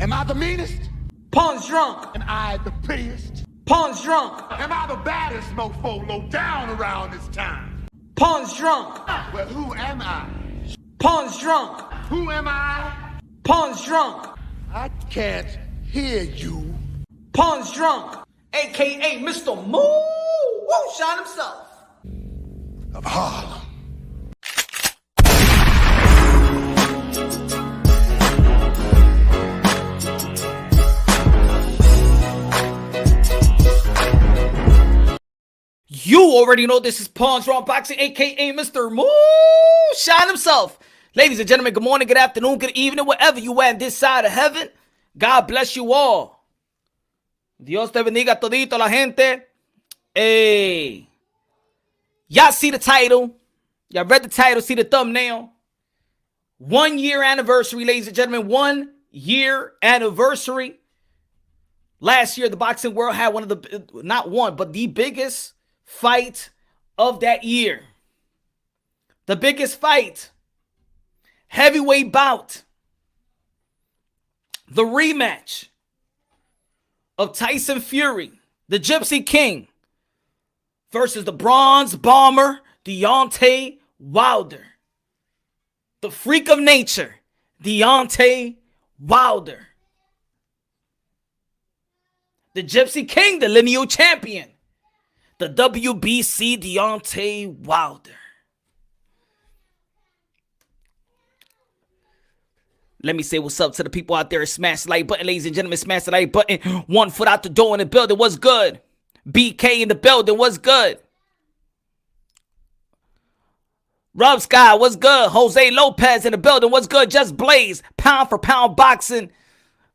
Am I the meanest? Pawn's drunk. Am I the prettiest? Pawn's drunk. Am I the baddest mofo low down around this town? Pawn's drunk. Well, who am I? Pawn's drunk. Who am I? Pawn's drunk. I can't hear you. Pawn's drunk. AKA Mr. Moonshine himself. Of Harlem. You already know this is Pawn's Raw Boxing, aka Mr. Moonshine himself. Ladies and gentlemen, good morning, good afternoon, good evening, wherever you at this side of heaven. God bless you all. Dios te bendiga todito la gente. Hey. Y'all see the title. Y'all read the title, see the thumbnail. 1 year anniversary, ladies and gentlemen. 1 year anniversary. Last year, the boxing world had one of the, not one, but the biggest fight of that year. The biggest fight. Heavyweight bout. The rematch of Tyson Fury, the Gypsy King, versus the Bronze Bomber, Deontay Wilder. The freak of nature, Deontay Wilder. The Gypsy King, the lineal champion, the WBC Deontay Wilder. Let me say what's up to the people out there. Smash the like button, ladies and gentlemen. Smash the like button. 1 foot out the door in the building. What's good? BK in the building. What's good? Rob Sky. What's good? Jose Lopez in the building. What's good? Just Blaze. Pound for pound boxing.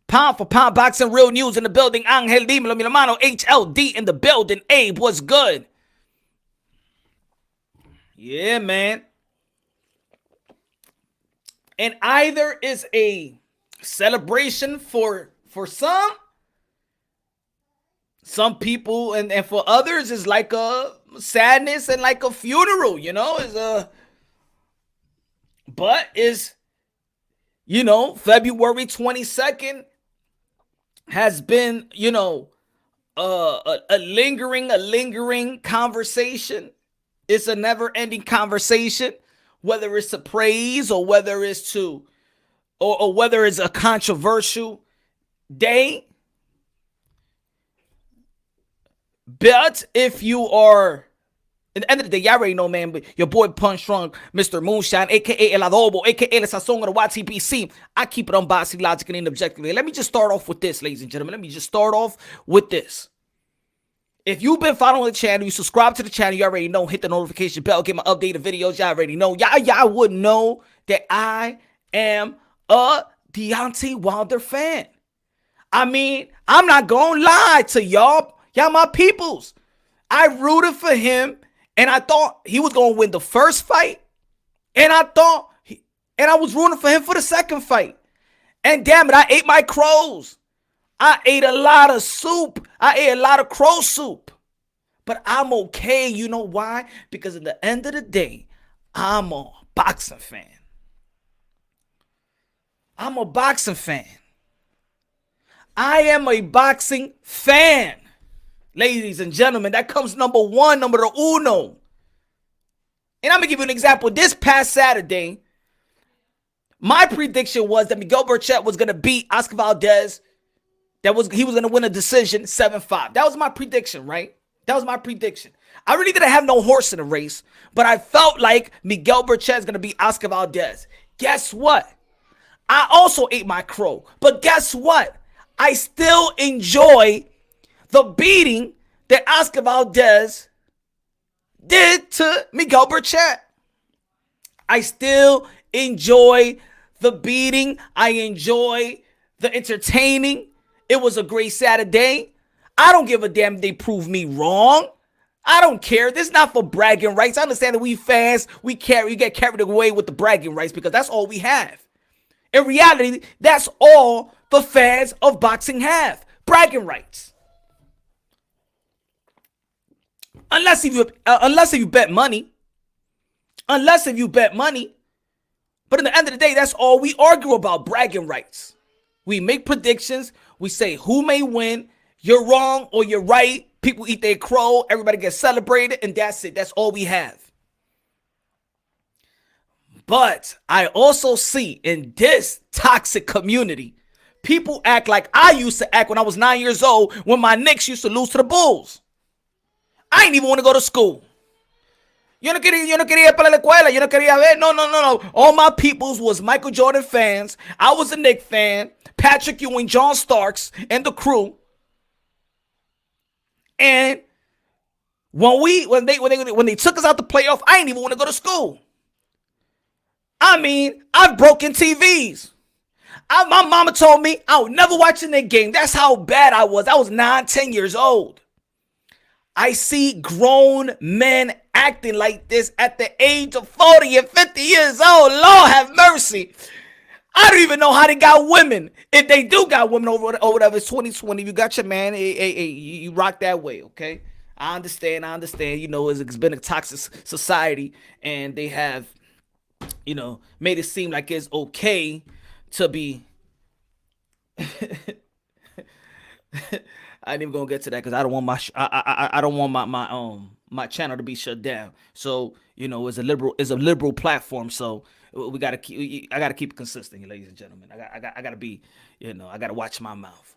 Pound for pound boxing. Real news in the building. Angel Dímelo, mi hermano. HLD in the building. Abe, what's good? Yeah, man. And either is a celebration for some people, and for others is like a sadness and like a funeral, you know, but is, you know, February 22nd has been, you know, a lingering conversation. It's a never-ending conversation. Whether it's a praise or whether it's to, or whether it's a controversial day. But if you are, at the end of the day, y'all already know, man, but your boy Punch Drunk, Mr. Moonshine, a.k.a. El Adobo, a.k.a. El Sazón of the YTBC. I keep it unbiased, logically, and objectively. Let me just start off with this, ladies and gentlemen. Let me just start off with this. If you've been following the channel, you subscribe to the channel, you already know, hit the notification bell, get my updated videos, y'all already know. Y'all would know that I am a Deontay Wilder fan. I mean, I'm not gonna lie to y'all. Y'all my peoples. I rooted for him, and I thought he was gonna win the first fight, and I was rooting for him for the second fight. And damn it, I ate my crows. I ate a lot of soup. I ate a lot of crow soup. But I'm okay. You know why? Because at the end of the day, I'm a boxing fan. I'm a boxing fan. I am a boxing fan. Ladies and gentlemen, that comes number one, number uno. And I'm going to give you an example. This past Saturday, my prediction was that Miguel Burchett was going to beat Oscar Valdez. He was going to win a decision 7-5. That was my prediction, right? That was my prediction. I really didn't have no horse in the race, but I felt like Miguel Burchett is going to beat Oscar Valdez. Guess what? I also ate my crow. But guess what? I still enjoy the beating that Oscar Valdez did to Miguel Burchett. I still enjoy the beating. I enjoy the entertaining. It was a great Saturday. I don't give a damn if they prove me wrong. I don't care. This is not for bragging rights. I understand that we fans, we get carried away with the bragging rights because that's all we have. In reality, that's all the fans of boxing have. Bragging rights. Unless if you bet money. Unless if you bet money. But in the end of the day, that's all we argue about, bragging rights. We make predictions. We say who may win. You're wrong or you're right. People eat their crow. Everybody gets celebrated, and that's it. That's all we have. But I also see in this toxic community, people act like I used to act when I was 9 years old when my Knicks used to lose to the Bulls. I didn't even want to go to school. Yo no quería ir para la escuela. Yo no quería ver. No. All my peoples was Michael Jordan fans. I was a Knicks fan. Patrick Ewing, John Starks, and the crew. And when they took us out the playoff, I didn't even want to go to school. I mean, I've broken TVs. My mama told me I would never watch in that game. That's how bad I was. I was 9, 10 years old. I see grown men acting like this at the age of 40 and 50 years old. Lord have mercy. I don't even know how they got women. If they do got women or whatever, it's 2020. You got your man. Hey, you rock that way, okay? I understand. You know, it's been a toxic society, and they have, you know, made it seem like it's okay to be... I ain't even gonna get to that because I don't want I don't want my channel to be shut down. So, you know, it's a liberal platform. So I gotta keep it consistent, ladies and gentlemen. I gotta be, you know, I gotta watch my mouth.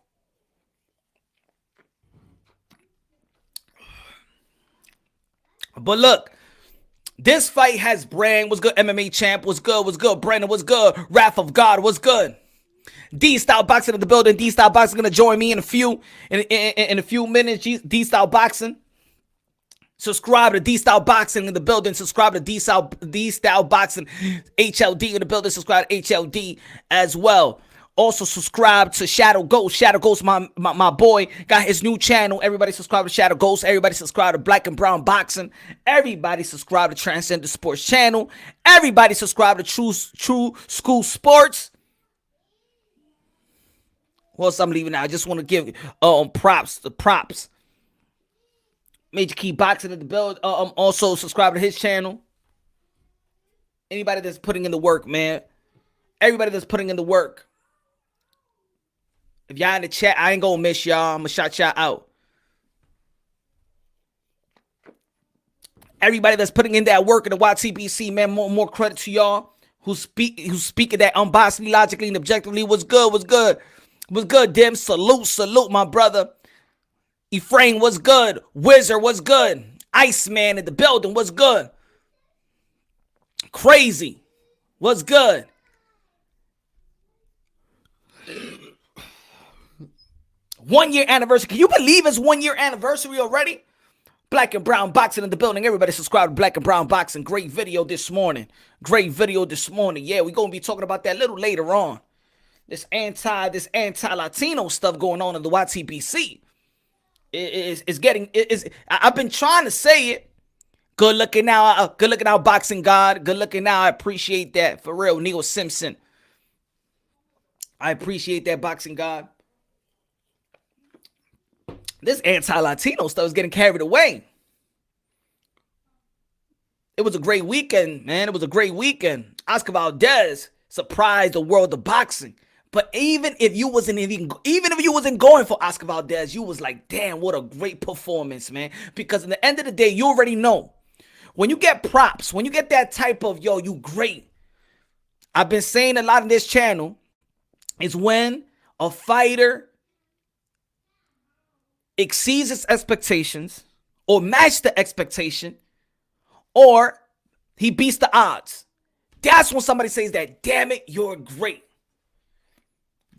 But look, this fight has brand. What's good? MMA champ. What's good? Brandon. What's good? Wrath of God. What's good? D-Style Boxing in the building. D-Style Boxing gonna join me in a few minutes. D-Style Boxing. Subscribe to D-Style Boxing in the building. Subscribe to D-Style Boxing HLD in the building. Subscribe to HLD as well. Also subscribe to Shadow Ghost. Shadow Ghost, my boy, got his new channel. Everybody subscribe to Shadow Ghost. Everybody subscribe to Black and Brown Boxing. Everybody subscribe to Transcendent Sports channel. Everybody subscribe to True School Sports. Well, I'm leaving now. I just want to give props. Major Key Boxing in the build. Also subscribe to his channel. Anybody that's putting in the work, man. Everybody that's putting in the work. If y'all in the chat, I ain't gonna miss y'all. I'm gonna shout y'all out. Everybody that's putting in that work in the YTBC, man, more credit to y'all. Who's speaking that unbiasedly, logically, and objectively. What's good, Dim? Salute, my brother. Ephraim, what's good? Wizard, what's good? Iceman in the building, what's good? Crazy, what's good? One-year anniversary. Can you believe it's 1 year anniversary already? Black and Brown Boxing in the building. Everybody subscribe to Black and Brown Boxing. Great video this morning. Yeah, we're going to be talking about that a little later on. This anti-Latino stuff going on in the YTBC. I've been trying to say it. Good looking out, Boxing God. Good looking now. I appreciate that. For real, Neil Simpson. I appreciate that, Boxing God. This anti-Latino stuff is getting carried away. It was a great weekend, man. It was a great weekend. Oscar Valdez surprised the world of boxing. But even if you wasn't going for Oscar Valdez, you was like, damn, what a great performance, man. Because at the end of the day, you already know. When you get props, when you get that type of, yo, you great. I've been saying a lot on this channel, is when a fighter exceeds its expectations or match the expectation or he beats the odds. That's when somebody says that, damn it, you're great.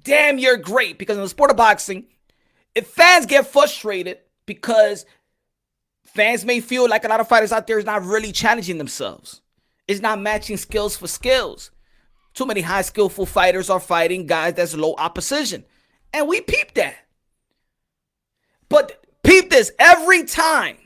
Damn, you're great. Because in the sport of boxing, if fans get frustrated because fans may feel like a lot of fighters out there is not really challenging themselves. It's not matching skills for skills. Too many high skillful fighters are fighting guys that's low opposition. And we peep that. But peep this every time.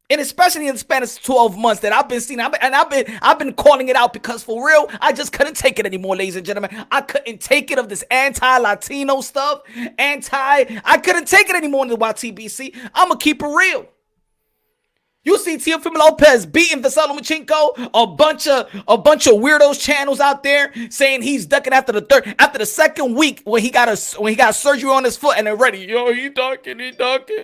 And especially in the span of 12 months that I've been seeing, I've been calling it out because for real, I just couldn't take it anymore, ladies and gentlemen. I couldn't take it of this anti-Latino stuff. I couldn't take it anymore in the YTBC. I'm going to keep it real. You see Teofimo Lopez beating Vasily Lomachenko, a bunch of weirdos channels out there saying he's ducking after the second week when he got surgery on his foot and they're ready. Yo, he ducking, he ducking.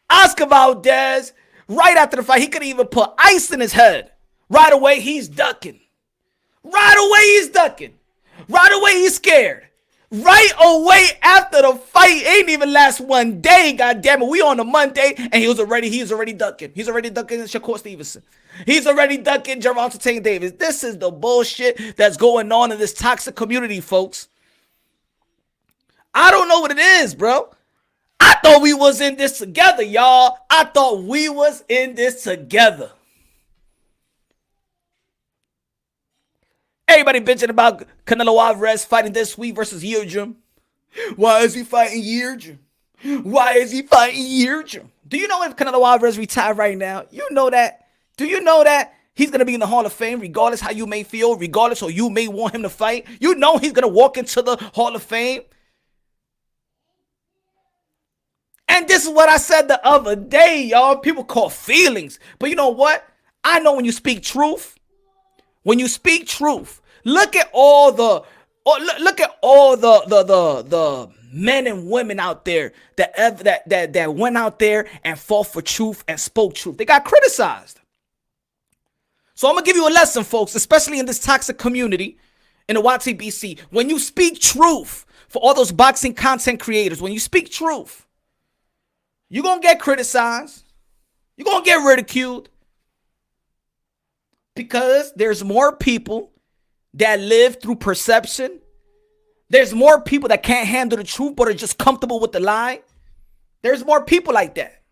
Oscar Valdez, right after the fight, he couldn't even put ice in his head. Right away, he's ducking. Right away, he's scared. Right away after the fight, ain't even last one day. God damn it, we on a Monday, and he's already ducking. He's already ducking Shakur Stevenson. He's already ducking Gervonta Tank Davis. This is the bullshit that's going on in this toxic community, folks. I don't know what it is, bro. I thought we was in this together, y'all. I thought we was in this together. Everybody bitching about Canelo Alvarez fighting this week versus Yildirim. Why is he fighting Yildirim? Do you know if Canelo Alvarez retired right now? You know that? Do you know that he's going to be in the Hall of Fame regardless how you may feel, regardless or you may want him to fight? You know he's going to walk into the Hall of Fame. And this is what I said the other day, y'all. People call feelings. But you know what? I know when you speak truth. When you speak truth, look at all the men and women out there that went out there and fought for truth and spoke truth. They got criticized. So I'm gonna give you a lesson, folks, especially in this toxic community in the YTBC. When you speak truth, for all those boxing content creators, when you speak truth, you're gonna get criticized. You're gonna get ridiculed. Because there's more people that live through perception. There's more people that can't handle the truth but are just comfortable with the lie. There's more people like that.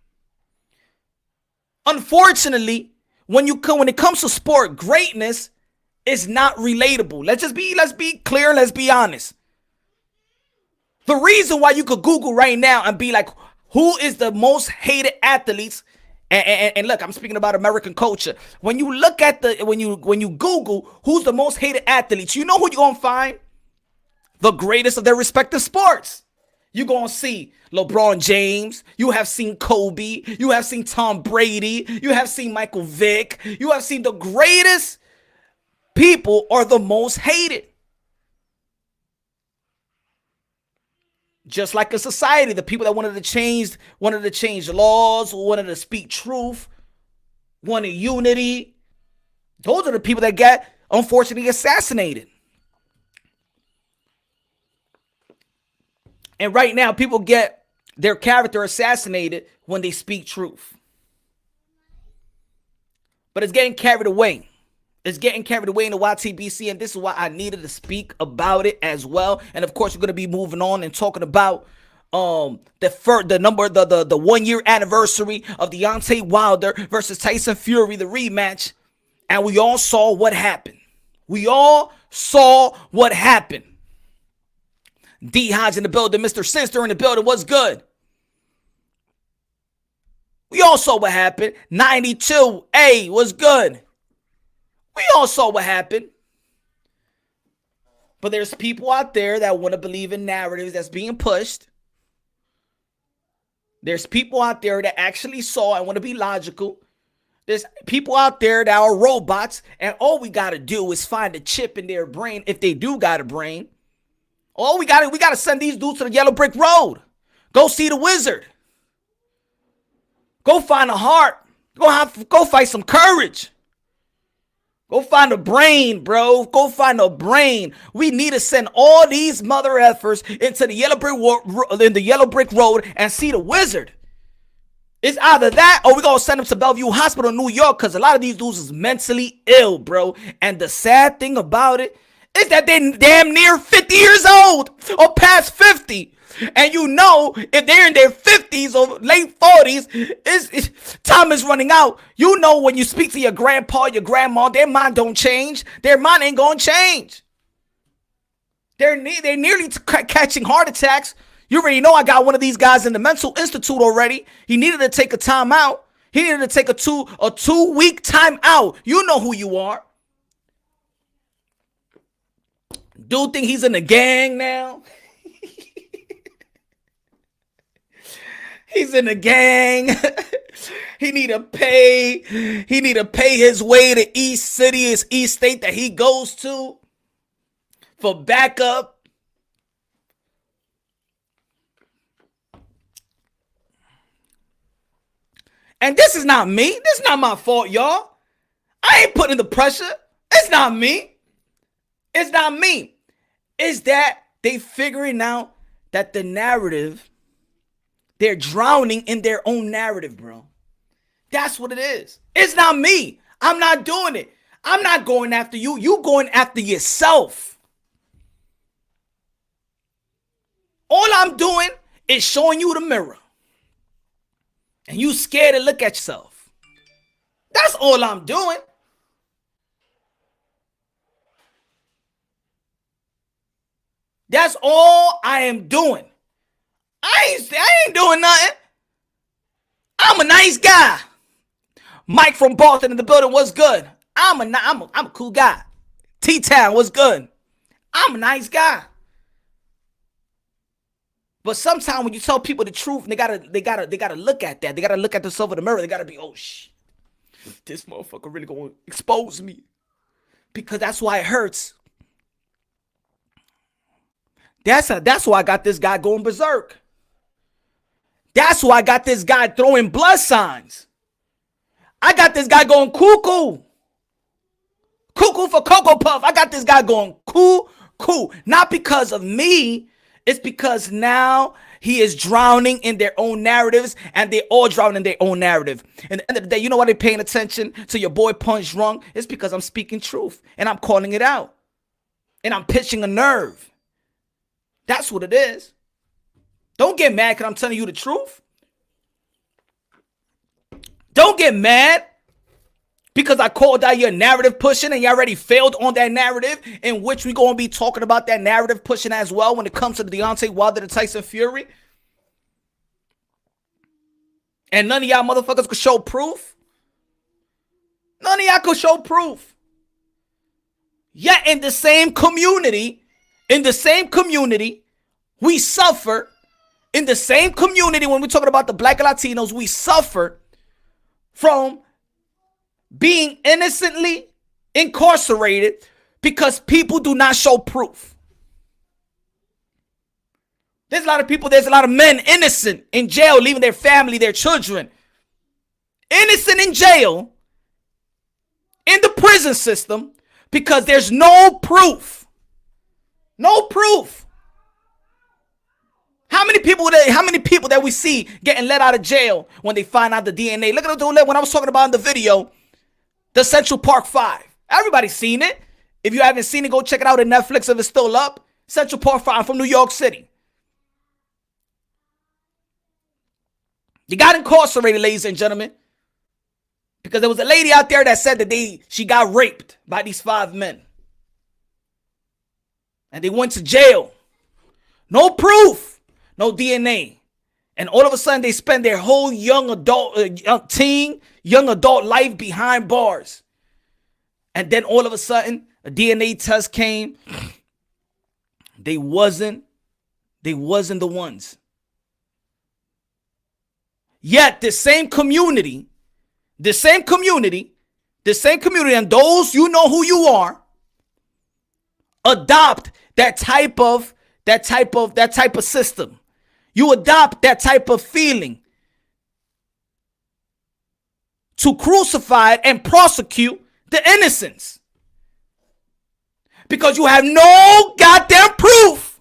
Unfortunately, when it comes to sport, greatness is not relatable. Let's be clear, let's be honest. The reason why you could Google right now and be like, who is the most hated athletes? And look, I'm speaking about American culture. When you look at when you Google who's the most hated athletes, you know who you're gonna find? The greatest of their respective sports. You're gonna see LeBron James. You have seen Kobe. You have seen Tom Brady. You have seen Michael Vick. You have seen the greatest people are the most hated. Just like a society, the people that wanted to change laws, wanted to speak truth, wanted unity, those are the people that got, unfortunately, assassinated. And right now, people get their character assassinated when they speak truth. But it's getting carried away. It's getting carried away in the YTBC, and this is why I needed to speak about it as well. And of course, we're going to be moving on and talking about the 1 year anniversary of Deontay Wilder versus Tyson Fury, the rematch. And we all saw what happened. D Hodge in the building, Mr. Sinster in the building. What's good? We all saw what happened. 92, A, what's good? We all saw what happened. But there's people out there that want to believe in narratives that's being pushed. There's people out there that actually saw and want to be logical. There's people out there that are robots, and all we got to do is find a chip in their brain if they do got a brain. All we got to send these dudes to the yellow brick road. Go see the wizard. Go find a heart. Go fight some courage. Go find a brain, bro. Go find a brain. We need to send all these mother effers into the yellow brick road and see the wizard. It's either that or we're going to send them to Bellevue Hospital in New York because a lot of these dudes is mentally ill, bro. And the sad thing about it is that they're damn near 50 years old or past 50. And you know, if they're in their 50s or late 40s, time is running out. You know, when you speak to your grandpa, your grandma, their mind don't change. Their mind ain't gonna change. They're nearly catching heart attacks. You already know I got one of these guys in the mental institute already. He needed to take a time out. He needed to take a 2-week time out. You know who you are. Dude think he's in the gang now. He's in the gang. He need to pay. He need to pay his way to each city, his each state that he goes to for backup. And this is not me. This is not my fault, y'all. I ain't putting the pressure. It's not me. It's not me. It's that they figuring out that the narrative, they're drowning in their own narrative, bro. That's what it is. It's not me. I'm not doing it. I'm not going after you. You going after yourself. All I'm doing is showing you the mirror. And you scared to look at yourself. That's all I'm doing. That's all I am doing. I ain't doing nothing. I'm a nice guy. Mike from Boston in the building, what's good? I'm a cool guy. T-Town, what's good? I'm a nice guy. But sometimes when you tell people the truth, they gotta look at that. They gotta look at themselves in the mirror. They gotta be, oh shit, this motherfucker really gonna expose me. Because that's why it hurts. That's why I got this guy going berserk. That's why I got this guy throwing blood signs. I got this guy going cuckoo. Cuckoo for Cocoa Puff. I got this guy going cuckoo. Not because of me. It's because now he is drowning in their own narratives, and they all drowning in their own narrative. And at the end of the day, you know why they're paying attention to your boy Punch Drunk? It's because I'm speaking truth, and I'm calling it out. And I'm pitching a nerve. That's what it is. Don't get mad because I'm telling you the truth. Don't get mad because I called out your narrative pushing and you already failed on that narrative, in which we're going to be talking about that narrative pushing as well when it comes to the Deontay Wilder to Tyson Fury. And none of y'all motherfuckers could show proof. None of y'all could show proof. Yet in the same community, we suffer. In the same community, when we're talking about the Black and Latinos, we suffer from being innocently incarcerated because people do not show proof. There's a lot of people, there's a lot of men innocent in jail, leaving their family, their children. Innocent in jail, in the prison system, because there's no proof. No proof. How many people that we see getting let out of jail when they find out the DNA? Look at the when I was talking about in the video, the Central Park 5. Everybody's seen it. If you haven't seen it, go check it out on Netflix if it's still up. Central Park 5 from New York City. You got incarcerated, ladies and gentlemen, because there was a lady out there that said that she got raped by these 5 men. And they went to jail. No proof. No DNA. And all of a sudden they spend their whole young adult life behind bars. And then all of a sudden a DNA test came. They wasn't the ones. Yet the same community, and those you know who you are, adopt that type of system. You adopt that type of feeling to crucify and prosecute the innocents. Because you have no goddamn proof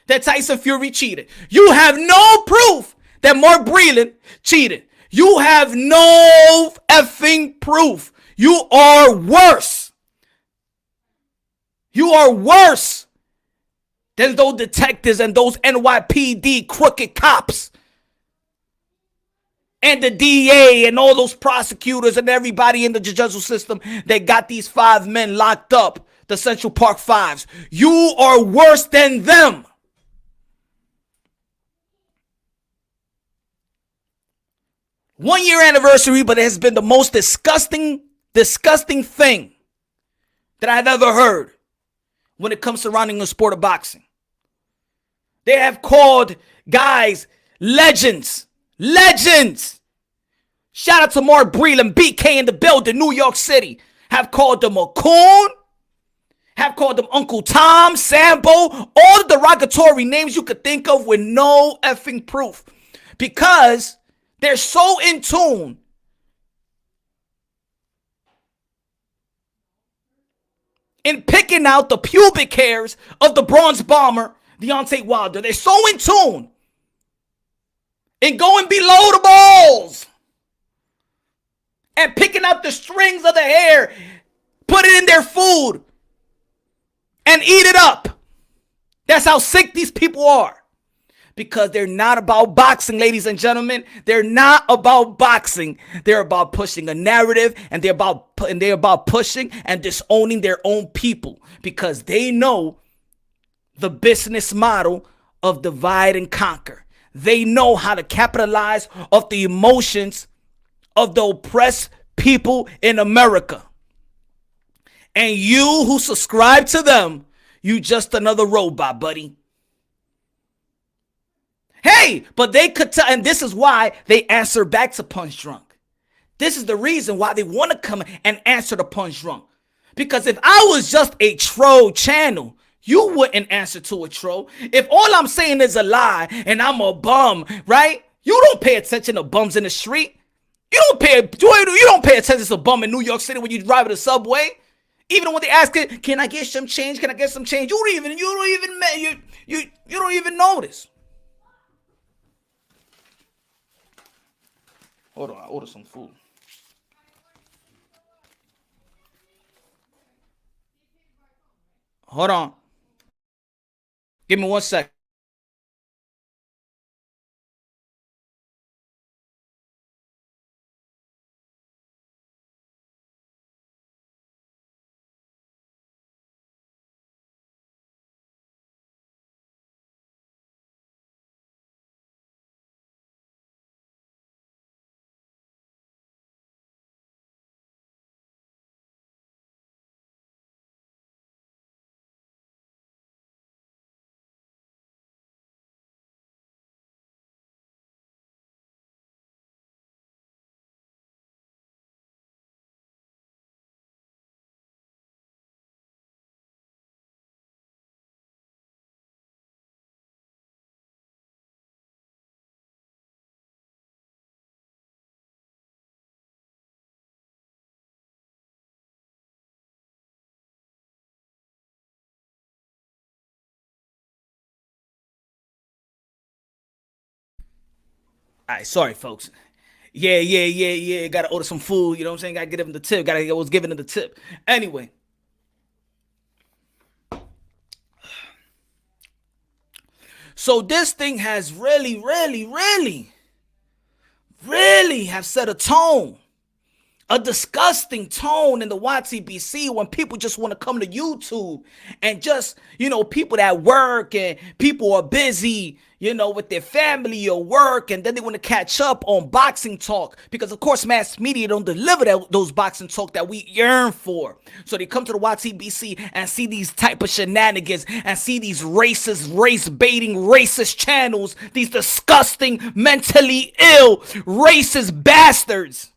that Tyson Fury cheated. You have no proof that Mark Breland cheated. You have no effing proof. You are worse. You are worse than those detectives and those NYPD crooked cops and the DA and all those prosecutors and everybody in the judicial system that got these 5 men locked up, the Central Park 5s. You are worse than them. One-year anniversary, but it has been the most disgusting thing that I've ever heard when it comes surrounding the sport of boxing. They have called guys legends Legends. Shout out to Mark Breland, BK in the building, New York City. Have called him a coon. Have called him Uncle Tom, Sambo, all the derogatory names you could think of with no effing proof. Because they're so in tune in picking out the pubic hairs of the bronze bomber, Deontay Wilder. They're so in tune in going below the balls and picking out the strings of the hair, put it in their food, and eat it up. That's how sick these people are. Because they're not about boxing, ladies and gentlemen. They're not about boxing. They're about pushing a narrative, and they're about pushing and disowning their own people, because they know the business model of divide and conquer. They know how to capitalize off the emotions of the oppressed people in America. And you who subscribe to them, you just another robot, buddy. Hey, but they could tell, and this is why they answer back to Punch Drunk. This is the reason why they want to come and answer to Punch Drunk. Because if I was just a troll channel, you wouldn't answer to a troll. If all I'm saying is a lie and I'm a bum, right? You don't pay attention to bums in the street. You don't pay attention to a bum in New York City when you drive the subway. Even when they ask it, can I get some change? Can I get some change? You don't even notice. Hold on, I ordered some food. Hold on. Give me 1 sec. All right, sorry, folks. Yeah. Gotta order some food. You know what I'm saying? Gotta give them the tip. I was giving them the tip. Anyway. So this thing has really have set a tone. A disgusting tone in the YTBC when people just want to come to YouTube and just, people that work and people are busy, with their family or work, and then they want to catch up on boxing talk because, of course, mass media don't deliver those boxing talk that we yearn for. So they come to the YTBC and see these type of shenanigans and see these racist, race-baiting, racist channels, these disgusting, mentally ill, racist bastards.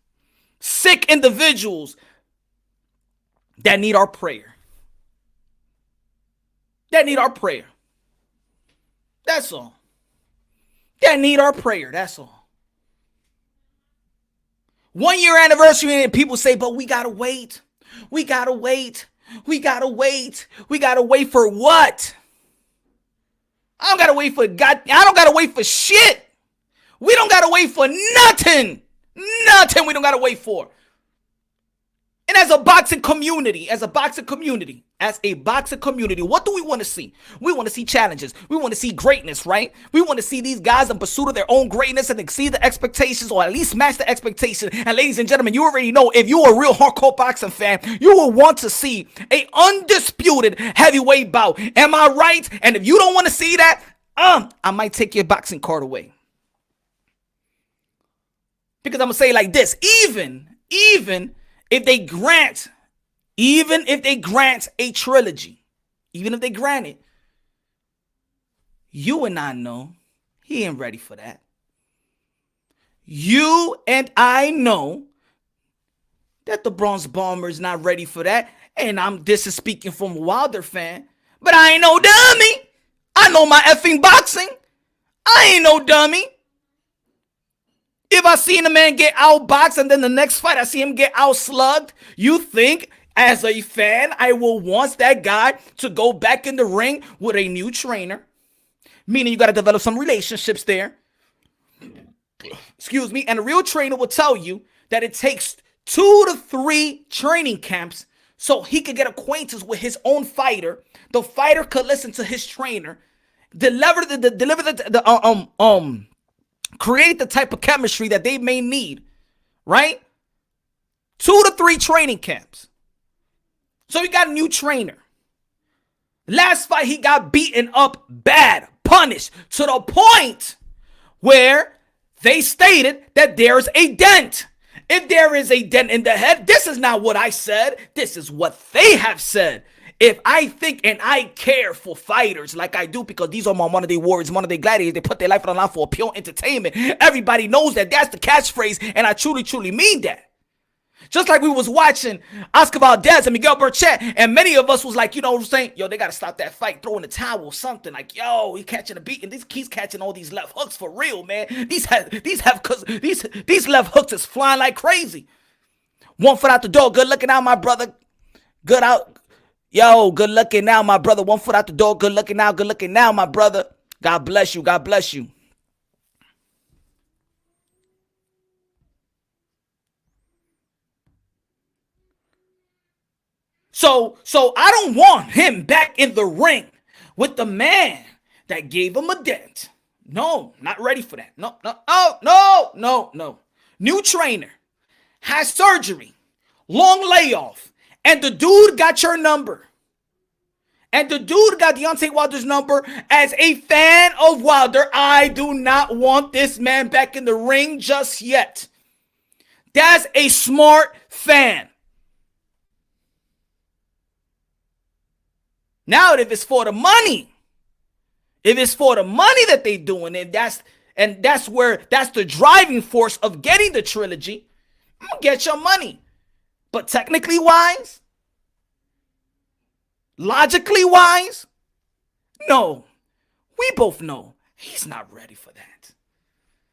Sick individuals that need our prayer. That's all. That need our prayer. That's all. 1 year anniversary and people say, but we gotta wait. We gotta wait for what? I don't gotta wait for shit. We don't gotta wait for nothing. Nothing we don't gotta wait for. And as a boxing community, what do we want to see? We want to see challenges. We want to see greatness, right? We want to see these guys in pursuit of their own greatness and exceed the expectations, or at least match the expectations. And ladies and gentlemen, you already know, if you're a real hardcore boxing fan, you will want to see a undisputed heavyweight bout. Am I right? And if you don't want to see that, I might take your boxing card away. Because I'm going to say it like this, even if they grant a trilogy, even if they grant it, you and I know he ain't ready for that. You and I know that the Bronze Bomber is not ready for that. And this is speaking from a Wilder fan. But I ain't no dummy. I know my effing boxing. I ain't no dummy. If I seen a man get outboxed and then the next fight I see him get outslugged, you think as a fan I will want that guy to go back in the ring with a new trainer? Meaning you got to develop some relationships there. Excuse me. And a real trainer will tell you that it takes 2 to 3 training camps so he could get acquaintance with his own fighter. The fighter could listen to his trainer, create the type of chemistry that they may need, right? 2 to 3 training camps. So he got a new trainer. Last fight, he got beaten up bad, punished, to the point where they stated that there's a dent. If there is a dent in the head, this is not what I said. This is what they have said. If I think and I care for fighters like I do, because these are my modern-day warriors, modern-day gladiators, they put their life on the line for pure entertainment. Everybody knows that that's the catchphrase, and I truly, truly mean that. Just like we was watching Oscar Valdez and Miguel Burchett, and many of us was like, you know what I'm saying? Yo, they got to stop that fight, throw in the towel or something. Like, yo, he catching a beat, and he's catching all these left hooks for real, man. These left hooks is flying like crazy. 1 foot out the door. Good looking out, my brother. Good out. Yo, good looking now, my brother. 1 foot out the door. Good looking now, my brother. God bless you. God bless you. So I don't want him back in the ring with the man that gave him a dent. No, not ready for that. No. New trainer, has surgery, long layoff, and the dude got your number. And the dude got Deontay Wilder's number. As a fan of Wilder, I do not want this man back in the ring just yet. That's a smart fan. Now, if it's for the money, that they doing it, that's the driving force of getting the trilogy. I'm gonna get your money. But technically wise, logically wise, no. We both know he's not ready for that.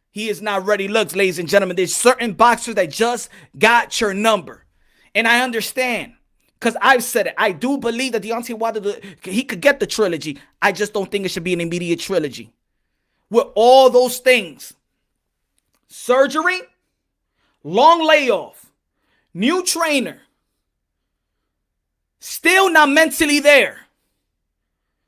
He is not ready. Look, ladies and gentlemen, there's certain boxers that just got your number. And I understand. Because I've said it. I do believe that Deontay Wilder, he could get the trilogy. I just don't think it should be an immediate trilogy. With all those things. Surgery, long layoff, new trainer, still not mentally there.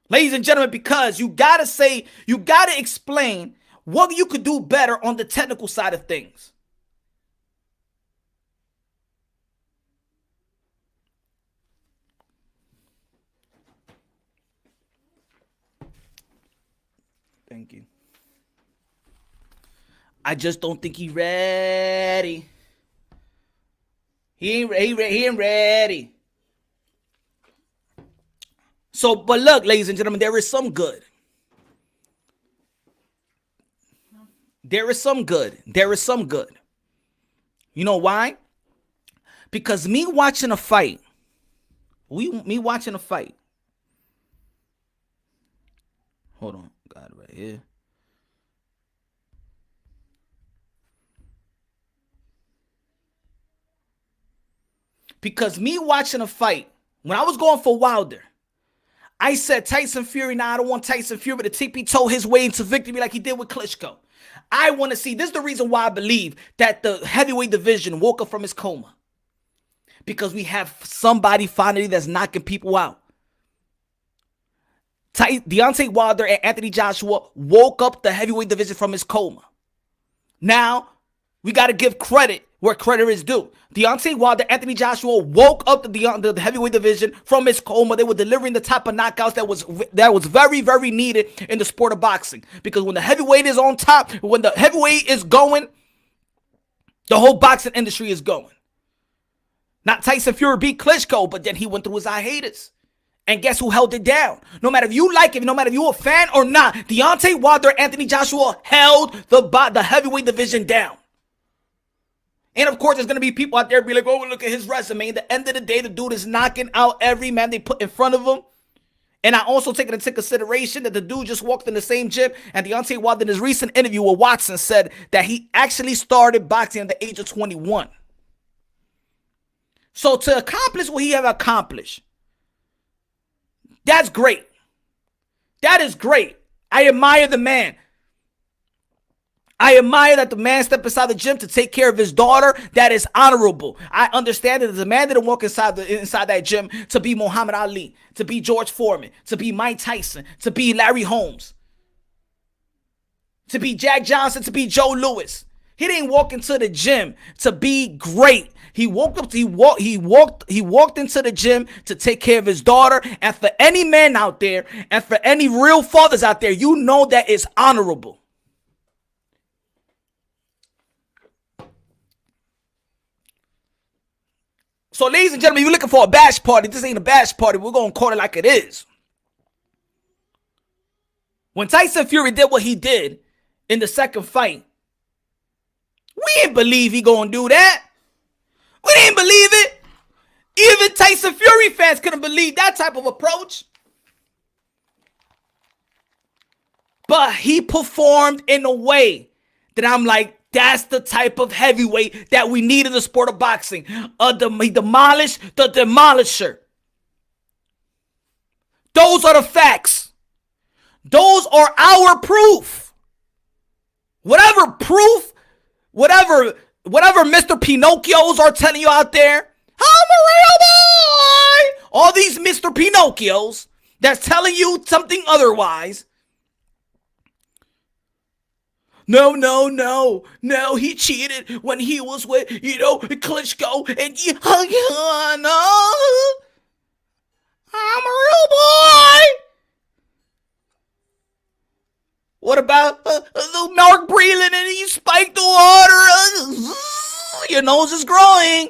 Ladies and gentlemen, because you got to explain what you could do better on the technical side of things. Thank you. I just don't think he's ready. He ain't ready. So, but look, ladies and gentlemen, there is some good. There is some good. You know why? Because me watching a fight. Hold on. God, right here. Because me watching a fight, when I was going for Wilder, I said Tyson Fury, I don't want Tyson Fury to tippy-toe his way into victory like he did with Klitschko. I want to see, this is the reason why I believe that the heavyweight division woke up from his coma. Because we have somebody finally that's knocking people out. Deontay Wilder and Anthony Joshua woke up the heavyweight division from his coma. Now, we got to give credit where credit is due. Deontay Wilder, Anthony Joshua woke up the heavyweight division from its coma. They were delivering the type of knockouts that was very, very needed in the sport of boxing. Because when the heavyweight is on top, when the heavyweight is going, the whole boxing industry is going. Not Tyson Fury beat Klitschko, but then he went through his hiatus. And guess who held it down? No matter if you like it, no matter if you're a fan or not, Deontay Wilder, Anthony Joshua held the heavyweight division down. And of course, there's going to be people out there be like, oh, look at his resume. At the end of the day, the dude is knocking out every man they put in front of him. And I also take it into consideration that the dude just walked in the same gym. And Deontay Wilder, in his recent interview with Watson, said that he actually started boxing at the age of 21. So to accomplish what he have accomplished, that's great. That is great. I admire the man. I admire that the man stepped inside the gym to take care of his daughter. That is honorable. I understand that the man didn't walk inside that gym to be Muhammad Ali, to be George Foreman, to be Mike Tyson, to be Larry Holmes, to be Jack Johnson, to be Joe Louis. He didn't walk into the gym to be great. He walked into the gym to take care of his daughter. And for any man out there, and for any real fathers out there, you know that is honorable. So, ladies and gentlemen, you're looking for a bash party. This ain't a bash party. We're going to call it like it is. When Tyson Fury did what he did in the second fight, we didn't believe he going to do that. We didn't believe it. Even Tyson Fury fans couldn't believe that type of approach. But he performed in a way that I'm like, that's the type of heavyweight that we need in the sport of boxing. He demolished the demolisher. Those are the facts. Those are our proof. Whatever proof, whatever Mr. Pinocchios are telling you out there, I'm a real boy. All these Mr. Pinocchios that's telling you something otherwise. No, he cheated when he was with, Klitschko, and no, I'm a real boy. What about the Mark Breland and he spiked the water? Your nose is growing.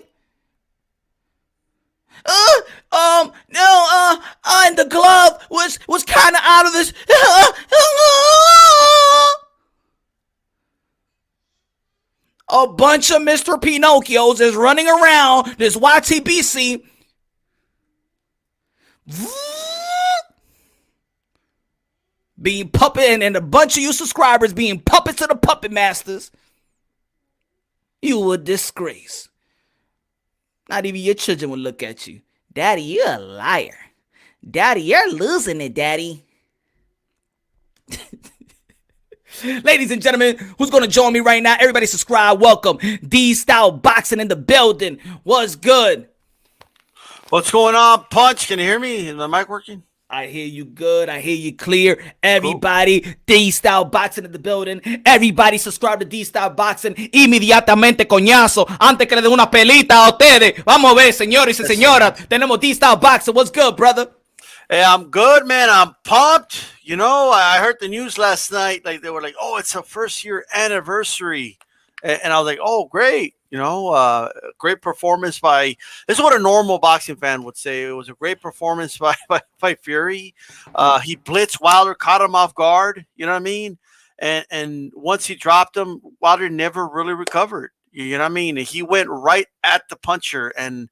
And the glove was kind of out of this. A bunch of Mr. Pinocchios is running around this YTBC. Being puppet, and a bunch of you subscribers being puppets of the puppet masters. You a disgrace. Not even your children will look at you. Daddy, you're a liar. Daddy, you're losing it, Daddy. Ladies and gentlemen, who's going to join me right now? Everybody subscribe. Welcome. D-Style Boxing in the building. What's good? What's going on, Punch? Can you hear me? Is the mic working? I hear you good. I hear you clear. Everybody, cool. D-Style Boxing in the building. Everybody subscribe to D-Style Boxing inmediatamente, coñazo. Antes que le dé una pelita a ustedes. Vamos a ver, señores y señoras. Tenemos D-Style Boxing. What's good, brother? Hey, I'm good, man. I'm pumped. You know, I heard the news last night. Like, they were like, oh, it's a first-year anniversary. And I was like, oh, great. You know, great performance by – this is what a normal boxing fan would say. It was a great performance by Fury. He blitzed Wilder, caught him off guard. You know what I mean? And once he dropped him, Wilder never really recovered. You know what I mean? He went right at the puncher. And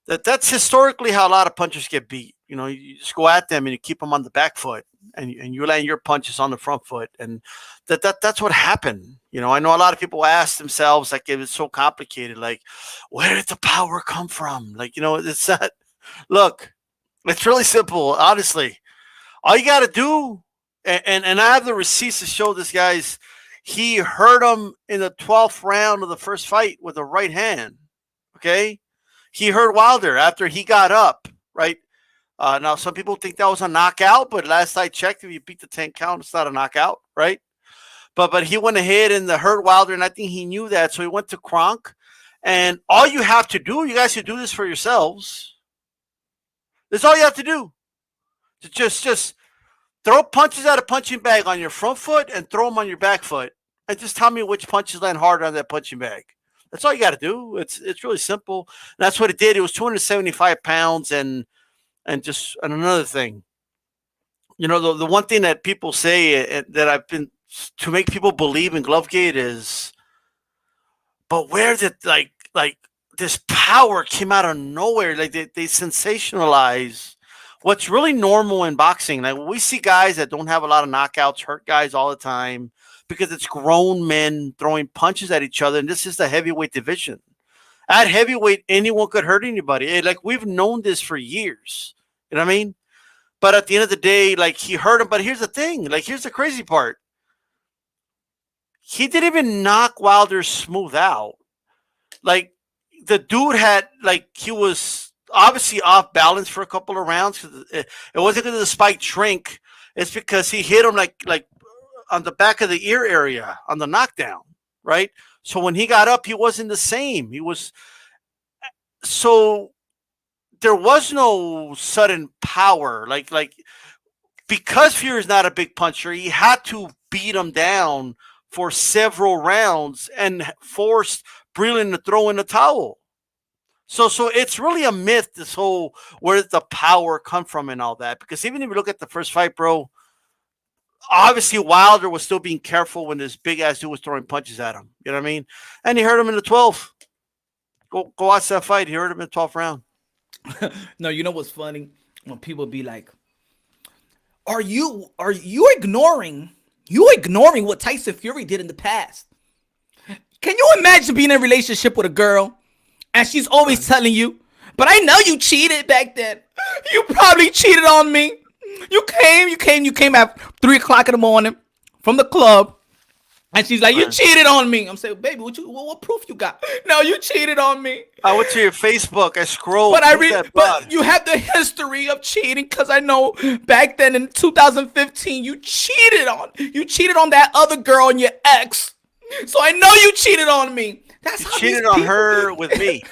that's historically how a lot of punchers get beat. You know, you just go at them and you keep them on the back foot. And you land your punches on the front foot, and that's what happened. You know, I know a lot of people ask themselves, like, it was so complicated, like, where did the power come from? Like, you know, it's not. Look, it's really simple. Honestly, all you got to do, and I have the receipts to show this, guys. He hurt him in the 12th round of the first fight with a right hand. Okay, he hurt Wilder after he got up, right. Now, some people think that was a knockout, but last I checked, if you beat the 10 count, it's not a knockout, right? But he went ahead and hurt Wilder, and I think he knew that, so he went to Kronk. And all you have to do, you guys should do this for yourselves. That's all you have to do. Just throw punches out of punching bag on your front foot and throw them on your back foot, and just tell me which punches land harder on that punching bag. That's all you got to do. It's really simple. And that's what it did. It was 275 pounds, and another thing, you know, the one thing that people say that I've been to make people believe in Glovegate is but where did like this power came out of nowhere? Like they sensationalize what's really normal in boxing. Like we see guys that don't have a lot of knockouts, hurt guys all the time because it's grown men throwing punches at each other, and this is the heavyweight division. At heavyweight, anyone could hurt anybody. Like we've known this for years. You know what I mean? But at the end of the day, like he hurt him. But here's the thing. Like here's the crazy part. He didn't even knock Wilder smooth out. Like the dude had like he was obviously off balance for a couple of rounds. It wasn't because of the spike shrink. It's because he hit him like on the back of the ear area on the knockdown, right? So when he got up, he wasn't the same. He was so there was no sudden power. Like because Fury's not a big puncher, he had to beat him down for several rounds and forced Breland to throw in the towel. So it's really a myth, this whole where did the power come from and all that. Because even if you look at the first fight, bro, obviously Wilder was still being careful when this big ass dude was throwing punches at him. You know what I mean? And he hurt him in the 12th. Go watch that fight. He hurt him in the 12th round. No, you know what's funny? When people be like, are you ignoring what Tyson Fury did in the past? Can you imagine being in a relationship with a girl and she's always telling you, but I know you cheated back then. You probably cheated on me. You came at 3 o'clock in the morning from the club. And she's like, you cheated on me. I'm saying, baby, what proof you got? No, you cheated on me. I went to your Facebook. I scrolled. But you have the history of cheating because I know back then in 2015 you cheated on that other girl and your ex. So I know you cheated on me. That's how cheated on her with me.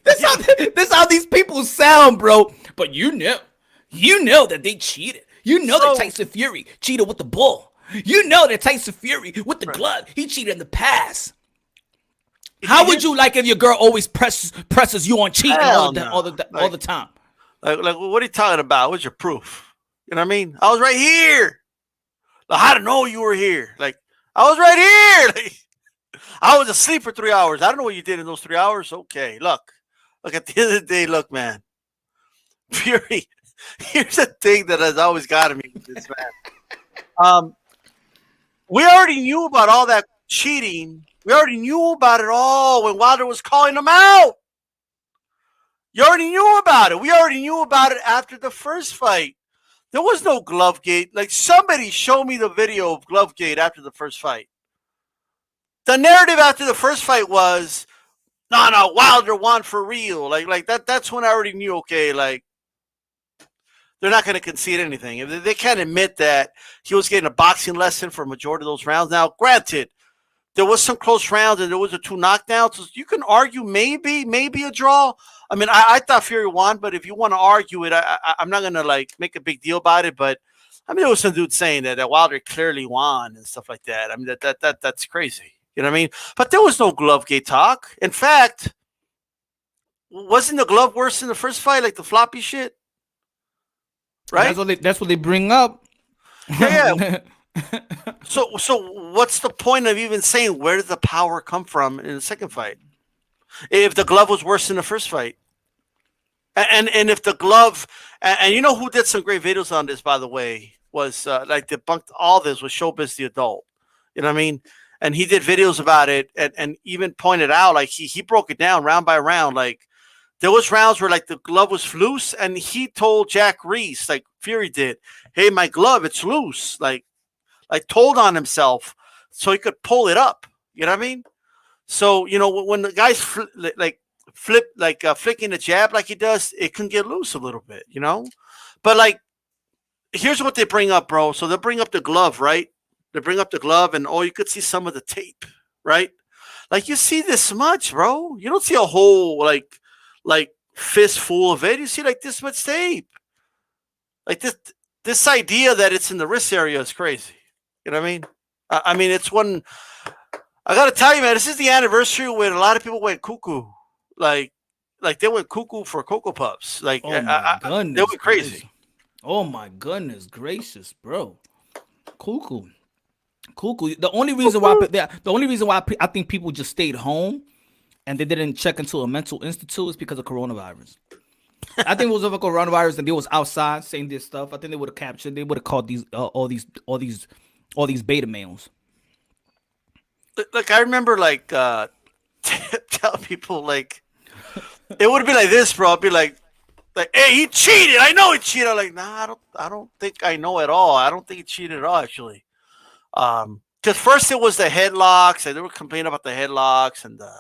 That's how these people sound, bro. But you know that they cheated. You know that Tyson Fury cheated with the bull. You know that Tyson Fury with the glove, he cheated in the past. How would you like if your girl always presses you on cheating all the time? Like, what are you talking about? What's your proof? You know what I mean? I was right here. Like, how to know you were here? Like, I was right here. Like, I was asleep for 3 hours. I don't know what you did in those 3 hours. Okay, look, at the end of the day, look, man. Fury, here's the thing that has always gotten me with this man. We already knew about all that cheating. We already knew about it all when Wilder was calling them out. You already knew about it. We already knew about it after the first fight. There was no glovegate. Like, somebody show me the video of glovegate after the first fight. The narrative after the first fight was, no, Wilder won for real. Like that's when I already knew, okay, like, they're not going to concede anything. If they can't admit that he was getting a boxing lesson for a majority of those rounds. Now, granted, there was some close rounds and there was 2 knockdowns. So you can argue maybe a draw. I mean, I thought Fury won, but if you want to argue it, I'm not going to like make a big deal about it. But I mean, there was some dude saying that Wilder clearly won and stuff like that. I mean, that's crazy. You know what I mean? But there was no glovegate talk. In fact, wasn't the glove worse in the first fight, like the floppy shit? Right? That's what they bring up. Yeah. So what's the point of even saying where did the power come from in the second fight? If the glove was worse than the first fight. And if the glove and you know who did some great videos on this, by the way, was like debunked all this was Showbiz the Adult. You know what I mean? And he did videos about it and even pointed out, like he broke it down round by round, like there was rounds where like the glove was loose and he told Jack Reese, like Fury did, hey, my glove, it's loose. Like told on himself so he could pull it up. You know what I mean? So, you know, when the guy's flicking the jab like he does, it can get loose a little bit, you know? But like, here's what they bring up, bro. So they'll bring up the glove, right? They bring up the glove and, you could see some of the tape, right? Like you see this much, bro. You don't see a whole like fistful of it. You see like this much tape. Like this idea that it's in the wrist area is crazy. You know what I mean? I mean, it's one. I gotta tell you, man. This is the anniversary when a lot of people went cuckoo. Like they went cuckoo for Cocoa Puffs. Like, oh my goodness, they went crazy. Oh my goodness gracious, bro. Cuckoo. The only reason why I think people just stayed home and they didn't check into a mental institute, it's because of coronavirus. I think it was over coronavirus and they was outside saying this stuff. I think they would have captured. They would have caught these all these beta males. Like I remember, like telling people, like it would have been like this, bro. I'd be like, hey, he cheated. I know he cheated. I'm like, nah, I don't think I know at all. I don't think he cheated at all, actually. Because first it was the headlocks, and they were complaining about the headlocks and the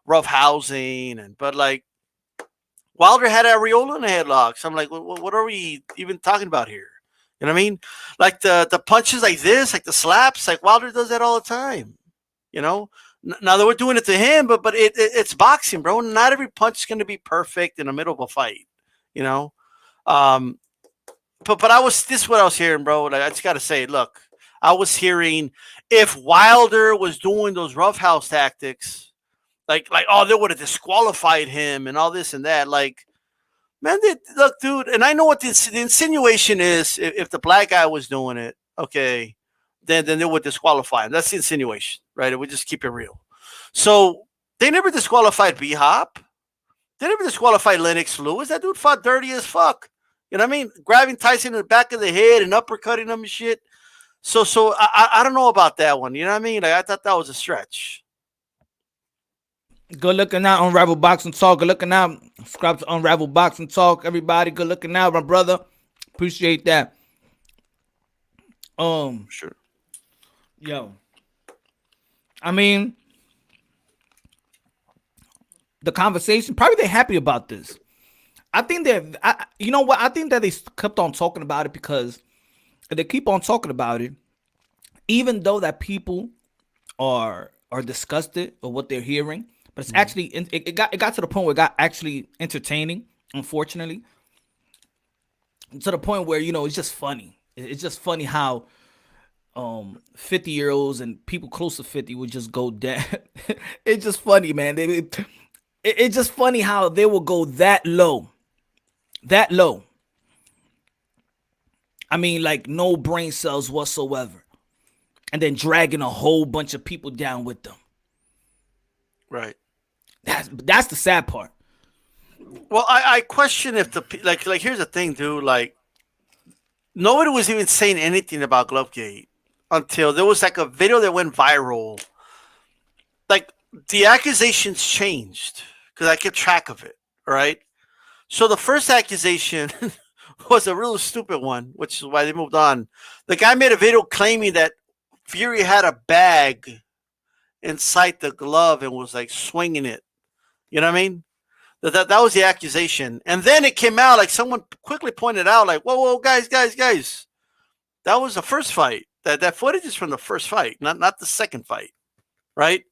rough housing, but like Wilder had areola in the headlocks. I'm like, what are we even talking about here? You know what I mean? Like the punches like this, like the slaps, like Wilder does that all the time. You know, now they were doing it to him, but it's boxing, bro. Not every punch is going to be perfect in the middle of a fight. You know, but this is what I was hearing, bro. Like, I just got to say, look, I was hearing if Wilder was doing those roughhouse tactics, like oh, they would have disqualified him and all this and that. Like, man, look, dude, and I know what the insinuation is. If the black guy was doing it, okay, then they would disqualify him. That's the insinuation, right? It would just keep it real. So they never disqualified B-Hop. They never disqualified Lennox Lewis. That dude fought dirty as fuck. You know what I mean? Grabbing Tyson in the back of the head and uppercutting him and shit. So I don't know about that one. You know what I mean? Like, I thought that was a stretch. Good looking out, Unravel Boxing Talk. Good looking out. Subscribe to Unravel Boxing Talk. Everybody, good looking out, my brother. Appreciate that. Sure. Yo. I mean, the conversation, probably they're happy about this. I think you know what? I think that they kept on talking about it because they keep on talking about it, even though that people are disgusted with what they're hearing. But it's actually it got to the point where it got actually entertaining. Unfortunately, to the point where, you know, it's just funny. It's just funny how 50-year-olds and people close to 50 would just go down. It's just funny, man. It's just funny how they will go that low. That low. I mean, like no brain cells whatsoever. And then dragging a whole bunch of people down with them. Right. That's the sad part. Well, I question if like here's the thing, dude. Like, nobody was even saying anything about Glovegate until there was like a video that went viral. Like, the accusations changed because I kept track of it. Right. So the first accusation was a real stupid one, which is why they moved on. The guy made a video claiming that Fury had a bag inside the glove and was like swinging it. You know what I mean? That was the accusation. And then it came out, like someone quickly pointed out, like, whoa, guys. That was the first fight. That footage is from the first fight, not the second fight, right?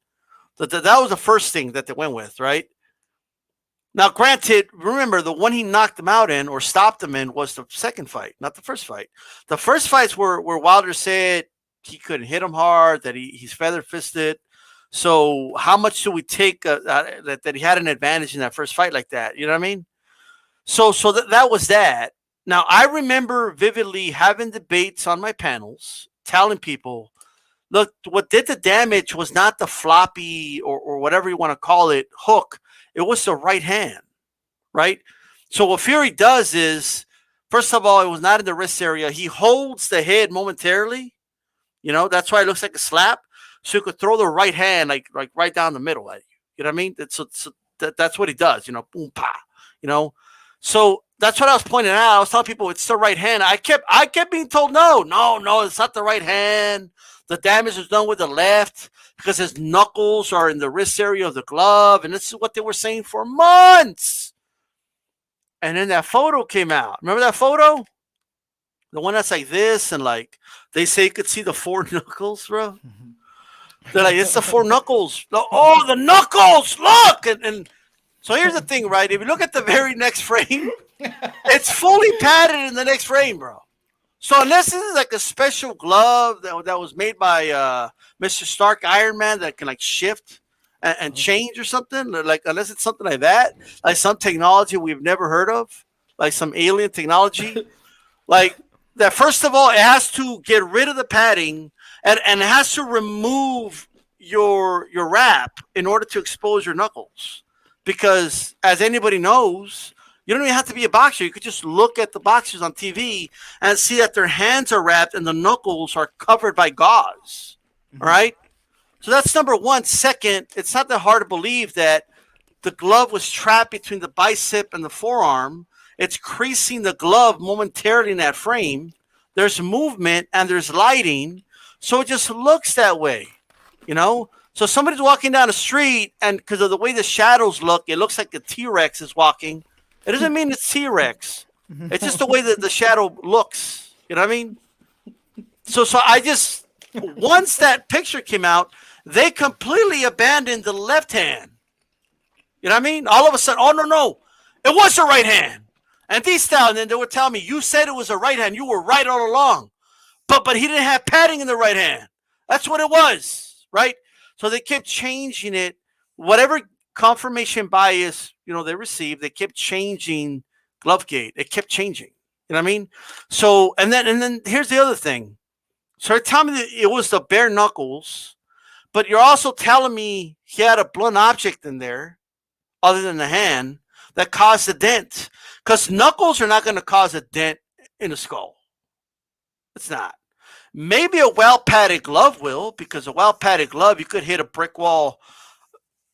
That was the first thing that they went with, right? Now, granted, remember, the one he knocked him out in or stopped him in was the second fight, not the first fight. The first fights were where Wilder said he couldn't hit him hard, that he's feather-fisted. So how much do we take that he had an advantage in that first fight like that? You know what I mean? So that was that. Now, I remember vividly having debates on my panels, telling people, look, what did the damage was not the floppy or whatever you want to call it, hook. It was the right hand, right? So what Fury does is, first of all, it was not in the wrist area. He holds the head momentarily. You know, that's why it looks like a slap. So you could throw the right hand like right down the middle at you. You know what I mean? That's what he does, you know, boom, pa, you know. So that's what I was pointing out. I was telling people it's the right hand. I kept being told, no, it's not the right hand. The damage is done with the left because his knuckles are in the wrist area of the glove. And this is what they were saying for months. And then that photo came out. Remember that photo? The one that's like this, and like they say you could see the four knuckles, bro. Mm-hmm. They're like, it's the four knuckles. Oh, the knuckles! Look! And so here's the thing, right? If you look at the very next frame, it's fully padded in the next frame, bro. So unless this is like a special glove that was made by Mr. Stark Iron Man that can like shift and change or something, like unless it's something like that, like some technology we've never heard of, like some alien technology, like that. First of all, it has to get rid of the padding and it has to remove your wrap in order to expose your knuckles, because as anybody knows, you don't even have to be a boxer. You could just look at the boxers on TV and see that their hands are wrapped and the knuckles are covered by gauze. All right. So that's number one. Second, it's not that hard to believe that the glove was trapped between the bicep and the forearm. It's creasing the glove momentarily in that frame. There's movement and there's lighting. So it just looks that way, you know? So somebody's walking down the street, and because of the way the shadows look, it looks like a T-Rex is walking. It doesn't mean it's T-Rex. It's just the way that the shadow looks. You know what I mean? So I just, once that picture came out, they completely abandoned the left hand. You know what I mean? All of a sudden, oh, no, it was a right hand. And and then they would tell me, you said it was a right hand. You were right all along. But he didn't have padding in the right hand. That's what it was, right? So they kept changing it. Whatever confirmation bias, they received, they kept changing glovegate. It kept changing. You know what I mean? So, and then here's the other thing. So you're telling me that it was the bare knuckles, but you're also telling me he had a blunt object in there other than the hand that caused a dent. Because knuckles are not going to cause a dent in the skull. It's not. Maybe a well-padded glove will, because a well-padded glove, you could hit a brick wall.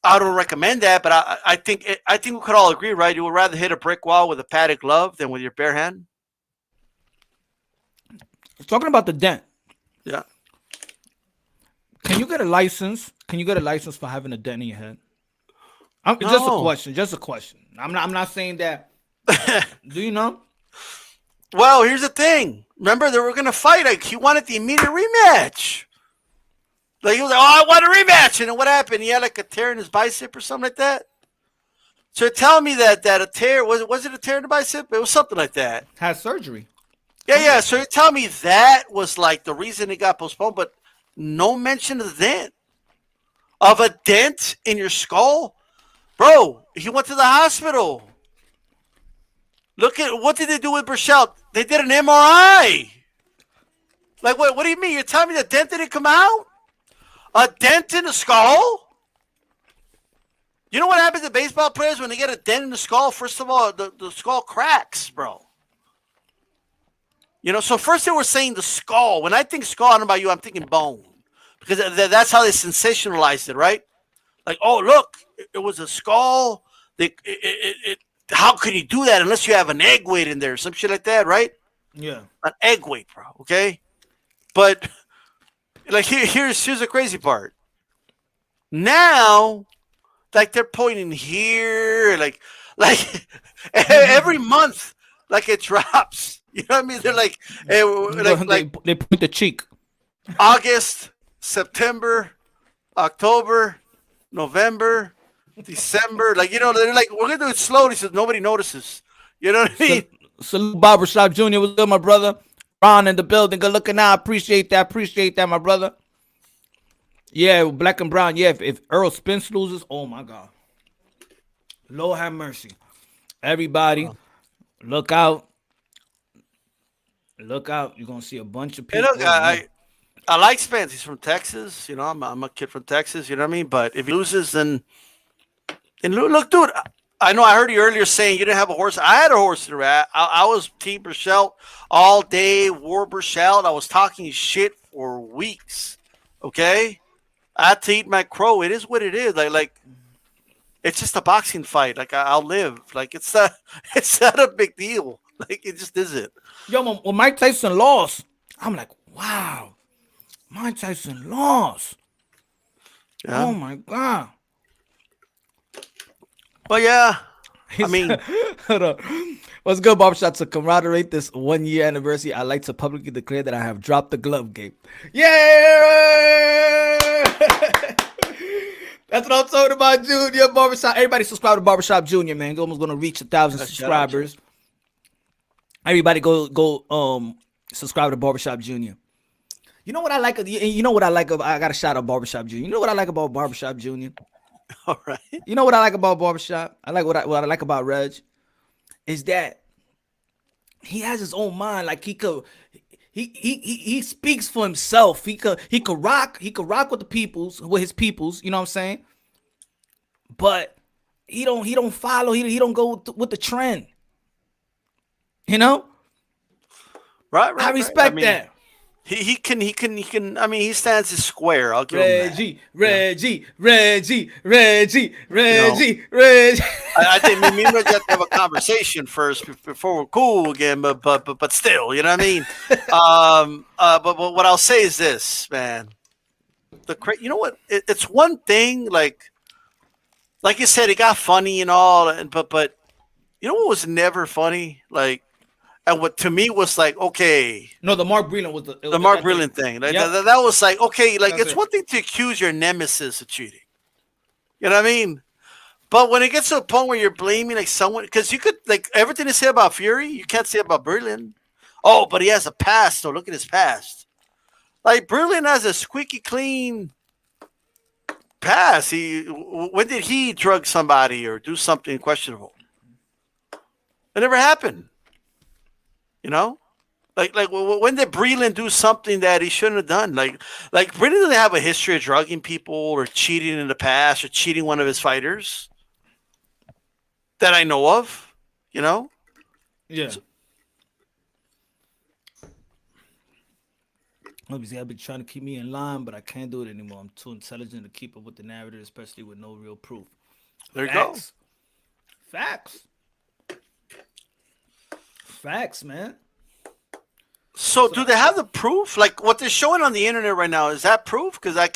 I don't recommend that, but I think we could all agree, right? You would rather hit a brick wall with a padded glove than with your bare hand. Talking about the dent. Yeah. Can you get a license? Can you get a license for having a dent in your head? No. Just a question. Just a question. I'm not saying that. Do you know? Well, here's the thing. Remember, they were going to fight. Like, he wanted the immediate rematch. Like, he was like, I want a rematch. And then what happened? He had like a tear in his bicep or something like that. So you're telling me that a tear, was it a tear in the bicep? It was something like that. Had surgery. Yeah. So you're telling me that was like the reason it got postponed, but no mention of the dent. Of a dent in your skull? Bro, he went to the hospital. Look at, what did they do with Burchell? They did an MRI. Like, what do you mean? You're telling me the dent didn't come out? A dent in the skull? You know what happens to baseball players when they get a dent in the skull? First of all, the skull cracks, bro. So first they were saying the skull. When I think skull, I don't know about you, I'm thinking bone. Because that's how they sensationalized it, right? Like, oh, look, it was a skull. How can you do that unless you have an egg weight in there? Some shit like that, right? Yeah. An egg weight, bro, okay? But, like, here's the crazy part. Now, like, they're pointing here, like every month, like, it drops. You know what I mean? They're like, they point the cheek. August, September, October, November, December. Like, they're like, we're going to do it slowly so nobody notices. You know what I mean? Salute Barbershop Jr. What's good, my brother? Ron in the building. Good looking out. Appreciate that, my brother. Yeah, black and brown. Yeah, if Earl Spence loses, oh, my God. Lord have mercy. Everybody, look out. Look out. You're going to see a bunch of people. Hey, look, I like Spence. He's from Texas. I'm a kid from Texas. You know what I mean? But if he loses, then look, dude, I know I heard you earlier saying you didn't have a horse. I had a horse in the rat. I was Team Burchell all day, wore Burchell. I was talking shit for weeks. Okay? I had to eat my crow. It is what it is. Like it's just a boxing fight. Like, I'll live. Like, it's not a big deal. Like, it just isn't. Yo, when Mike Tyson lost, I'm like, wow. Mike Tyson lost. Yeah. Oh, my God. Well, yeah. I mean. Hold on. What's good, Barbershop? To commemorate this 1 year anniversary, I'd like to publicly declare that I have dropped the glove gate. Yeah! That's what I'm talking about, Junior. Barbershop. Everybody subscribe to Barbershop Junior, man. We're almost going to reach 1,000 subscribers. Everybody go subscribe to Barbershop Junior. You know what I like? You know what I like? I got to shout out Barbershop Junior. You know what I like about Barbershop Junior? All right. You know what I like about Barbershop? I like what I like about Reg is that he has his own mind. Like, he speaks for himself. He could rock with his peoples. You know what I'm saying? But he don't follow. He don't go with the trend. You know? Right. I respect mean, that. He can. I mean, he stands his square. I'll give Reggie, him that. Reggie. I think me and Reggie have to have a conversation first before we're cool again. But still, you know what I mean. But what I'll say is this, man. You know what? It's one thing, like you said, it got funny and all, but you know what was never funny, like. And what to me was like, okay. No, the Mark Breland was the Mark Breland thing. Like, that was like, okay, like it's one thing to accuse your nemesis of cheating. You know what I mean? But when it gets to a point where you're blaming like someone, because you could like everything to say about Fury, you can't say about Breland. Oh, but he has a past, so look at his past. Like Breland has a squeaky clean past. When did he drug somebody or do something questionable? It never happened. You know, like when did Breland do something that he shouldn't have done? Like Breland doesn't have a history of drugging people or cheating in the past or cheating one of his fighters that I know of. You know, yeah. Obviously, I've been trying to keep me in line, but I can't do it anymore. I'm too intelligent to keep up with the narrative, especially with no real proof. There you go. Facts, man. So, do they have the proof? Like what they're showing on the internet right now, is that proof? Because they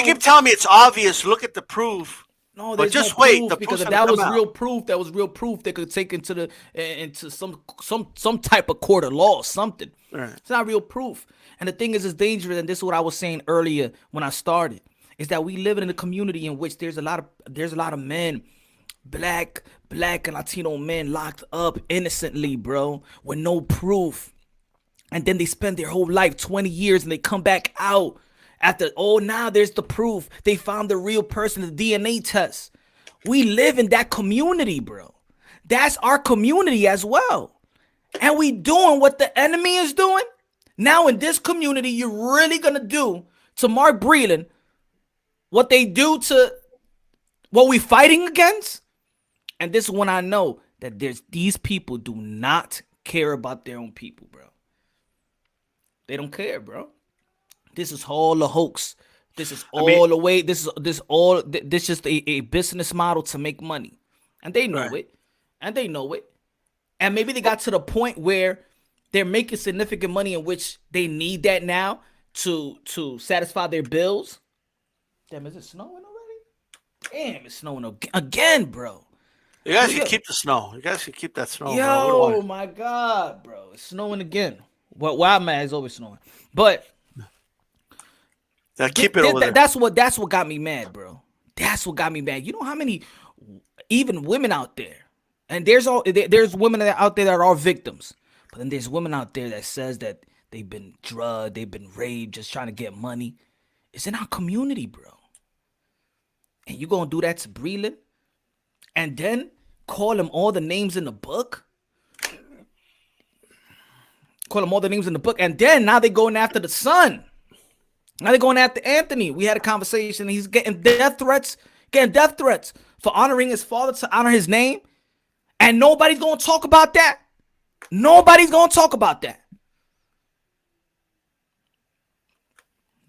keep telling me it's obvious. Look at the proof. No, but just wait. Because if that was real proof, they could take into some type of court of law, something. Right. It's not real proof. And the thing is, it's dangerous. And this is what I was saying earlier when I started: is that we live in a community in which there's a lot of men. Black and Latino men locked up innocently, bro, with no proof. And then they spend their whole life, 20 years, and they come back out after, now there's the proof. They found the real person, the DNA test. We live in that community, bro. That's our community as well. And we doing what the enemy is doing. Now in this community, you're really going to do to Mark Breland what they do to what we fighting against. And this is when I know that these people do not care about their own people, bro. They don't care, bro. This is all a hoax. This is all the way. This is just a business model to make money. And they know it. And they know it. And maybe they got to the point where they're making significant money in which they need that now to satisfy their bills. Damn, is it snowing already? Damn, it's snowing again, bro. You guys should keep the snow. You guys should keep that snow. Yo, bro. My God, bro. It's snowing again. Well, where I'm at, it's always snowing. But keep it over there. That's what got me mad, bro. That's what got me mad. You know how many even women out there, and there's women out there that are victims, but then there's women out there that says that they've been drugged, they've been raped, just trying to get money. It's in our community, bro. And you gonna do that to Breland, and then call him all the names in the book? Call him all the names in the book. And then now they're going after the son. Now they're going after Anthony. We had a conversation. He's getting death threats for honoring his father, to honor his name. And nobody's going to talk about that. Nobody's going to talk about that.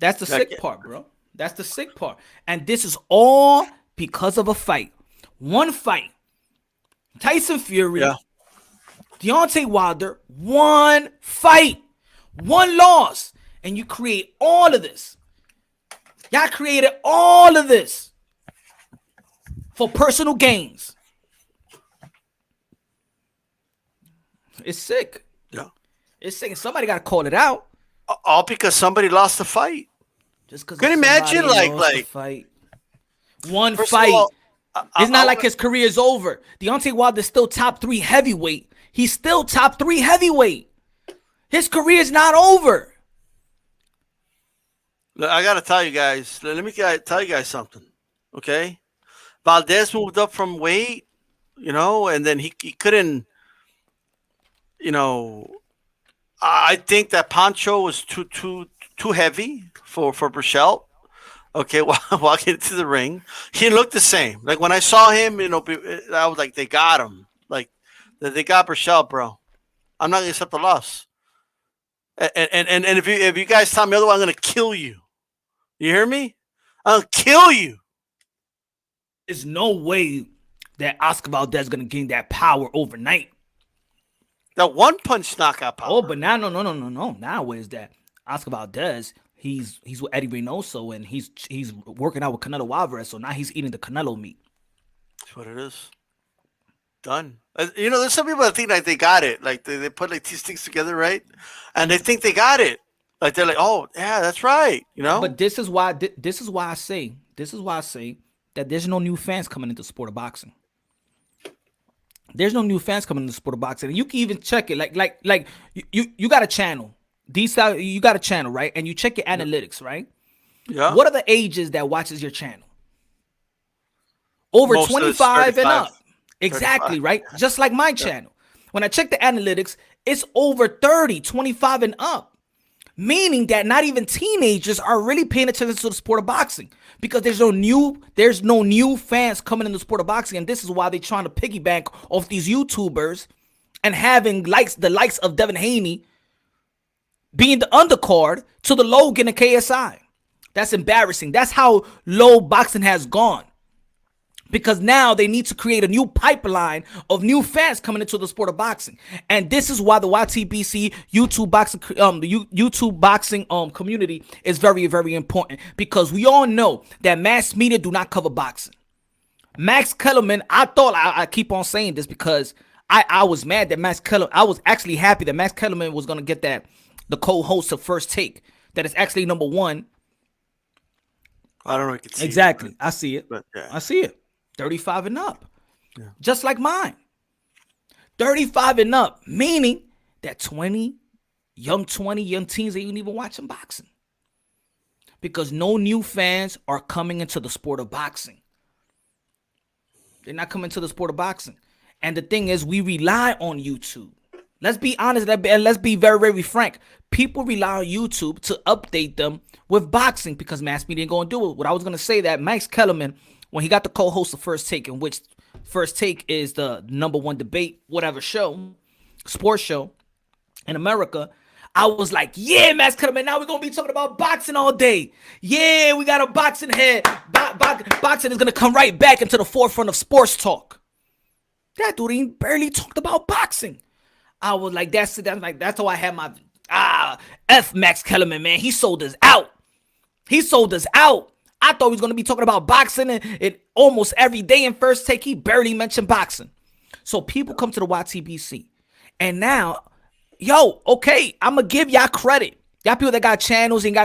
That's the sick part, bro. That's the sick part. And this is all because of a fight. One fight. Tyson Fury. Yeah. Deontay Wilder. One fight. One loss. And you create all of this. Y'all created all of this for personal gains. It's sick. Yeah. It's sick. And somebody got to call it out. All because somebody lost the fight. Just because. Can you imagine, fight. One fight. All, it's not like his career is over. Deontay Wilder's still top 3 heavyweight. He's still top 3 heavyweight. His career is not over. I got to tell you guys. Let me tell you guys something. Okay? Valdez moved up from weight, and then he couldn't, I think that poncho was too heavy for Burchell. Okay, walking into the ring, he looked the same. Like when I saw him, I was like, they got him. Like they got Burchell, bro. I'm not gonna accept the loss. And if you guys tell me otherwise, I'm gonna kill you. You hear me? I'll kill you. There's no way that Oscar Valdez is gonna gain that power overnight. That one punch knockout power. Oh, but now no. Now is that Oscar Valdez? He's with Eddie Reynoso and he's working out with Canelo Alvarez. So now he's eating the Canelo meat. That's what it is. Done. There's some people that think like they got it. Like they put like these things together, right? And they think they got it. Like they're like, oh yeah, that's right. But this is why I say that there's no new fans coming into the sport of boxing. There's no new fans coming into the sport of boxing. And you can even check it. Like you got a channel. You got a channel, right? And you check your analytics, right? Yeah. What are the ages that watches your channel? Over 25 and up. Exactly, 35. Right? Just like my channel. When I check the analytics, it's over 30, 25 and up. Meaning that not even teenagers are really paying attention to the sport of boxing because there's no new fans coming in the sport of boxing, and this is why they're trying to piggyback off these YouTubers and having the likes of Devin Haney being the undercard to the Logan and KSI. That's embarrassing. That's how low boxing has gone. Because now they need to create a new pipeline of new fans coming into the sport of boxing. And this is why the YTBC YouTube boxing community is very, very important. Because we all know that mass media do not cover boxing. Max Kellerman, I keep on saying this because I was mad that Max Kellerman, I was actually happy that Max Kellerman was going to get the co-host of First Take. That is actually number one. I don't know if you can see exactly. it. I see it. But, yeah. I see it. 35 and up. Yeah. Just like mine. 35 and up, meaning that young teens ain't even watching boxing. Because no new fans are coming into the sport of boxing. They're not coming to the sport of boxing. And the thing is, we rely on YouTube. Let's be honest and let's be very, very frank. People rely on YouTube to update them with boxing because mass media ain't going to do it. What I was going to say that Max Kellerman, when he got the co-host of First Take, in which First Take is the number one debate, whatever show, sports show in America, I was like, yeah, Max Kellerman, now we're going to be talking about boxing all day. Yeah, we got a boxing head. Boxing is going to come right back into the forefront of sports talk. That dude ain't barely talked about boxing. I was like, that's how I had my, F Max Kellerman, man. He sold us out. I thought he was going to be talking about boxing and almost every day in First Take. He barely mentioned boxing. So people come to the YTBC. And now, okay, I'm going to give y'all credit. Y'all people that got channels and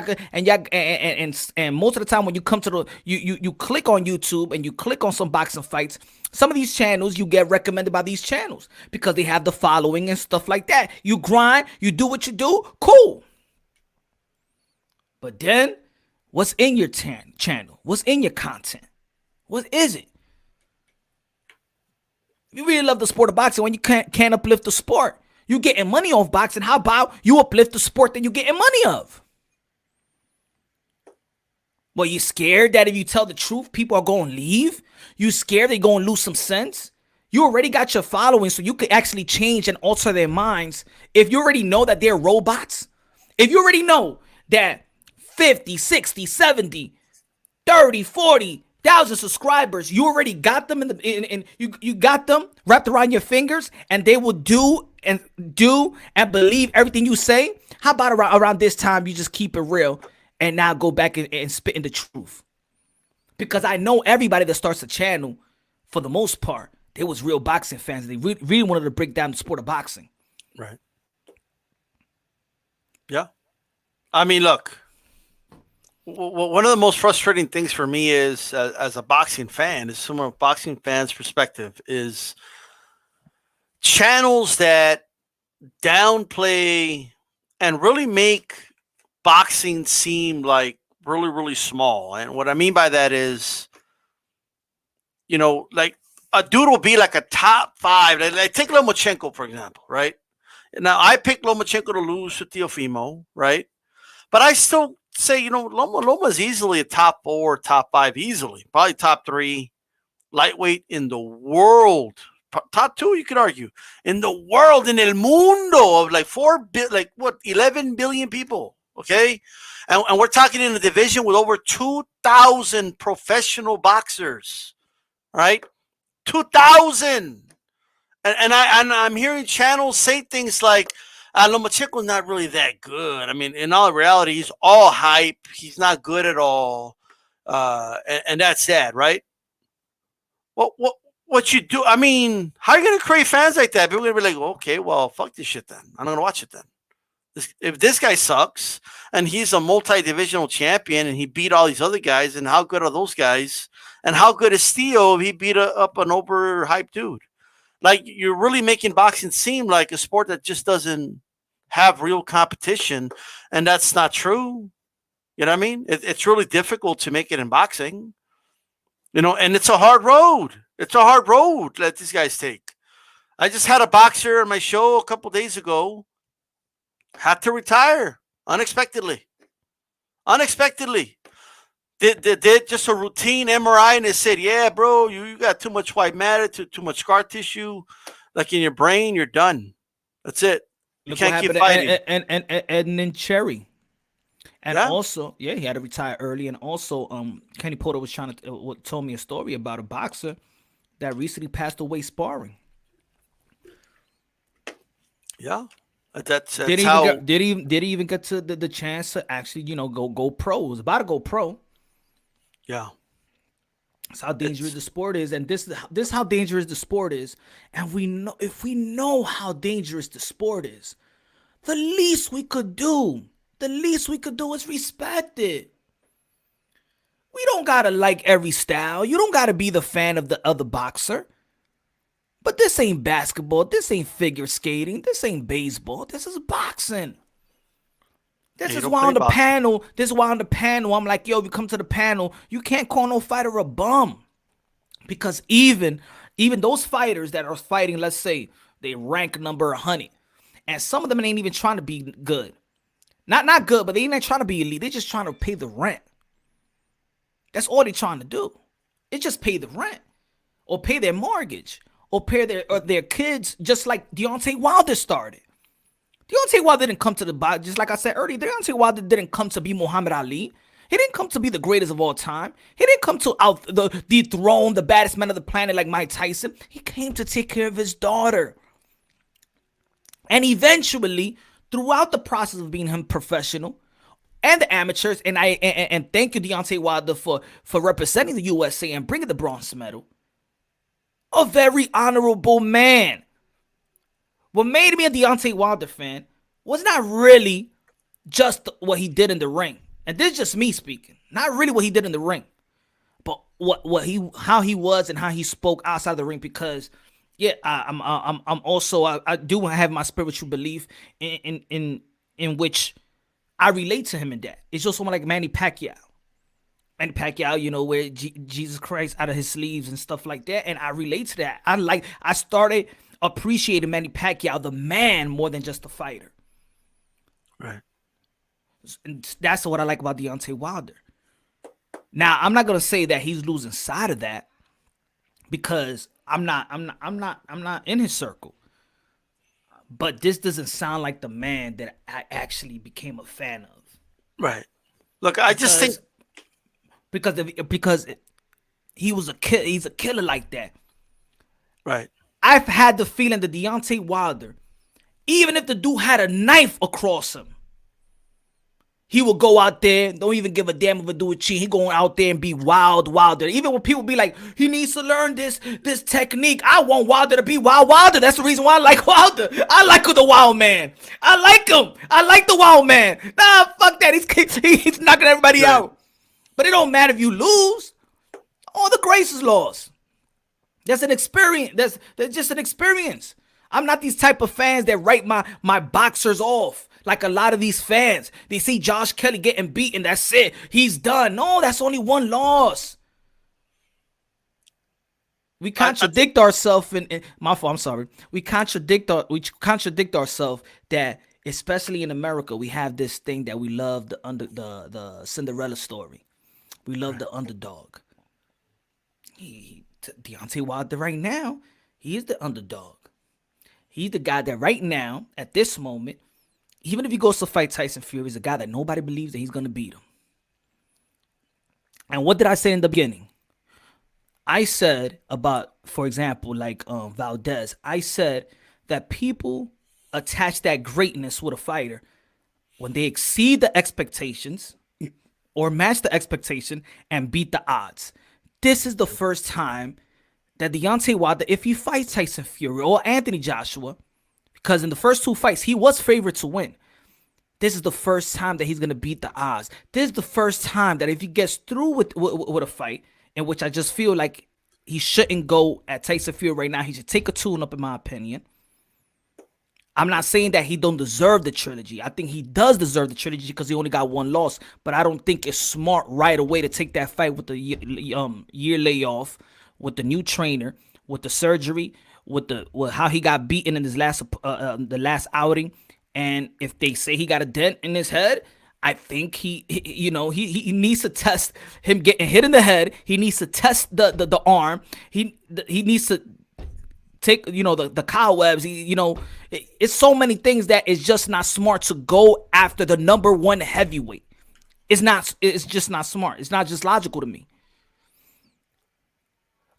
most of the time when you come to you click on YouTube and you click on some boxing fights, some of these channels you get recommended by these channels because they have the following and stuff like that. You grind, you do what you do, cool. But then, what's in your channel? What's in your content? What is it? If you really love the sport of boxing, when you can't uplift the sport, you getting money off boxing. How about you uplift the sport that you getting money of? Well, you scared that if you tell the truth, people are going to leave? You scared they're going to lose some sense? You already got your following, so you could actually change and alter their minds. If you already know that they're robots, if you already know that 50, 60, 70, 30, 40,000 subscribers, you already got them you got them wrapped around your fingers, and they will do and believe everything you say. How about around this time you just keep it real and now go back and spit in the truth? Because I know everybody that starts a channel, for the most part, they was real boxing fans. They really wanted to break down the sport of boxing. Right. Yeah. I mean, look, one of the most frustrating things for me is, as a boxing fan, is from a boxing fan's perspective, is channels that downplay and really make boxing seem like really, really small. And what I mean by that is, like a dude will be like a top 5. Like take Lomachenko, for example, right? Now, I picked Lomachenko to lose to Teofimo, right? But I still say, Loma's easily a top 4, top 5, easily. Probably top 3 lightweight in the world. Top 2, you could argue. In the world, in el mundo of like 11 billion people, okay? And we're talking in a division with over 2,000 professional boxers, right? 2,000. And I'm hearing channels say things like, Lomachenko's not really that good. I mean, in all reality, he's all hype. He's not good at all. And that's sad, right? What you do? I mean, how are you going to create fans like that? People are going to be like, okay, well, fuck this shit then. I'm not going to watch it then. If this guy sucks and he's a multi-divisional champion and he beat all these other guys, and how good are those guys? And how good is Theo if he beat up an overhyped dude? Like, you're really making boxing seem like a sport that just doesn't have real competition, and that's not true. You know what I mean? It's really difficult to make it in boxing, and it's a hard road. It's a hard road that these guys take. I just had a boxer on my show a couple days ago, had to retire unexpectedly. Did just a routine MRI, and they said, yeah, bro, you got too much white matter, too much scar tissue, like in your brain, you're done. That's it. You can't keep fighting. And Ednan Cherry. And also, he had to retire early. And also, Kenny Porter was told me a story about a boxer that recently passed away sparring. Yeah. That's did he even get to the chance to actually, go pro? It was about to go pro. Yeah. That's how dangerous the sport is, and this is how dangerous the sport is. And if we know how dangerous the sport is, the least we could do is respect it. We don't gotta like every style. You don't gotta be the fan of the other boxer. But this ain't basketball. This ain't figure skating. This ain't baseball. This is boxing. This is why on the panel, I'm like, yo, if you come to the panel, you can't call no fighter a bum. Because even those fighters that are fighting, let's say, they rank number 100. And some of them ain't even trying to be good. Not good, but they ain't trying to be elite. They're just trying to pay the rent. That's all they're trying to do. It's just pay the rent. Or pay their mortgage. Or pay their kids, just like Deontay Wilder started. Deontay Wilder didn't come to the body, just like I said earlier. Deontay Wilder didn't come to be Muhammad Ali. He didn't come to be the greatest of all time. He didn't come to dethrone the baddest man of the planet like Mike Tyson. He came to take care of his daughter. And eventually, throughout the process of being him professional and the amateurs, and thank you, Deontay Wilder, for representing the USA and bringing the bronze medal. A very honorable man. What made me a Deontay Wilder fan was not really just what he did in the ring. And this is just me speaking. Not really what he did in the ring. But how he was and how he spoke outside the ring, because I'm also I do have my spiritual belief in which I relate to him in that. It's just someone like Manny Pacquiao. Manny Pacquiao, where Jesus Christ out of his sleeves and stuff like that. And I relate to that. I started appreciating Manny Pacquiao, the man, more than just the fighter. Right. And that's what I like about Deontay Wilder. Now, I'm not gonna say that he's losing sight of that, because I'm not in his circle. But this doesn't sound like the man that I actually became a fan of. Right. Look, I just think because he was he's a killer like that. Right. I've had the feeling that Deontay Wilder, even if the dude had a knife across him, he will go out there, don't even give a damn if a dude cheat. He going out there and be Wilder. Even when people be like, he needs to learn this technique, I want Wilder to be Wilder. That's the reason why I like Wilder. I like the wild man. I like him. I like the wild man. Nah, fuck that. He's knocking everybody out. But it don't matter if you lose. All the grace is lost. That's an experience. That's just an experience. I'm not these type of fans that write my boxers off. Like a lot of these fans. They see Josh Kelly getting beaten. That's it. He's done. No, that's only one loss. We contradict ourselves in my fault. I'm sorry. We contradict ourselves that, especially in America, we have this thing that we love the Cinderella story. We love the underdog. Deontay Wilder right now, he is the underdog. He's the guy that right now, at this moment, even if he goes to fight Tyson Fury, is a guy that nobody believes that he's gonna beat him. And what did I say in the beginning? I said about, for example, like Valdez, I said that people attach that greatness with a fighter when they exceed the expectations or match the expectation and beat the odds. This is the first time that Deontay Wilder, if he fights Tyson Fury or Anthony Joshua, because in the first two fights, he was favored to win. This is the first time that he's going to beat the odds. This is the first time that if he gets through with a fight, in which I just feel like he shouldn't go at Tyson Fury right now. He should take a tune-up, in my opinion. I'm not saying that he don't deserve the trilogy. I think he does deserve the trilogy because he only got one loss. But I don't think it's smart right away to take that fight with the year layoff, with the new trainer, with the surgery, with how he got beaten in his last outing. And if they say he got a dent in his head, I think he needs to test him getting hit in the head. He needs to test the arm. He needs to take the cobwebs. It's so many things that it's just not smart to go after the number one heavyweight. It's not. It's just not smart. It's not just logical to me.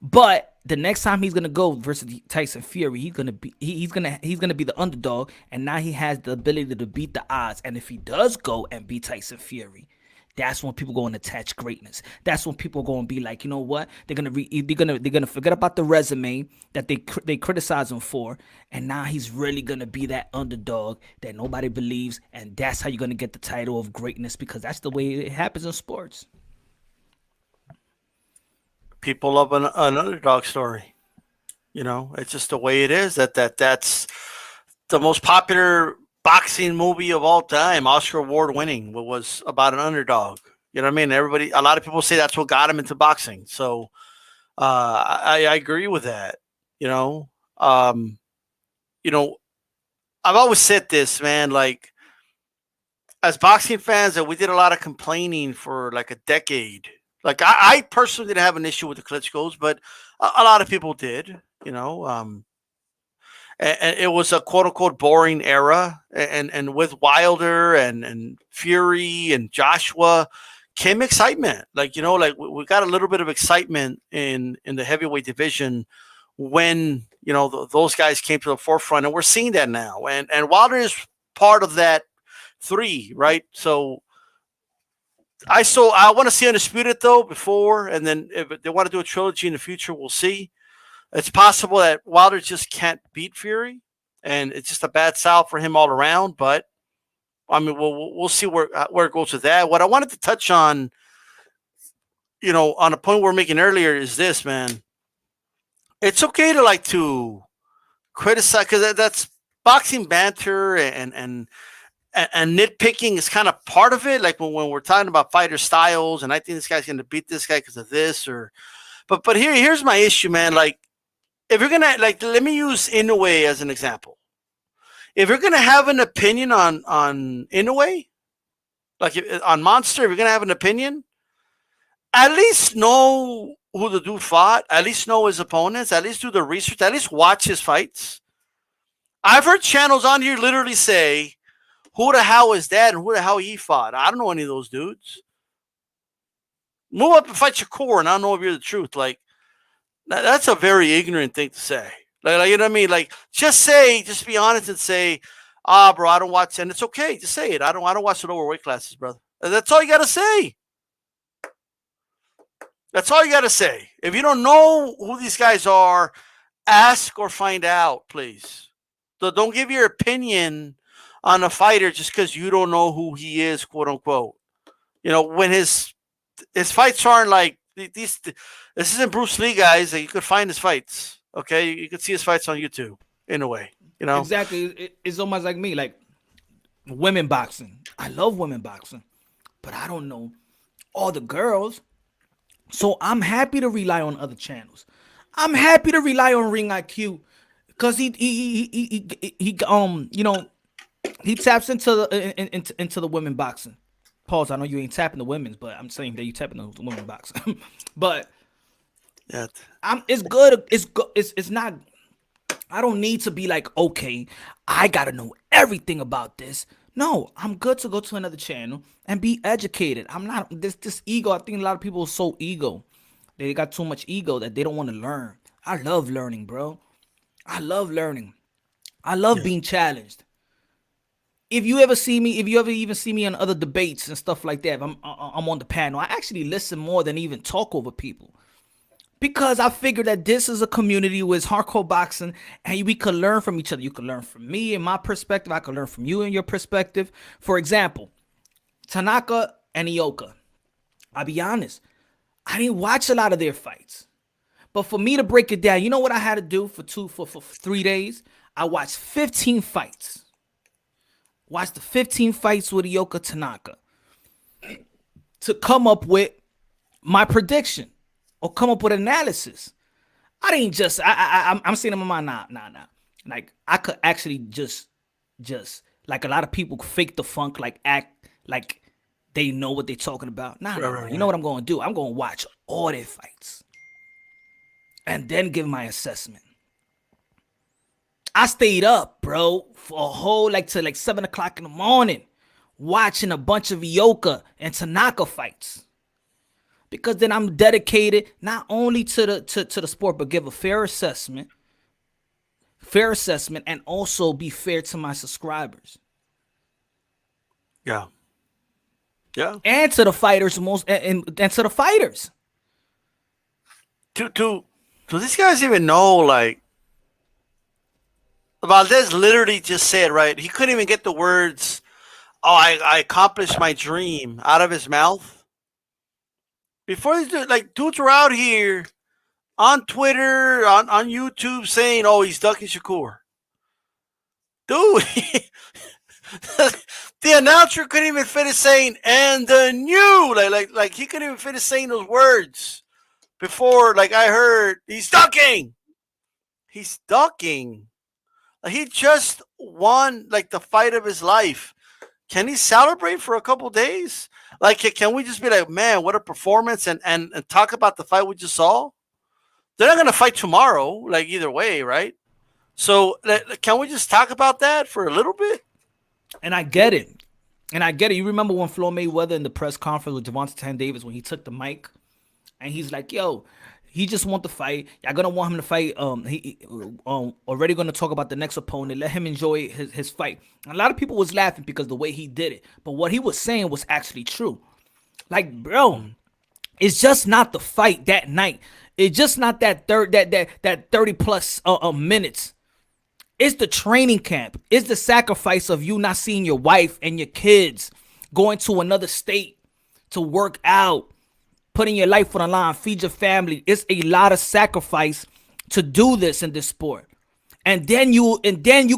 But the next time he's gonna go versus Tyson Fury, he's gonna be the underdog, and now he has the ability to beat the odds. And if he does go and beat Tyson Fury, that's when people go and attach greatness. That's when people go and be like, you know what? They're gonna forget about the resume that they criticize him for, and now he's really gonna be that underdog that nobody believes, and that's how you're gonna get the title of greatness, because that's the way it happens in sports. People love an underdog story. It's just the way it is. That's the most popular boxing movie of all time, Oscar award winning, was about an underdog. You know what I mean? A lot of people say that's what got him into boxing. So I agree with that. I've always said this, man, like, as boxing fans, that we did a lot of complaining for like a decade. Like, I personally didn't have an issue with the Klitschko's, but a lot of people did, and it was a quote unquote boring era. And with Wilder and Fury and Joshua came excitement. Like, we got a little bit of excitement in the heavyweight division when, those guys came to the forefront, and we're seeing that now. And Wilder is part of that three, right? So I want to see Undisputed though before, and then if they want to do a trilogy in the future, we'll see. It's possible that Wilder just can't beat Fury, and it's just a bad style for him all around. But I mean, we'll see where it goes with that. What I wanted to touch on, on a point we were making earlier, is this, man. It's okay to criticize, because that's boxing banter and nitpicking is kind of part of it. Like when we're talking about fighter styles, and I think this guy's going to beat this guy because of this, but here's my issue, man. Like, if you're gonna, like, let me use Inoue as an example. If you're gonna have an opinion on Inoue, like on Monster, if you're gonna have an opinion, at least know who the dude fought. At least know his opponents. At least do the research. At least watch his fights. I've heard channels on here literally say, who the hell is that and who the hell he fought? I don't know any of those dudes. Move up and fight Shakur, and I don't know if you're the truth. Like, that's a very ignorant thing to say. Like, you know what I mean? Like, just be honest and say, bro, I don't watch, and it's okay. Just say it. I don't watch the lower weight classes, brother. That's all you got to say. That's all you got to say. If you don't know who these guys are, ask or find out, please. So don't give your opinion on a fighter just because you don't know who he is, quote unquote. When his fights aren't like these. This isn't Bruce Lee, guys. You could find his fights. Okay, you could see his fights on YouTube. In a way, exactly. It's almost like me, like women boxing. I love women boxing, but I don't know all the girls. So I'm happy to rely on other channels. I'm happy to rely on Ring IQ because he taps into into the women boxing. Pause. I know you ain't tapping the women's, but I'm saying that you tapping the women boxing. But Yeah. it's good. It's good. It's not. I don't need to be like, okay, I gotta know everything about this. No, I'm good to go to another channel and be educated. I'm not this ego. I think a lot of people are so ego. They got too much ego that they don't want to learn. I love learning, bro. I love learning. I love being challenged. If you ever even see me on other debates and stuff like that, if I'm on the panel, I actually listen more than even talk over people. Because I figured that this is a community with hardcore boxing and we could learn from each other. You can learn from me and my perspective. I can learn from you and your perspective. For example, Tanaka and Ioka. I'll be honest, I didn't watch a lot of their fights. But for me to break it down, you know what I had to do for 3 days? I watched 15 fights. Watched the 15 fights with Ioka Tanaka to come up with my prediction. Or come up with analysis. I didn't just. I'm saying in my mind, nah. Like I could actually just like a lot of people fake the funk, like act like they know what they're talking about. Nah. You know what I'm going to do? I'm going to watch all their fights and then give my assessment. I stayed up, bro, for a whole till 7:00 in the morning, watching a bunch of Ioka and Tanaka fights. Because then I'm dedicated not only to the sport, but give a fair assessment, and also be fair to my subscribers. Yeah. And to the fighters and to the fighters. Do these guys even know, like, Valdez literally just said, right? He couldn't even get the words, "Oh, I accomplished my dream," out of his mouth. Before these dudes were out here on Twitter, on YouTube saying, "Oh, he's ducking Shakur." Dude, the announcer couldn't even finish saying "and the new," like he couldn't even finish saying those words before. Like I heard, he's ducking. He's ducking. He just won the fight of his life. Can he celebrate for a couple days? Like, can we just be like, man, what a performance, and talk about the fight we just saw? They're not going to fight tomorrow, either way, right? So can we just talk about that for a little bit? And I get it. You remember when Floyd Mayweather in the press conference with Deontay Davis, when he took the mic and he's like, yo, he just want the fight. Y'all gonna want him to fight. He already gonna talk about the next opponent. Let him enjoy his fight. A lot of people was laughing because the way he did it, but what he was saying was actually true. Like, bro, it's just not the fight that night. It's just not that 30 plus minutes. It's the training camp. It's the sacrifice of you not seeing your wife and your kids, going to another state to work out, putting your life on the line, feed your family. It's a lot of sacrifice to do this in this sport. And then you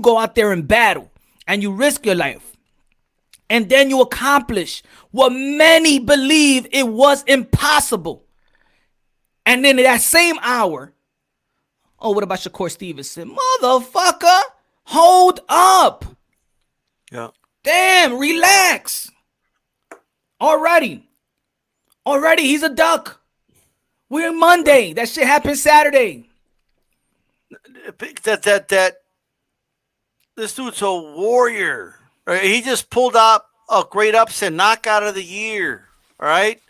go out there and battle and you risk your life. And then you accomplish what many believe it was impossible. And then in that same hour, oh, what about Shakur Stevenson? Motherfucker, hold up. Yeah. Damn, relax. Already, he's a duck. We're Monday. That shit happened Saturday. That this dude's a warrior. Right? He just pulled up a great upset knockout of the year. All right.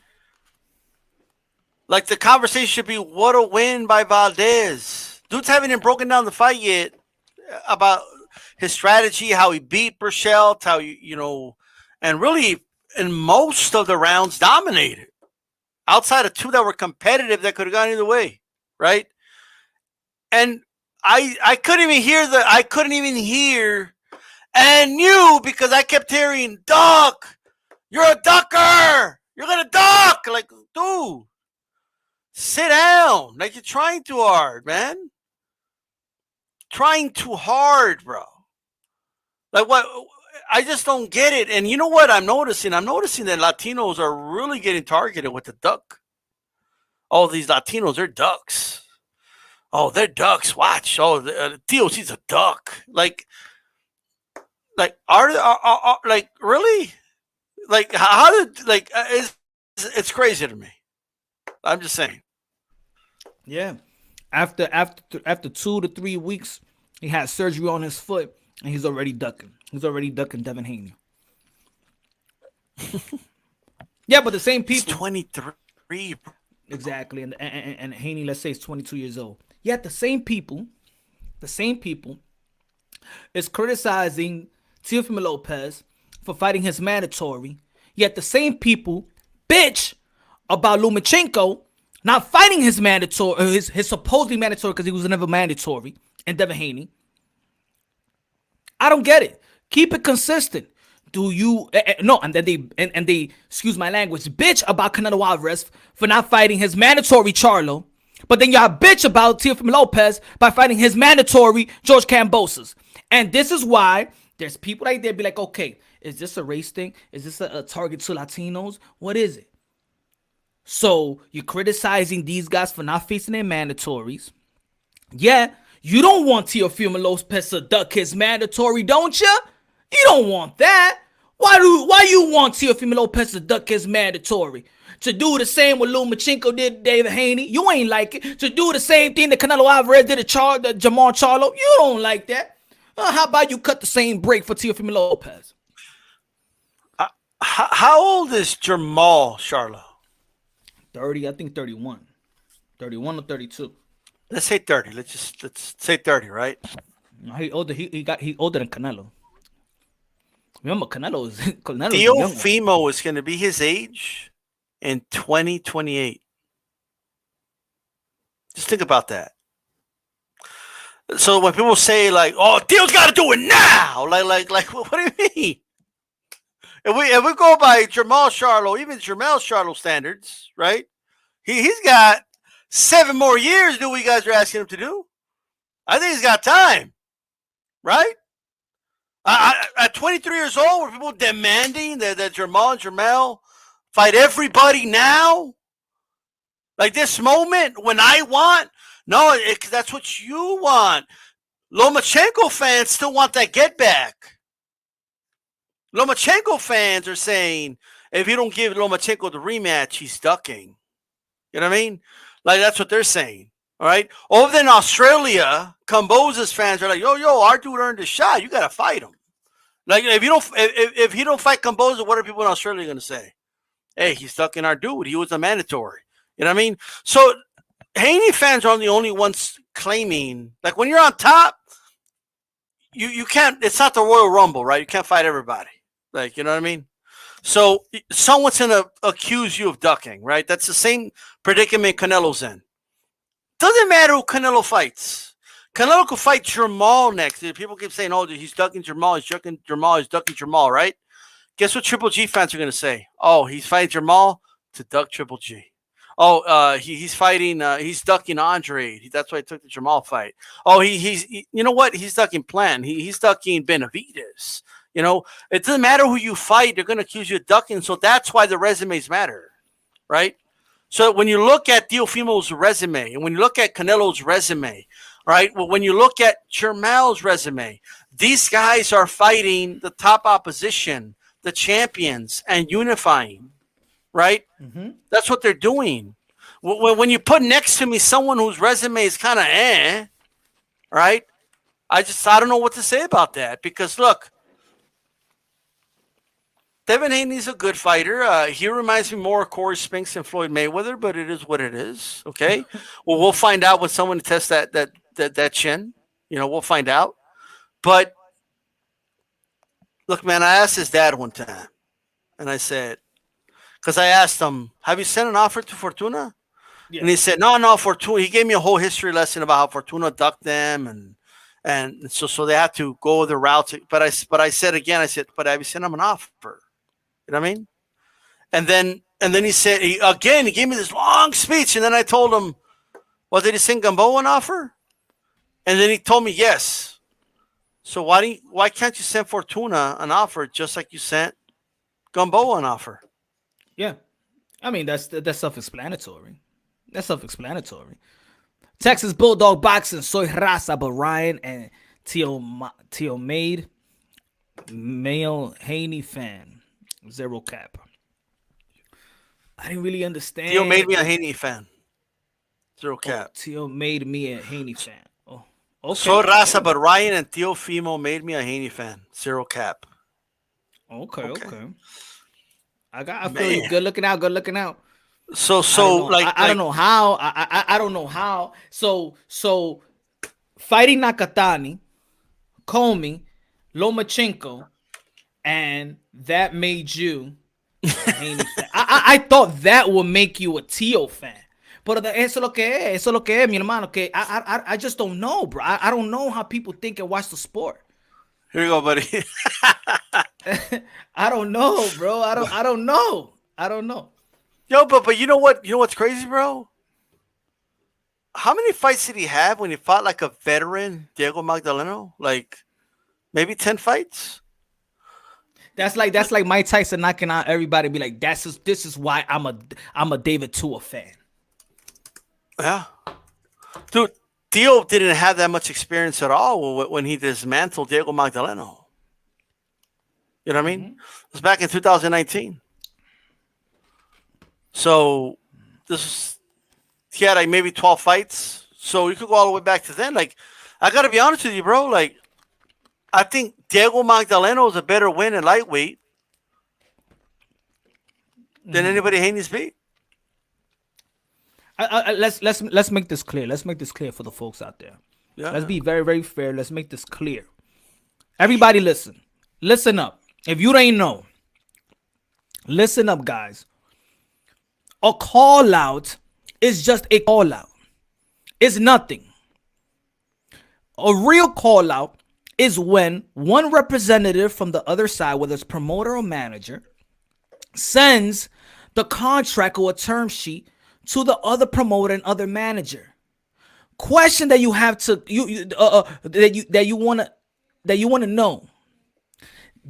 Like the conversation should be, what a win by Valdez. Dudes haven't even broken down the fight yet about his strategy, how he beat Burchell, how and really in most of the rounds dominated. Outside of two that were competitive that could have gone either way, right? And I couldn't even hear and knew because I kept hearing, "Duck, you're a ducker, you're gonna duck." Like, dude, sit down. Like, you're trying too hard, man. Trying too hard, bro. Like, what? I just don't get it. And you know what I'm noticing? I'm noticing that Latinos are really getting targeted with the duck. All these Latinos, they're ducks. Oh, they're ducks. Watch. Oh, DOC's a duck. Like are like really? Like how did like it's crazy to me. I'm just saying. Yeah. After 2 to 3 weeks, he had surgery on his foot, and he's already ducking. He's already ducking Devin Haney. Yeah, but the same He's people. 23. Exactly, and Haney, let's say, is 22 years old. Yet the same people is criticizing Teofimo Lopez for fighting his mandatory. Yet the same people bitch about Lomachenko not fighting his mandatory, his supposedly mandatory, because he was never mandatory, and Devin Haney. I don't get it. Keep it consistent. Do you no? And then they excuse my language, bitch about Canelo Alvarez for not fighting his mandatory Charlo, but then y'all bitch about Teofimo Lopez by fighting his mandatory George Kambosos. And this is why there's people right there be like, okay, is this a race thing? Is this a target to Latinos? What is it? So you're criticizing these guys for not facing their mandatories. Yeah, you don't want Teofimo Lopez to duck his mandatory, don't you? You don't want that. Why you want Teofimo Lopez to duck his mandatory? To do the same what Lomachenko did to David Haney? You ain't like it. To do the same thing that Canelo Alvarez did to Jamal Charlo? You don't like that. How about you cut the same break for Teofimo Lopez? How old is Jamal Charlo? 30, I think 31. 31 or 32. Let's say 30. Let's say 30, right? He older. He older than Canelo. Remember, Canelo is Teofimo is going to be his age in 2028. Just think about that. So when people say like, "Oh, Teo's got to do it now," like, what do you mean? If we go by Jamal Charlo, even Jamal Charlo standards, right? He's got 7 more years to do what you guys are asking him to do. I think he's got time, right? At 23 years old, were people demanding that Jamal and Jermell fight everybody now? Like this moment when I want? No, that's what you want. Lomachenko fans still want that get back. Lomachenko fans are saying, if you don't give Lomachenko the rematch, he's ducking. You know what I mean? Like, that's what they're saying. All right? Over there in Australia, Kambosos fans are like, yo, our dude earned a shot. You got to fight him. Like, if he don't fight Kambosos, what are people in Australia going to say? Hey, he's ducking our dude. He was a mandatory. You know what I mean? So, Haney fans are the only ones claiming, like, when you're on top, you can't, it's not the Royal Rumble, right? You can't fight everybody. Like, you know what I mean? So someone's going to accuse you of ducking, right? That's the same predicament Canelo's in. Doesn't matter who Canelo fights. Canelo could fight Jamal next. People keep saying, oh, he's ducking Jamal, he's ducking Jamal, right? Guess what Triple G fans are going to say? Oh, he's fighting Jamal to duck Triple G. Oh, he's fighting, he's ducking Andre. That's why he took the Jamal fight. Oh, he's you know what? He's ducking Plant. He's ducking Benavidez. You know, it doesn't matter who you fight. They're going to accuse you of ducking. So that's why the resumes matter, right? So when you look at Teofimo's resume and when you look at Canelo's resume, right? Well, when you look at Jermel's resume, these guys are fighting the top opposition, the champions, and unifying, right? Mm-hmm. That's what they're doing. When you put next to me someone whose resume is kind of right? I don't know what to say about that because look, Devin Haney's a good fighter. He reminds me more of Corey Spinks and Floyd Mayweather, but it is what it is. Okay. Well, we'll find out when someone tests that chin. You know, we'll find out. But look, man, I asked his dad one time, and I said, because I asked him, "Have you sent an offer to Fortuna?" Yeah. And he said, "No, Fortuna." He gave me a whole history lesson about how Fortuna ducked them, and so they had to go the route. But I said again, "But have you sent him an offer?" You know what I mean? And then he said, he gave me this long speech. And then I told him, well, did he send Gamboa an offer? And then he told me, yes. So why can't you send Fortuna an offer just like you sent Gamboa an offer? Yeah. I mean, that's self-explanatory. That's self-explanatory. Texas Bulldog Boxing, soy raza, but Ryan and Tio Made, male Haney fan, zero cap. I didn't really understand. Theo made me a Haney fan. Zero cap. Tio made me a Haney fan. Oh, okay. So raza, but Ryan and Theo Fimo made me a Haney fan. Zero cap. Okay. I feel you. Good looking out. So I don't know how. I don't know how. So fighting Nakatani, Comey, Lomachenko, and that made you a Haney fan. I thought that would make you a Tio fan. Pero eso es lo que es, mi hermano. Que I just don't know, bro. I don't know how people think and watch the sport. Here you go, buddy. I don't know, bro. I don't know. Yo, but you know what? You know what's crazy, bro? How many fights did he have when he fought like a veteran, Diego Magdaleno? Like maybe 10 fights. That's like Mike Tyson knocking out everybody. And be like, this is why I'm a David Tua fan. Yeah, dude. Theo didn't have that much experience at all when he dismantled Diego Magdaleno. You know what I mean? It was back in 2019. So he had like maybe 12 fights. So you could go all the way back to then. Like, I got to be honest with you, bro. Like, I think Diego Magdaleno is a better win in lightweight than anybody Haney's beat. Let's make this clear. Let's make this clear for the folks out there. Yeah. Let's be very, very fair. Let's make this clear. Everybody listen up. If you ain't know, listen up, guys. A call out is just a call out. It's nothing. A real call out is when one representative from the other side, whether it's promoter or manager, sends the contract or a term sheet to the other promoter and other manager. Question that you have to that you want to know: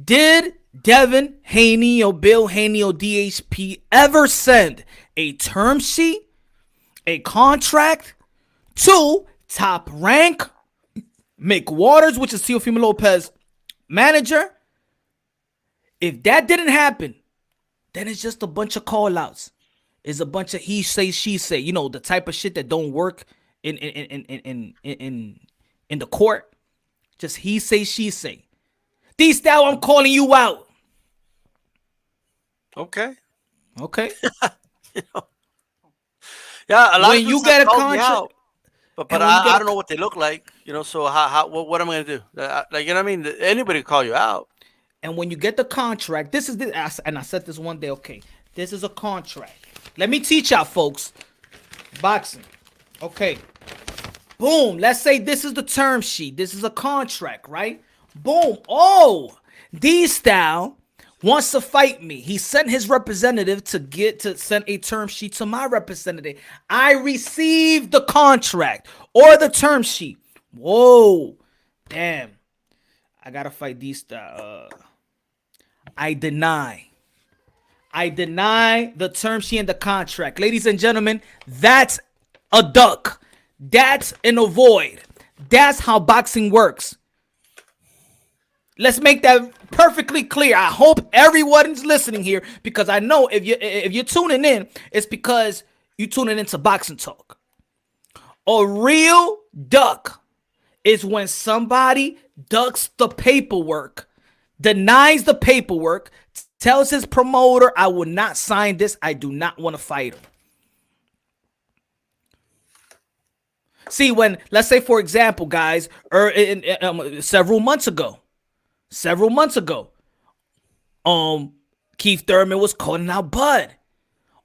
did Devin Haney or Bill Haney or DHP ever send a term sheet, a contract to Top Rank, Mick Waters, which is Teofimo Lopez manager? If that didn't happen, then it's just a bunch of call outs. It's a bunch of he say, she say. You know, the type of shit that don't work in the court. Just he say, she say. D-Style, I'm calling you out. Okay. You know? Yeah, a lot when of you get a contract, but I don't know what they look like. You know, so what am I gonna do? Like, you know what I mean? Anybody can call you out. And when you get the contract, this is and I said this one day. Okay, this is a contract. Let me teach y'all, folks. Boxing. Okay. Boom. Let's say this is the term sheet. This is a contract, right? Boom. Oh, D-Style wants to fight me. He sent his representative to send a term sheet to my representative. I received the contract or the term sheet. Whoa. Damn. I gotta fight D-Style. I deny the term sheet and the contract. Ladies and gentlemen, that's a duck. That's an avoid. That's how boxing works. Let's make that perfectly clear. I hope everyone's listening here, because I know if you're tuning in, it's because you're tuning into Boxing Talk. A real duck is when somebody ducks the paperwork, denies the paperwork, tells his promoter, I will not sign this. I do not want to fight him. See, when, let's say, for example, guys, several months ago, Keith Thurman was calling out Bud.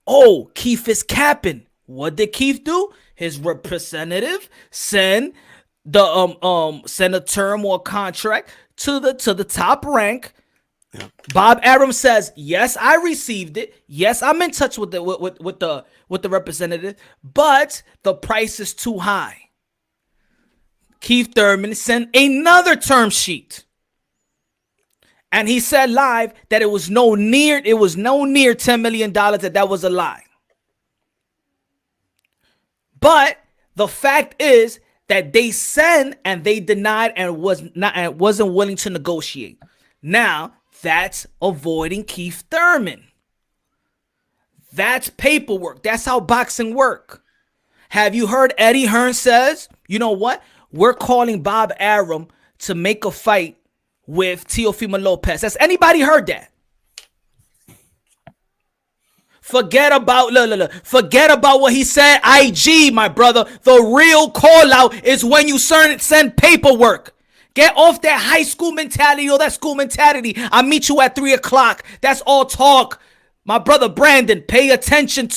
Oh, Keith is capping. What did Keith do? His representative send a term or contract to the Top Rank. Yeah. Bob Arum says, yes, I received it. Yes, I'm in touch with the representative, but the price is too high. Keith Thurman sent another term sheet. And he said live that it was no near $10 million, that was a lie. But The fact is that they sent and they denied and wasn't willing to negotiate. Now that's avoiding Keith Thurman. That's paperwork. That's how boxing work. Have you heard Eddie Hearn says, you know what? We're calling Bob Arum to make a fight with Teofimo Lopez. Has anybody heard that? Forget about forget about what he said. IG, my brother. The real call out is when you send paperwork. Get off that high school mentality or that school mentality. I'll meet you at 3:00. That's all talk. My brother Brandon, pay attention.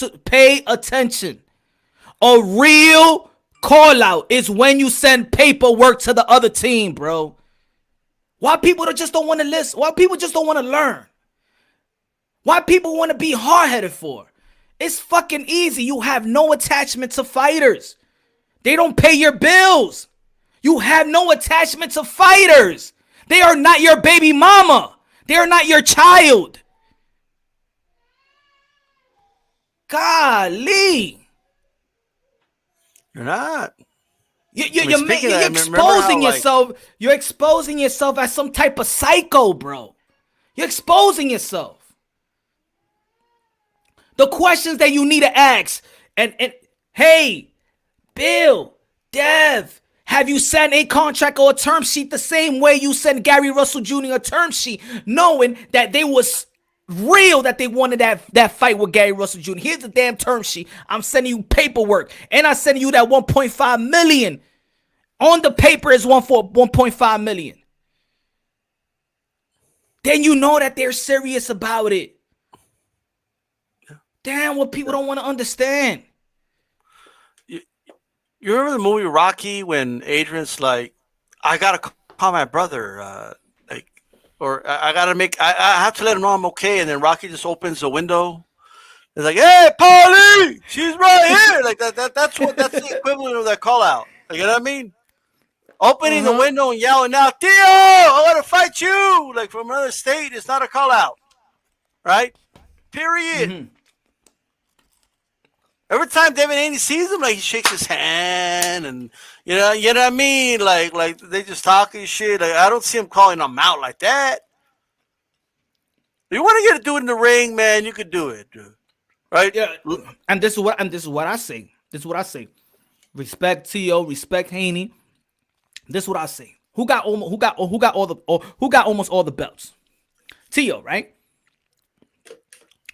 A real call out is when you send paperwork to the other team, bro. Why people just don't want to listen? Why people just don't want to learn? Why people want to be hard-headed for? It's fucking easy. You have no attachment to fighters. They don't pay your bills. You have no attachment to fighters. They are not your baby mama. They are not your child. Golly. You're not. You're exposing yourself. You're exposing yourself as some type of psycho, bro. You're exposing yourself. The questions that you need to ask. And hey, Bill, Dev, have you sent a contract or a term sheet the same way you sent Gary Russell Jr. a term sheet, knowing that they was real that they wanted that fight with Gary Russell Jr. Here's the damn term sheet. I'm sending you paperwork, and I'm sending you that 1.5 million. On the paper is 1.5 million. Then you know that they're serious about it. Damn, what people don't want to understand. You remember the movie Rocky when Adrian's like, I gotta call my brother, or I have to let him know I'm okay, and then Rocky just opens the window. It's like, hey, Paulie, she's right here. Like that's the equivalent of that call out. Like, you know what I mean? Opening the window and yelling out, Theo, I want to fight you. Like from another state, it's not a call out, right? Period. Mm-hmm. Every time Devin Haney sees him, like he shakes his hand, and you know what I mean. Like they just talking shit. Like I don't see him calling them out like that. If you want to do it in the ring, man, you could do it, dude. Right? Yeah. And this is what I say. This is what I say. Respect T.O. Respect Haney. This is what I say. Who got almost all the belts? T.O. Right?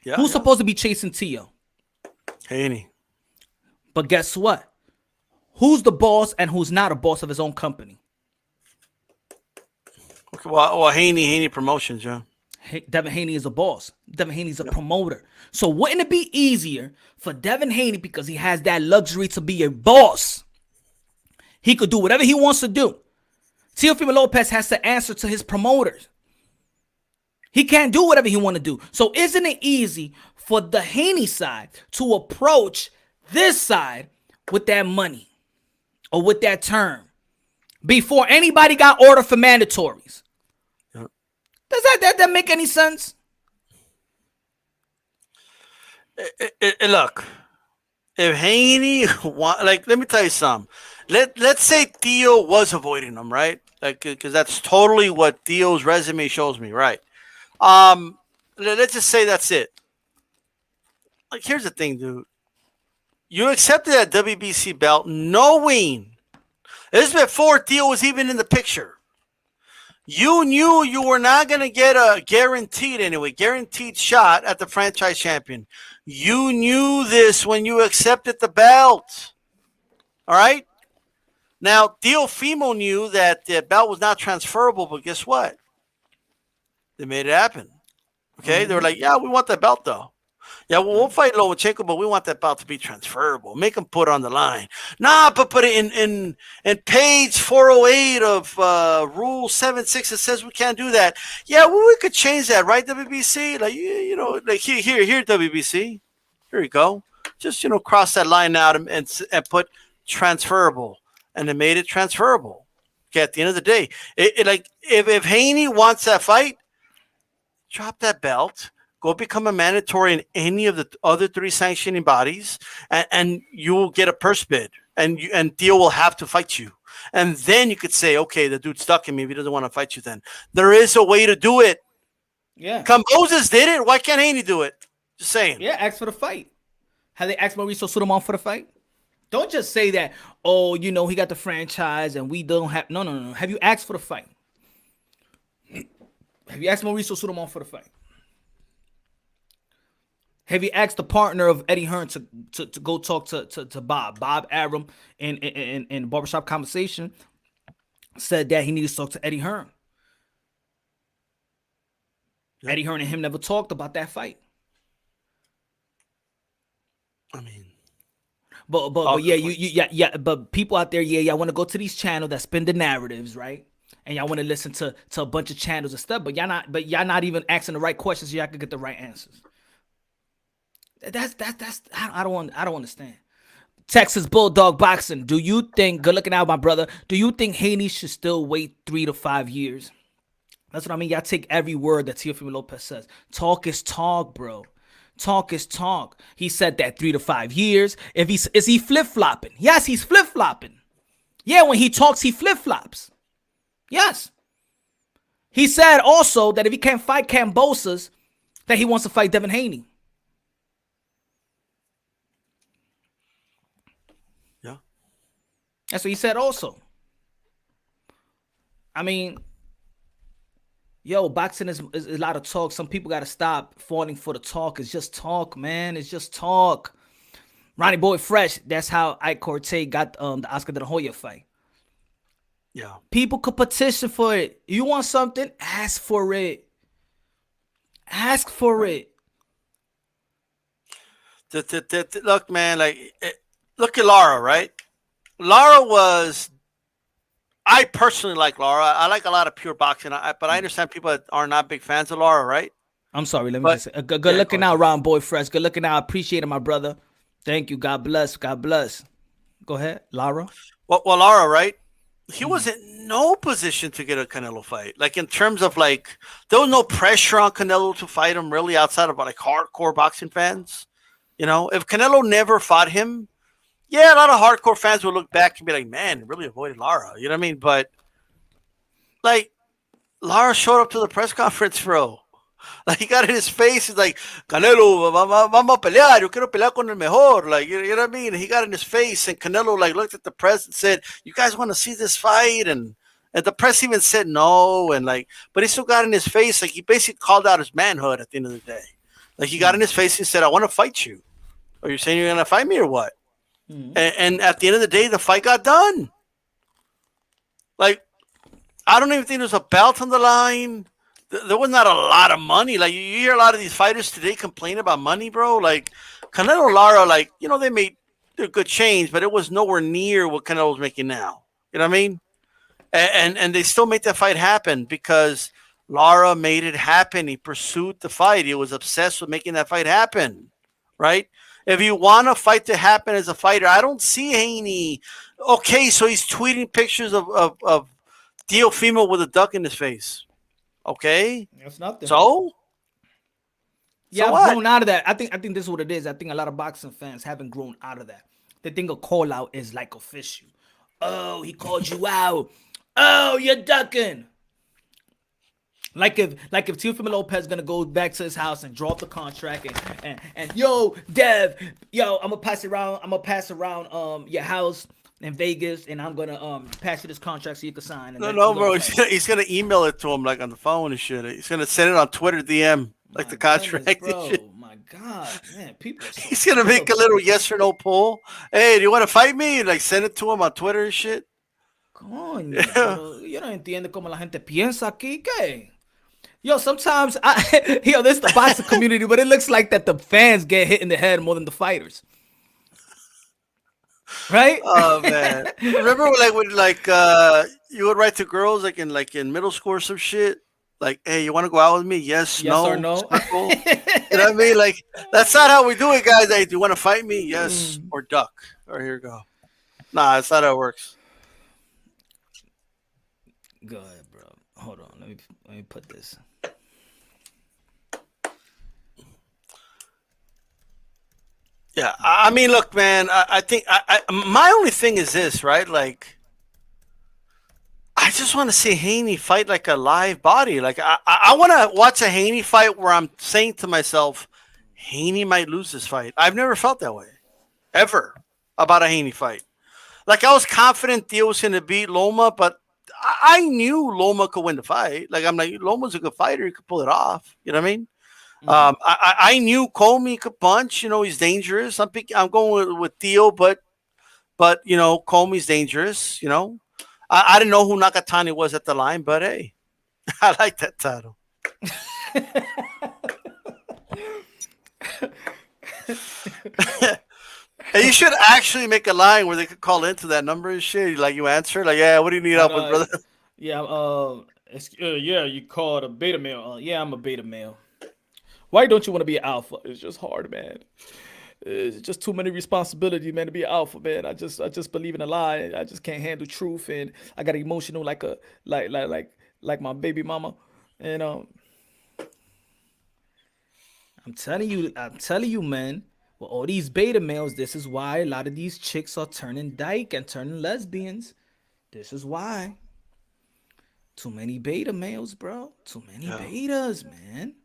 Yeah. Who's supposed to be chasing T.O.? Haney. But guess what? Who's the boss and who's not a boss of his own company? Okay, well, Haney Promotions, yeah. Devin Haney is a boss. Devin Haney's a promoter. So wouldn't it be easier for Devin Haney, because he has that luxury to be a boss? He could do whatever he wants to do. Teofimo Lopez has to answer to his promoters. He can't do whatever he want to do. So isn't it easy for the Haney side to approach this side with that money or with that term before anybody got ordered for mandatories? Yep. Does that make any sense? Look, if Haney, let me tell you something. Let's say Theo was avoiding him, right? Like, because that's totally what Theo's resume shows me, right? Let's just say that's it. Like, here's the thing, dude. You accepted that WBC belt knowing this is before Theo was even in the picture. You knew you were not going to get a guaranteed shot at the franchise champion. You knew this when you accepted the belt. All right? Now, Teofimo knew that the belt was not transferable, but guess what? They made it happen. Okay? Mm-hmm. They were like, yeah, we want that belt, though. Yeah, we'll fight Lomachenko, but we want that belt to be transferable. Make him put it on the line. Nah, but put it in page 408 of Rule 7.6. It says we can't do that. Yeah, well, we could change that, right, WBC? Like, you know, like here, WBC. Here you go. Just, cross that line out and put transferable. And they made it transferable. Okay, at the end of the day, if Haney wants that fight, drop that belt. Go become a mandatory in any of the other three sanctioning bodies, and you will get a purse bid. and Theo will have to fight you. And then you could say, okay, the dude's stuck in me. If he doesn't want to fight you, then there is a way to do it. Yeah. Cambosis did it. Why can't Haney do it? Just saying. Yeah, ask for the fight. Have they asked Mauricio Sulaiman for the fight? Don't just say that, oh, you know, he got the franchise and we don't have... No. Have you asked for the fight? Have you asked Mauricio Sulaiman for the fight? Have you asked the partner of Eddie Hearn to go talk to Bob Arum in Barbershop Conversation said that he needs to talk to Eddie Hearn. Yep. Eddie Hearn and him never talked about that fight. I mean, but but people out there, y'all want to go to these channels that spin the narratives, right? And y'all want to listen to a bunch of channels and stuff, but y'all not even asking the right questions so y'all can get the right answers. That's I don't understand. Texas Bulldog Boxing. Do you think, good looking out, my brother, do you think Haney should still wait 3 to 5 years? That's what I mean. Y'all take every word that Teofimo Lopez says. Talk is talk, bro. Talk is talk. He said that 3 to 5 years. Is he flip-flopping? Yes, he's flip-flopping. Yeah, when he talks, he flip-flops. Yes. He said also that if he can't fight Cambosis, that he wants to fight Devin Haney. Yeah. That's what he said also. I mean, yo, boxing is a lot of talk. Some people got to stop falling for the talk. It's just talk, man. It's just talk. Ronnie Boy Fresh, that's how Ike Cortez got the Oscar de la Hoya fight. Yeah. People could petition for it. You want something? Ask for it. Ask for it. Look, man, look at Lara, right? Lara was... I personally like Lara. I like a lot of pure boxing, but I understand people that are not big fans of Lara, right? I'm sorry. Let me just say, good looking out, Ron Boy Fresh. Good looking out. I appreciate it, my brother. Thank you. God bless. God bless. Go ahead, Lara. Well, Lara, right? He was in no position to get a Canelo fight. Like, in terms of, like, there was no pressure on Canelo to fight him, really, outside of, like, hardcore boxing fans. You know, if Canelo never fought him, yeah, a lot of hardcore fans would look back and be like, man, really avoided Lara. You know what I mean? But, like, Lara showed up to the press conference, bro. Like, he got in his face. He's like, Canelo, vamos a pelear. Yo quiero pelear con el mejor. Like, you know what I mean? He got in his face, and Canelo, like, looked at the press and said, you guys want to see this fight? And the press even said no. And, like, but he still got in his face. Like, he basically called out his manhood at the end of the day. Like, he got in his face and said, I want to fight you. Are you saying you're going to fight me or what? And at the end of the day, the fight got done. Like, I don't even think there's a belt on the line. There was not a lot of money. Like, you hear a lot of these fighters today complain about money, bro. Like, Canelo Lara, like, you know, they're good change, but it was nowhere near what Canelo's making now. You know what I mean? And they still made that fight happen because Lara made it happen. He pursued the fight. He was obsessed with making that fight happen, right? If you want a fight to happen as a fighter, I don't see Haney. Okay, so he's tweeting pictures of Teofimo with a duck in his face. Okay, that's nothing. So yeah, I've grown out of that. I think this is what it is. I think a lot of boxing fans haven't grown out of that. They think a call out is like official. Oh, he called you out. Oh, you're ducking. Like if Teofimo Lopez gonna go back to his house and drop the contract and yo, Dev, yo, I'm gonna pass around your house in Vegas, and I'm gonna pass you this contract so you can sign. And no, bro, he's gonna email it to him like on the phone and shit. He's gonna send it on Twitter DM like the contract. Bro, my God, man, people. So he's gonna make a little yes or no poll. Hey, do you want to fight me? And like send it to him on Twitter and shit. Coño, pero yo no entiendo cómo la gente piensa aquí, ¿qué? Yo, sometimes this is the boxing community, but it looks like that the fans get hit in the head more than the fighters. Right? Oh man. Remember when you would write to girls like in middle school or some shit? Like, hey, you want to go out with me? Yes, no, or no. Circle. You know what I mean? Like, that's not how we do it, guys. Hey, do you want to fight me? Yes, or duck. Or here you go. Nah, that's not how it works. Go ahead, bro. Hold on. Let me put this. Yeah, I mean, look, man. I think my only thing is this, right? Like, I just want to see Haney fight like a live body. Like, I want to watch a Haney fight where I'm saying to myself, Haney might lose this fight. I've never felt that way ever about a Haney fight. Like, I was confident Theo was going to beat Loma, but I knew Loma could win the fight. Like, I'm like, Loma's a good fighter; he could pull it off. You know what I mean? I knew Comey could punch. You know, he's dangerous. I'm going with Theo, but you know, Comey's dangerous. You know, I didn't know who Nakatani was at the line, but hey, I like that title. And you should actually make a line where they could call into that number and shit. Like you answer, like, yeah, what do you need help with, brother? Yeah, yeah, you called a beta male. Yeah, I'm a beta male. Why don't you want to be an alpha? It's just hard, man. It's just too many responsibilities, man, to be an alpha, man. I just believe in a lie. I just can't handle truth, and I got emotional like a like my baby mama. And I'm telling you, man. With all these beta males, this is why a lot of these chicks are turning dyke and turning lesbians. This is why. Too many beta males, bro. Too many Yeah, betas, man.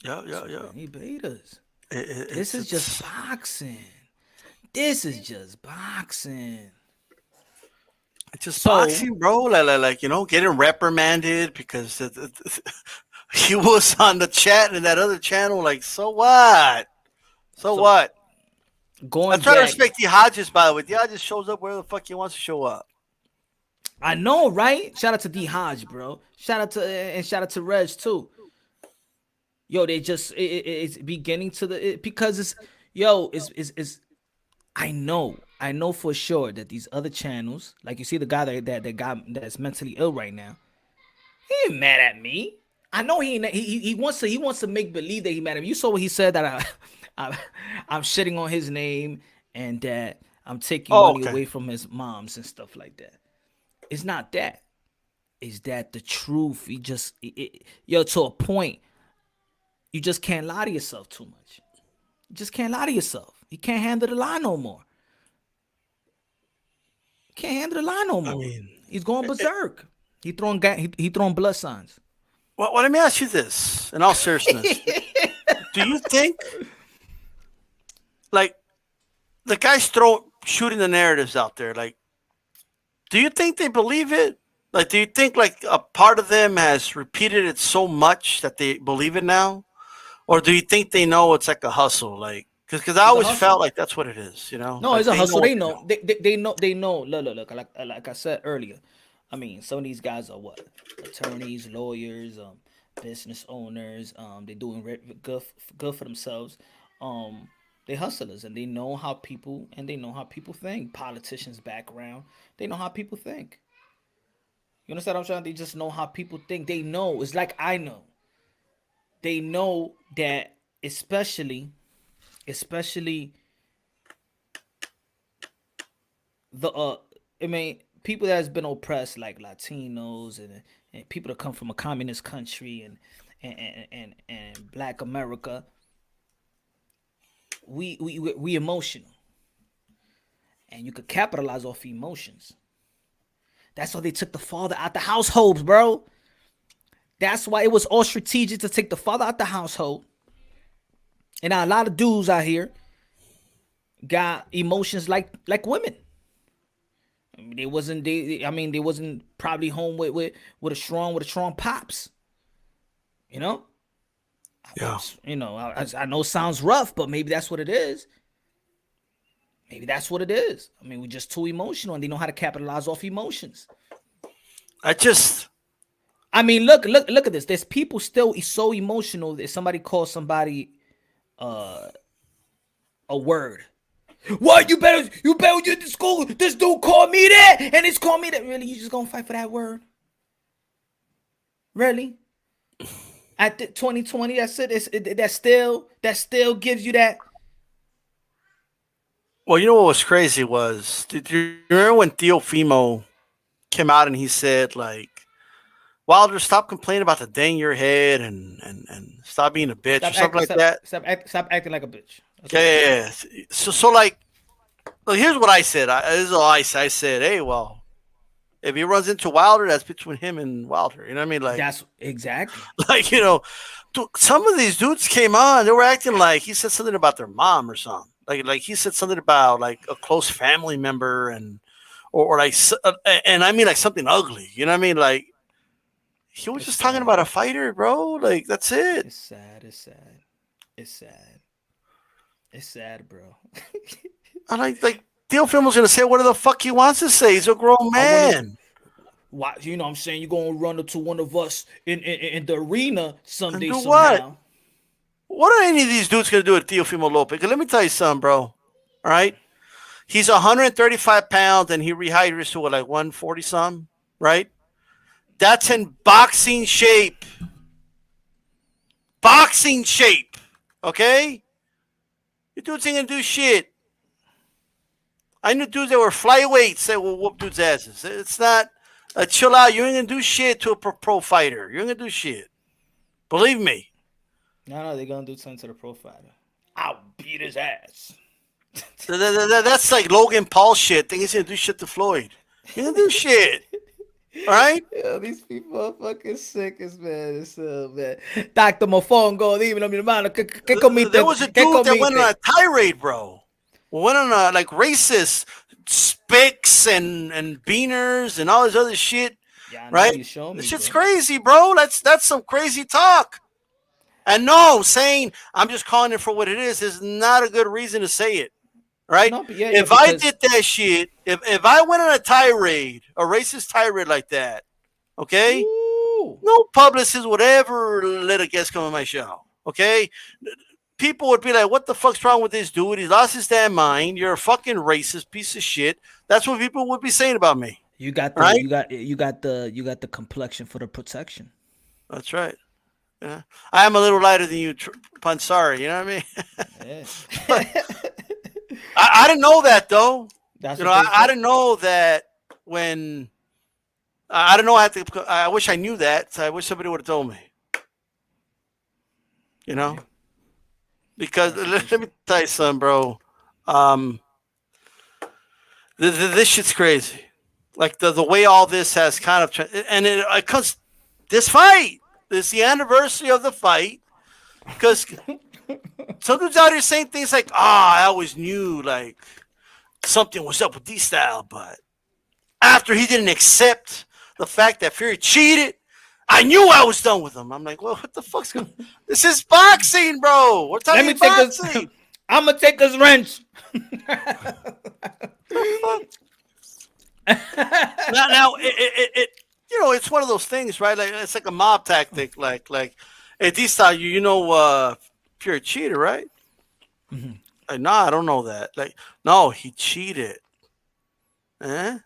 yeah. Many betas. It's This is just it's boxing. This is just boxing. it's just So, boxing, bro. Like you know, getting reprimanded because he was on the chat in that other channel. Like, so what? So so what? I going try to back, respect the Hodges, by the way. The Hodges shows up where the fuck he wants to show up. I know, right? Shout out to D Hodge, bro. Shout out to Reg too. Yo, they just it's beginning to because it's yo, it's I know for sure that these other channels, like you see the guy that guy that's mentally ill right now, he ain't mad at me. I know he ain't, he wants to make believe that he mad at me. You saw what he said that I I'm shitting on his name and that I'm taking Oh, money okay. away from his moms and stuff like that. It's not that. Is that the truth? He just yo, to a point, you just can't lie to yourself too much. You just can't lie to yourself. You can't handle the lie no more. Can't handle the lie no I more. mean, He's going berserk. He throwing blood signs. well, let me ask you this in all seriousness. Do you think, like, the guys shooting the narratives out there, like, do you think they believe it? Like, do you think, like, a part of them has repeated it so much that they believe it now? Or do you think they know it's like a hustle? Like, because I It's a always felt hustle. like that's what it is, you know? No, Like, it's a they know hustle. what They they know. know. They know. Look. Like I said earlier. I mean, some of these guys are what attorneys, lawyers, business owners. They doing good for themselves. Um, they hustlers and they know how people think. Politicians' background. They know how people think. You understand what I'm saying? They just know how people think. They know. It's like I know. They know that especially the I mean people that has been oppressed like Latinos and people that come from a communist country and Black America, we emotional and you could capitalize off emotions. That's why they took the father out the households, bro. That's why it was all strategic to take the father out the household. And now a lot of dudes out here got emotions like women. I mean, they wasn't probably home with a strong pops. You know, Yeah. I know it sounds rough, but maybe that's what it is. Maybe that's what it is. I mean, we're just too emotional, and they know how to capitalize off emotions. I just, I mean, look at this. There's people still so emotional that somebody calls somebody a word. What you better get to school. This dude called me that, and it's called me that. Really, you just gonna fight for that word? Really? At the 2020, that's it. That still gives you that. well, you know what was crazy was, did you remember when Theo Fimo came out and he said, like, Wilder, stop complaining about the dang your head and stop being a bitch or something like that. Stop acting like a bitch. Yeah. So like, here's what I said. This is all I said. Hey, well, if he runs into Wilder, that's between him and Wilder. You know what I mean? Like, That's exactly. like, dude, some of these dudes came on. They were acting like he said something about their mom or something. Like he said something about like a close family member or like, and I mean like something ugly. You know what I mean? Like he was just talking about a fighter, bro. Like that's it. It's sad. It's sad. It's sad. It's sad, bro. I like Teofimo was gonna say whatever the fuck he wants to say. He's a grown man. Why? You know what I'm saying? You're gonna run into one of us in the arena someday, do somehow. What are any of these dudes going to do with Teofimo Lopez? Let me tell you something, bro. All right? He's 135 pounds and he rehydrates to like 140 some, right? That's in boxing shape. Boxing shape. Okay? You dudes ain't going to do shit. I knew dudes that were flyweights that will whoop dudes' asses. It's not chill out. You ain't going to do shit to a pro fighter. You ain't going to do shit. Believe me. No, they're gonna do something to the profiler. I'll beat his ass. That's like Logan Paul shit. Think he's gonna do shit to Floyd. He's gonna do shit. All right? Yeah, these people are fucking sick as man. Dr. Mofongo, even a mi hermano. There was a dude that went on a tirade, bro. Went on a like racist spics and beaners and all this other shit. Yeah, right? This shit's crazy, bro. That's some crazy talk. And no, saying I'm just calling it for what it is not a good reason to say it, right? No, if I did that shit, if I went on a tirade, a racist tirade like that, okay, no publicist would ever let a guest come on my show, okay? People would be like, what the fuck's wrong with this dude? He lost his damn mind. You're a fucking racist piece of shit. That's what people would be saying about me. You got the you got the complexion for the protection. That's right. Yeah. I am a little lighter than you, Pansari. You know what I mean? Yeah. I didn't know that though. I didn't know that when I don't know. I wish I knew that. So I wish somebody would have told me. You know, because let me tell you something, bro. This shit's crazy. Like the way all this has kind of and it comes this fight. This is the anniversary of the fight because some dudes out here saying things like, I always knew like something was up with D-Style, but after he didn't accept the fact that Fury cheated, I knew I was done with him. I'm like, well, what the fuck's going on? This is boxing, bro. We're talking boxing. I'm going to take this wrench. now it it's one of those things, right? Like it's like a mob tactic. Like, hey, D-Style, you're a cheater, right? Mm-hmm. Like, no, I don't know that. Like, no, he cheated. Like,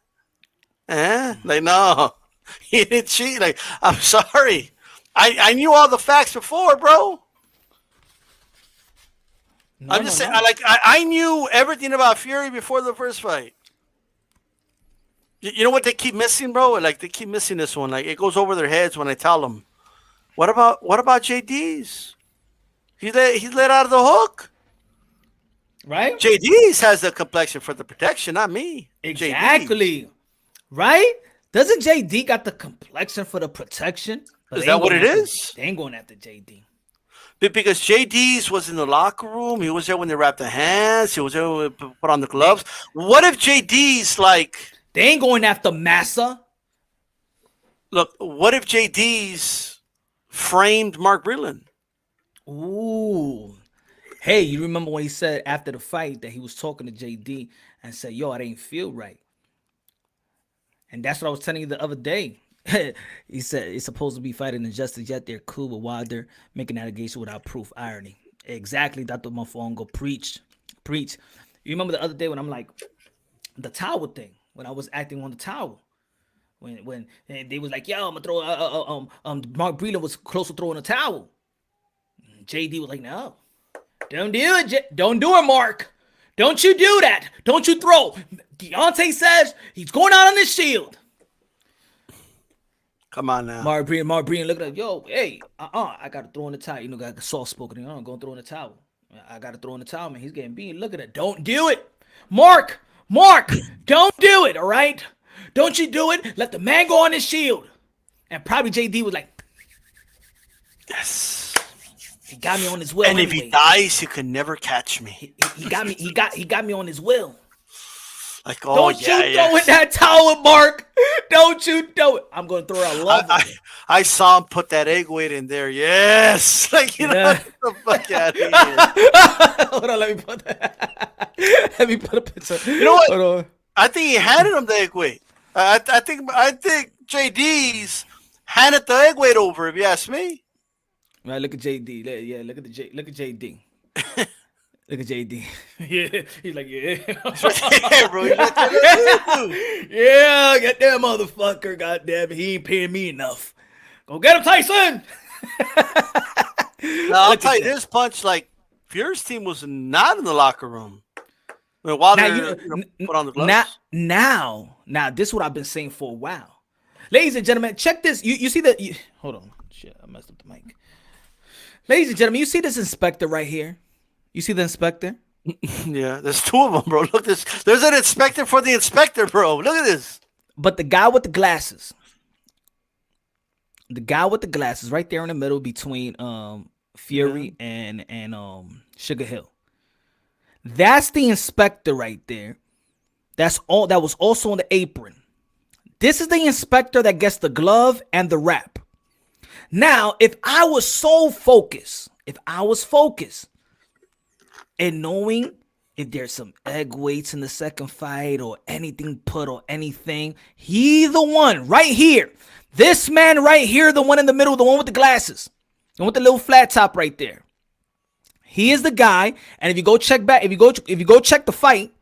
no, he didn't cheat. Like, I'm sorry, I knew all the facts before, bro. I'm just saying, I knew everything about Fury before the first fight. You know what they keep missing, bro? Like they keep missing this one. Like it goes over their heads when I tell them, what about JD's? He's let out of the hook, right? JD's has the complexion for the protection, not me. Exactly, JD's. Right? Doesn't JD got the complexion for the protection? Is that what it is? They ain't going after JD. Because JD's was in the locker room. He was there when they wrapped the hands. He was there when they put on the gloves. What if JD's like... They ain't going after Massa. Look, what if JD's framed Mark Breland? Ooh. Hey, you remember when he said after the fight that he was talking to JD and said, yo, it ain't feel right. And that's what I was telling you the other day. He said it's supposed to be fighting injustice, yet they're cool with Wilder making allegation without proof. Irony. Exactly, Dr. Mofongo. Preach. You remember the other day when I'm like, the towel thing. When I was acting on the towel, when they was like, "Yo, I'm gonna throw." Mark Breland was close to throwing a towel. JD was like, "No, don't do it. Don't do it, Mark. Don't you do that. Don't you throw." Deontay says he's going out on his shield. Come on now. Mark Breen looking at, yo, hey, I gotta throw in the towel. You know, got soft spoken. I'm gonna throw in the towel. I gotta throw in the towel, man. He's getting beaten. Look at it. Don't do it. Mark, don't do it, all right? Don't you do it. Let the man go on his shield. And probably JD was like, yes. He got me on his will. And if he dies, you can never catch me. He got me. He got me on his will. Like, Don't you throw in that towel, Mark. Don't you do it. I'm going to throw a love. I saw him put that egg weight in there. Yes. Like, you know, get the fuck out of here. Hold on, let me put that. Let me put a picture. You know what? Hold on. I think he handed him the egg weight. I think JD's handed the egg weight over, if you ask me. Right, look at JD. Yeah, look at JD. Look at JD. Yeah, he's like, yeah. Yeah, bro. Yeah, get that motherfucker. Goddamn it, he ain't paying me enough. Go get him, Tyson. Now, I'll tell you this punch, like, Fury's team was not in the locker room. I mean, while they put on the gloves. Now, this is what I've been saying for a while. Ladies and gentlemen, check this. You see that? Hold on. Shit, I messed up the mic. Ladies and gentlemen, you see this inspector right here? You see the inspector? Yeah, there's two of them, bro. Look, there's an inspector for the inspector, bro. Look at this. But the guy with the glasses. The guy with the glasses right there in the middle between Fury and Sugar Hill. That's the inspector right there. That's all that was also on the apron. This is the inspector that gets the glove and the wrap. Now, if I was focused and knowing if there's some egg weights in the second fight or anything put or anything, he the one right here. This man right here, the one in the middle, the one with the glasses, the one with the little flat top right there. He is the guy, and if you go check back, if you go check the fight,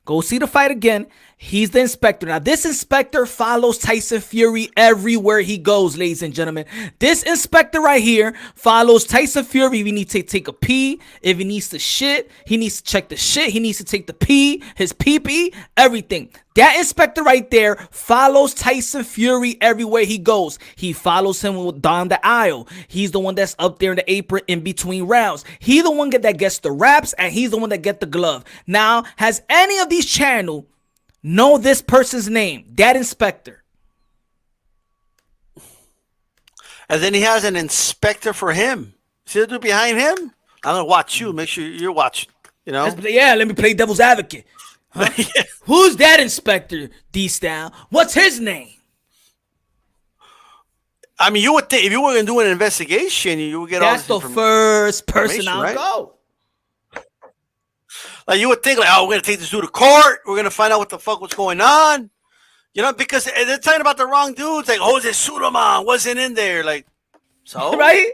go see the fight again. He's the inspector. Now, this inspector follows Tyson Fury everywhere he goes, ladies and gentlemen. This inspector right here follows Tyson Fury. If he needs to take a pee, if he needs to shit, he needs to check the shit. He needs to take the pee, his pee-pee, everything. That inspector right there follows Tyson Fury everywhere he goes. He follows him down the aisle. He's the one that's up there in the apron in between rounds. He's the one that gets the wraps, and he's the one that gets the glove. Now, has any of these channels know this person's name? That inspector. And then he has an inspector for him. See the dude behind him? I'm going to watch you. Make sure you're watching. You know? Let me play devil's advocate. Huh? Yeah. Who's that inspector, D-Style? What's his name? I mean, you would think if you were going to do an investigation, you would get all this information. That's the first person I'll go. Like, you would think, like, oh, we're going to take this dude to court. We're going to find out what the fuck was going on. You know, because they're talking about the wrong dudes. Like, Jose Suleiman wasn't in there. Like, so? Right?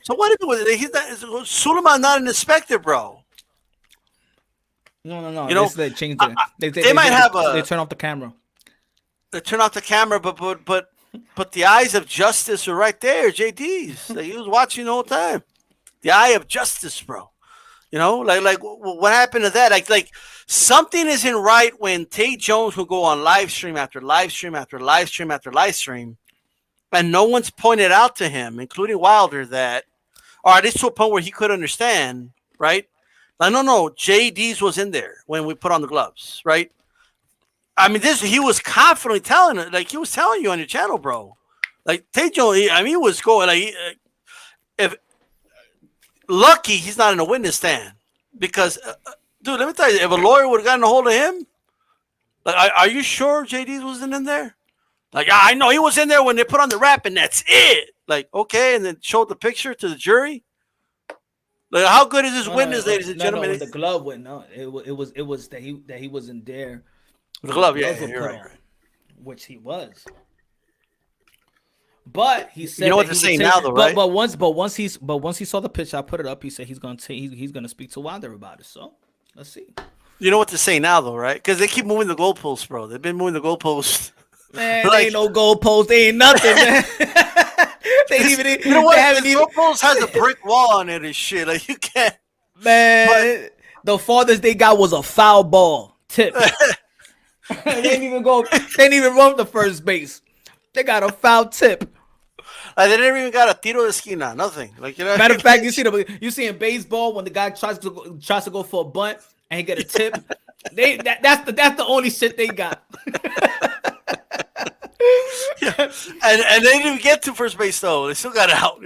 So what is it with it? He's not, Suleiman not an inspector, bro. No. You know, they changed it. They might have They turn off the camera. They turn off the camera, but the eyes of justice are right there. JD's. Like, he was watching the whole time. The eye of justice, bro. You know, like what happened to that? Like something isn't right when Tate Jones will go on live stream after live stream after live stream after live stream, and no one's pointed out to him, including Wilder, that, or at least to a point where he could understand, right? Like, no, JD's was in there when we put on the gloves, right? I mean, he was confidently telling it, like he was telling you on your channel, bro. Like Tate Jones, he was going like, if lucky he's not in a witness stand, because, dude, let me tell you, if a lawyer would have gotten a hold of him, like, are you sure JD's wasn't in there? Like, I know he was in there when they put on the wrap, and that's it. Like, okay, and then showed the picture to the jury. Like, how good is this witness, ladies and gentlemen? No, the glove went. No, it was that he wasn't there. The glove, yeah, you're right. Which he was. But he said, you know what they're saying now, though, right? But once he saw the picture, I put it up. He said he's gonna speak to Wilder about it. So let's see. You know what they're saying now, though, right? Because they keep moving the goalposts, bro. They've been moving the goalposts. Man, like, ain't no goalposts. They ain't nothing, man. You know what? The goalpost has a brick wall on it and shit. Like, you can't. Man, the farthest they got was a foul ball tip. They didn't even go. They didn't even run the first base. They got a foul tip. Like, they never even got a tiro de esquina, nothing. Like, you know. Matter of fact, you see in baseball when the guy tries to go for a bunt and he get a tip. That's the only shit they got. Yeah. And they didn't even get to first base though. They still got out.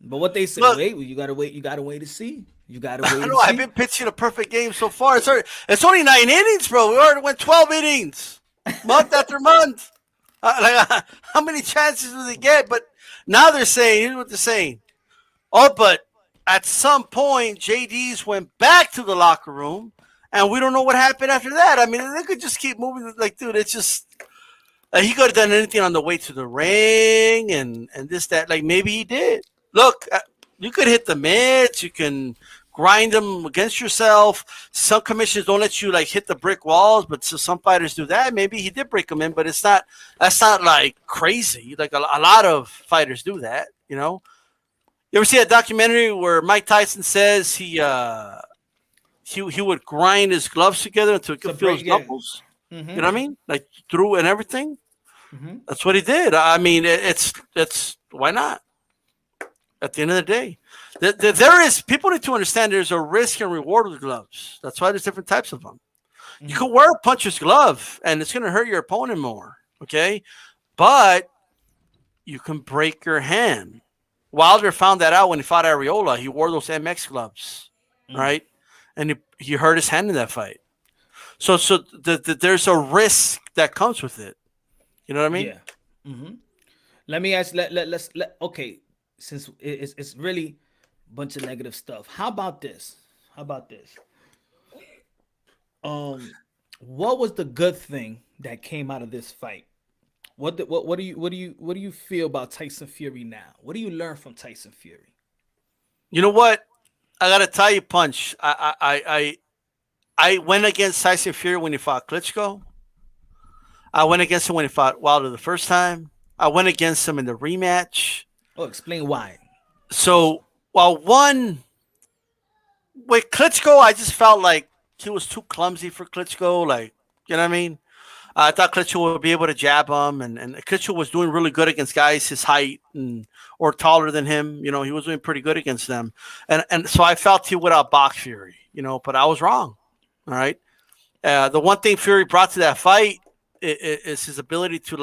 But what they say, Look, you gotta wait to see. You gotta wait. I know. I've been pitching a perfect game so far. It's only 9 innings, bro. We already went 12 innings, month after month. How many chances do they get? But now they're saying, here's what they're saying. Oh, but at some point, JD's went back to the locker room, and we don't know what happened after that. I mean, they could just keep moving. Like, dude, it's just he could have done anything on the way to the ring and this, that. Like, maybe he did. Look, you could hit the mitts. You can grind them against yourself. Some commissions don't let you like hit the brick walls, but so some fighters do that. Maybe he did break them in, but that's not like crazy. Like a lot of fighters do that, you know. You ever see a documentary where Mike Tyson says he would grind his gloves together until he could feel his knuckles? Mm-hmm. You know what I mean? Like through and everything. Mm-hmm. That's what he did. I mean, it's why not? At the end of the day, there is, people need to understand there's a risk and reward with gloves. That's why there's different types of them. Mm-hmm. You could wear a puncher's glove and it's going to hurt your opponent more. Okay. But you can break your hand. Wilder found that out when he fought Areola. He wore those MX gloves, right? And he hurt his hand in that fight. So there's a risk that comes with it. You know what I mean? Yeah. Mm-hmm. Let me ask. Let's okay. Since it's really a bunch of negative stuff. How about this? What was the good thing that came out of this fight? What do you feel about Tyson Fury now? What do you learn from Tyson Fury? You know what? I gotta tell you, Punch. I went against Tyson Fury when he fought Klitschko. I went against him when he fought Wilder the first time. I went against him in the rematch. Oh, explain why. So, with Klitschko, I just felt like he was too clumsy for Klitschko. Like, you know what I mean? I thought Klitschko would be able to jab him, and Klitschko was doing really good against guys his height or taller than him. You know, he was doing pretty good against them. And so I felt he would outbox Fury, you know, but I was wrong. All right. The one thing Fury brought to that fight is his ability to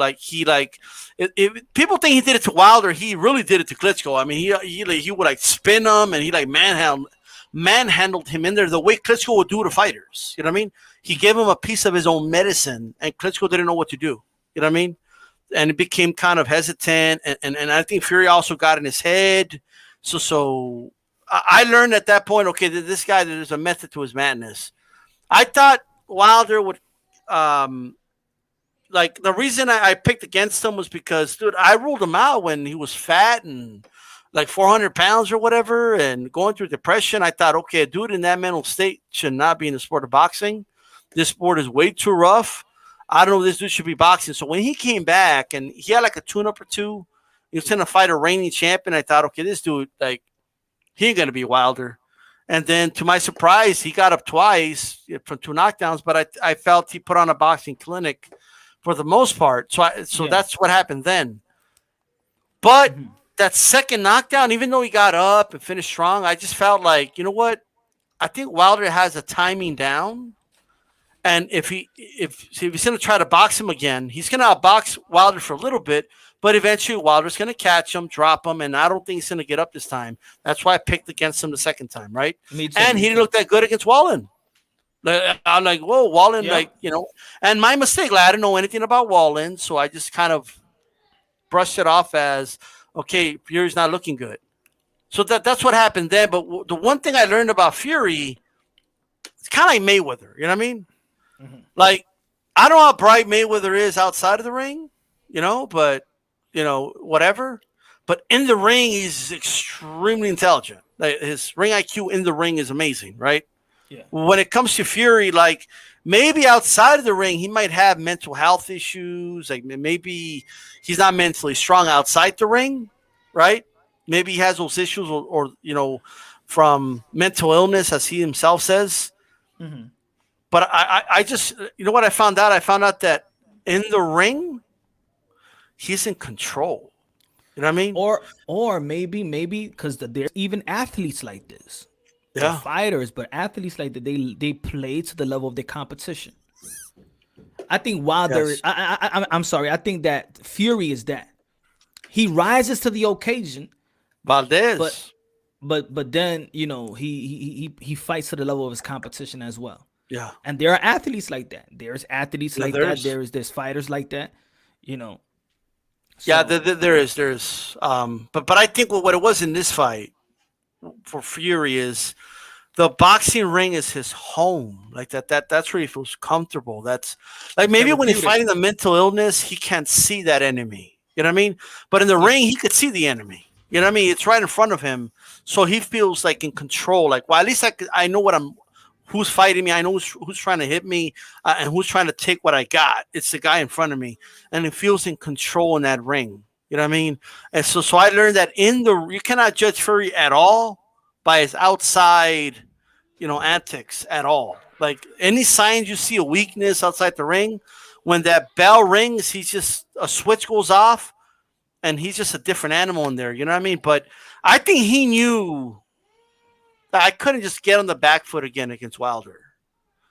people think he did it to Wilder. He really did it to Klitschko. I mean, he would like spin him and he like manhandled him in there the way Klitschko would do to fighters. You know what I mean? He gave him a piece of his own medicine and Klitschko didn't know what to do. You know what I mean? And it became kind of hesitant. And I think Fury also got in his head. So I learned at that point, okay, this guy, there's a method to his madness. I thought Wilder would like the reason I picked against him was because, dude, I ruled him out when he was fat and like 400 pounds or whatever and going through depression. I thought, okay, a dude in that mental state should not be in the sport of boxing. This sport is way too rough. I don't know if this dude should be boxing. So when he came back and he had like a tune-up or two, he was going to fight a reigning champion. I thought, okay, this dude, like, he ain't going to be Wilder. And then to my surprise, he got up twice from 2 knockdowns, but I felt he put on a boxing clinic for the most part. So that's what happened then. But that second knockdown, even though he got up and finished strong, I just felt like, you know what? I think Wilder has the timing down. And if he's going to try to box him again, he's going to outbox Wilder for a little bit, but eventually Wilder's going to catch him, drop him, and I don't think he's going to get up this time. That's why I picked against him the second time, right? And he didn't look that good against Wallen. I'm like, whoa, Wallen, like, you know. And my mistake, like, I didn't know anything about Wallen, so I just kind of brushed it off as, okay, Fury's not looking good. So that's what happened then. But the one thing I learned about Fury, it's kind of like Mayweather, you know what I mean? Mm-hmm. Like, I don't know how bright Mayweather is outside of the ring, you know, but, you know, whatever. But in the ring, he's extremely intelligent. Like, his ring IQ in the ring is amazing, right? Yeah. When it comes to Fury, like, maybe outside of the ring, he might have mental health issues. Like, maybe he's not mentally strong outside the ring, right? Maybe he has those issues or you know, from mental illness, as he himself says. Mm-hmm. But I just, you know what I found out? I found out that in the ring, he's in control. You know what I mean? Or maybe because there's even athletes like this, or Yeah. fighters, but athletes like that, they play to the level of their competition. I think Wilder. Yes. I'm sorry. I think that Fury is that he rises to the occasion, but Valdez. but then he fights to the level of his competition as well. Yeah. And there are athletes like that. There's athletes Yeah, like that. there's There's fighters like that. You know. yeah, So there's but I think what it was in this fight for Fury is the boxing ring is his home. Like that's where he feels comfortable. That's like maybe when he's therapeutic. fighting the mental illness, he can't see that enemy. You know what I mean? But in the Yeah. ring, he could see the enemy. You know what I mean? It's right in front of him, so he feels like in control. Like, well, at least I know who's fighting me. I know who's trying to hit me, and who's trying to take what I got. It's the guy in front of me, and it feels in control in that ring. You know what I mean? And so I learned that you cannot judge Fury at all by his outside, antics at all. Like any signs you see a weakness outside the ring, when that bell rings, he's just a switch goes off, and he's just a different animal in there. You know what I mean? But I think he knew that I couldn't just get on the back foot again against Wilder.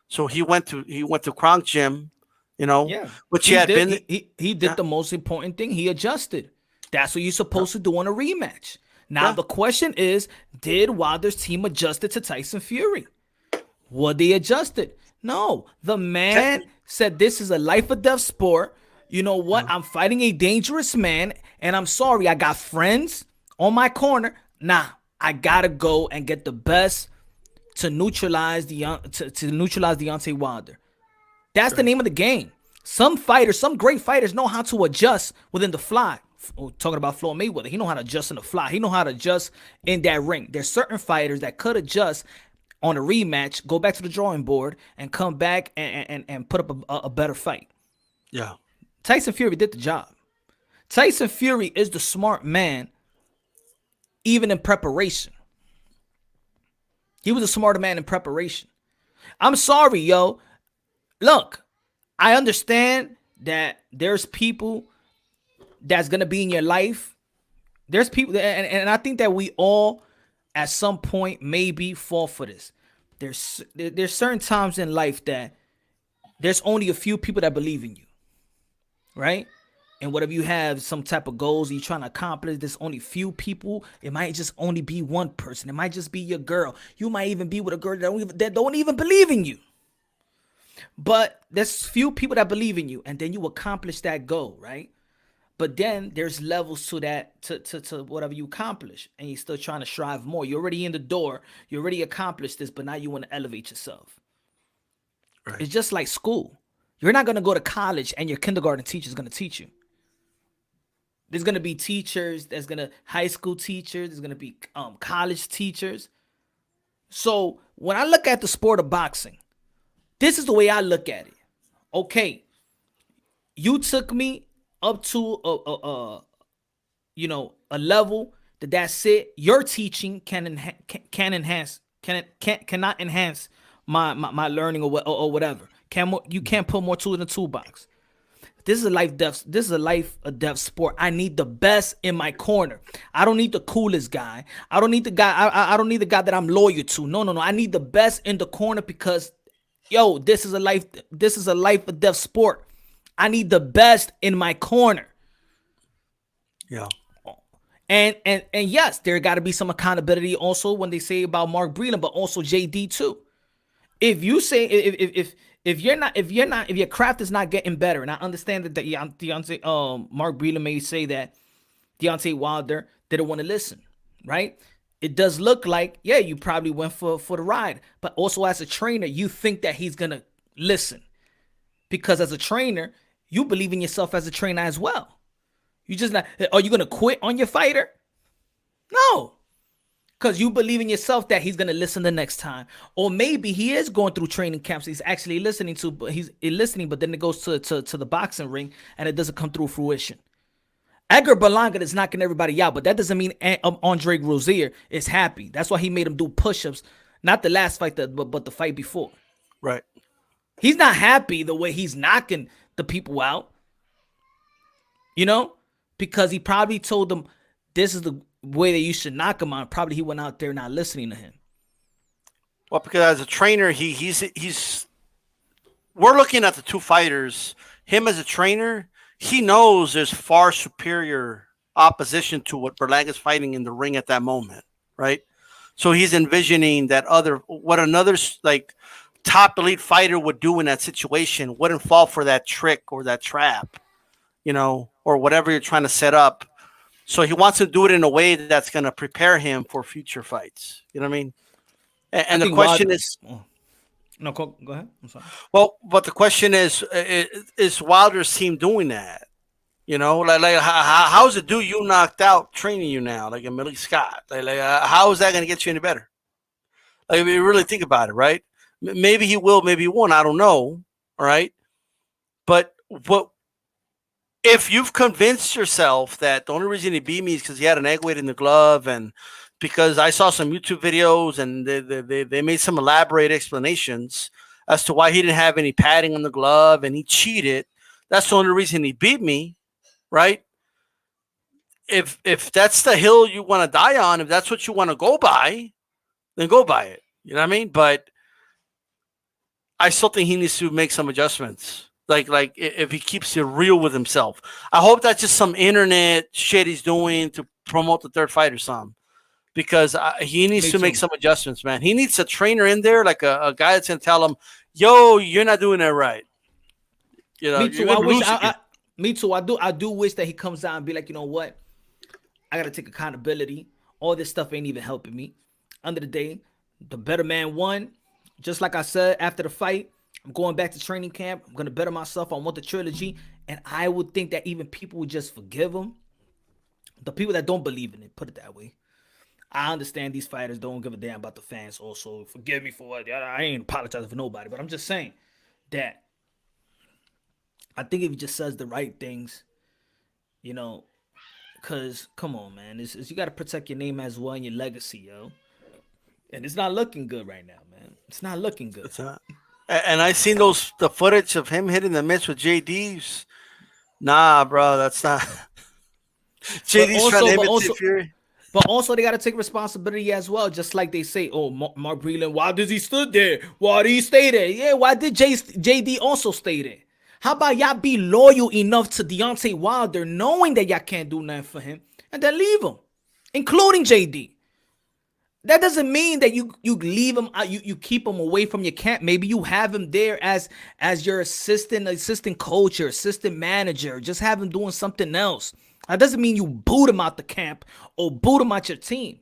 So he went to Kronk Gym, Yeah, which he had did. been. He did Yeah, the most important thing. He adjusted. That's what you're supposed to do on a rematch. Now yeah, the question is, did Wilder's team adjust it to Tyson Fury? Were they adjusted? No. The man said this is a life or death sport. You know what? I'm fighting a dangerous man, and I'm sorry. I got friends on my corner. Nah, I gotta go and get the best to neutralize to neutralize Deontay Wilder. That's the name of the game. Some fighters, some great fighters know how to adjust within the fly. Talking about Floyd Mayweather, he know how to adjust in the fly. He know how to adjust in that ring. There's certain fighters that could adjust on a rematch, go back to the drawing board, and come back and put up a better fight. yeah, Tyson Fury did the job. Tyson Fury is the smart man, even in preparation. He was a smarter man in preparation. I'm sorry, yo. Look, I understand that there's people that's gonna be in your life. There's people, and I think that we all, at some point, maybe fall for this. There's certain times in life that there's only a few people that believe in you, right? And whatever you have, some type of goals you're trying to accomplish, there's only few people. It might just only be one person. It might just be your girl. You might even be with a girl that don't even believe in you. But there's few people that believe in you, and then you accomplish that goal, right? But then there's levels to that, to whatever you accomplish, and you're still trying to strive more. You're already in the door. You already accomplished this, but now you want to elevate yourself. right. It's just like school. You're not going to go to college and your kindergarten teacher is going to teach you. There's going to be teachers. There's going to high school teachers. There's going to be college teachers. So when I look at the sport of boxing, this is the way I look at it. Okay, you took me up to a level that's it. Your teaching cannot enhance my learning or whatever. You can't put more tools in the toolbox. This is a life or death sport. I need the best in my corner. I don't need the coolest guy. I don't need the guy. I don't need the guy that I'm loyal to. No. I need the best in the corner because, yo, this is a life or death sport. I need the best in my corner. Yeah. And yes, there got to be some accountability also when they say about Mark Breland, but also JD too. If you say if your craft is not getting better, and I understand that Deontay, Mark Breland may say that Deontay Wilder didn't want to listen, right? It does look like, yeah, you probably went for the ride, but also as a trainer, you think that he's gonna listen because as a trainer, you believe in yourself as a trainer as well. You just not. Are you gonna quit on your fighter? No. Because you believe in yourself that he's going to listen the next time. Or maybe he is going through training camps. He's actually listening, but then it goes to the boxing ring and it doesn't come through fruition. Edgar Berlanga is knocking everybody out, but that doesn't mean Andre Rozier is happy. That's why he made him do push-ups. Not the last fight, but the fight before. Right. He's not happy the way he's knocking the people out. You know, because he probably told them this is the way that you should knock him out. Probably he went out there not listening to him. Well, because as a trainer, he's we're looking at the two fighters. Him as a trainer, he knows there's far superior opposition to what Berlanga's fighting in the ring at that moment, right? So he's envisioning that what another like top elite fighter would do in that situation, wouldn't fall for that trick or that trap, or whatever you're trying to set up. So he wants to do it in a way that's going to prepare him for future fights. You know what I mean? And the question is, no, go ahead. I'm sorry. well, but the question is Wilder's team doing that? Like how's the dude you knocked out training you now, like a Millie Scott? How is that going to get you any better? Like, if you really think about it, right? Maybe he will, maybe he won't. I don't know. All right, but if you've convinced yourself that the only reason he beat me is because he had an egg weight in the glove, and because I saw some YouTube videos and they made some elaborate explanations as to why he didn't have any padding on the glove and he cheated, that's the only reason he beat me, right? If that's the hill you want to die on, if that's what you want to go by, then go by it. You know what I mean? But I still think he needs to make some adjustments. Like if he keeps it real with himself. I hope that's just some internet shit he's doing to promote the third fight or something. Because he needs to make some adjustments, man. He needs a trainer in there, like a guy that's going to tell him, yo, you're not doing that right. Me too. Me too. I do wish that he comes out and be like, you know what? I got to take accountability. All this stuff ain't even helping me. End of the day, the better man won. Just like I said after the fight, I'm going back to training camp. I'm going to better myself. I want the trilogy. And I would think that even people would just forgive him. The people that don't believe in it, put it that way. I understand these fighters don't give a damn about the fans also. Forgive me for what. I ain't apologizing for nobody. But I'm just saying that I think if he just says the right things, because, come on, man. You got to protect your name as well and your legacy, yo. And it's not looking good right now, man. It's not looking good. It's not. And I seen the footage of him hitting the mitts with JD's. Nah, bro, that's not. JD's trying to imitate Fury. But also, they got to take responsibility as well. Just like they say, oh, Mark Breland, why does he stood there? Why did he stay there? Yeah, why did JD also stay there? How about y'all be loyal enough to Deontay Wilder, knowing that y'all can't do nothing for him, and then leave him, including JD? That doesn't mean that you leave him out, you keep him away from your camp. Maybe you have him there as your assistant coach or assistant manager. Just have him doing something else. That doesn't mean you boot him out the camp or boot him out your team.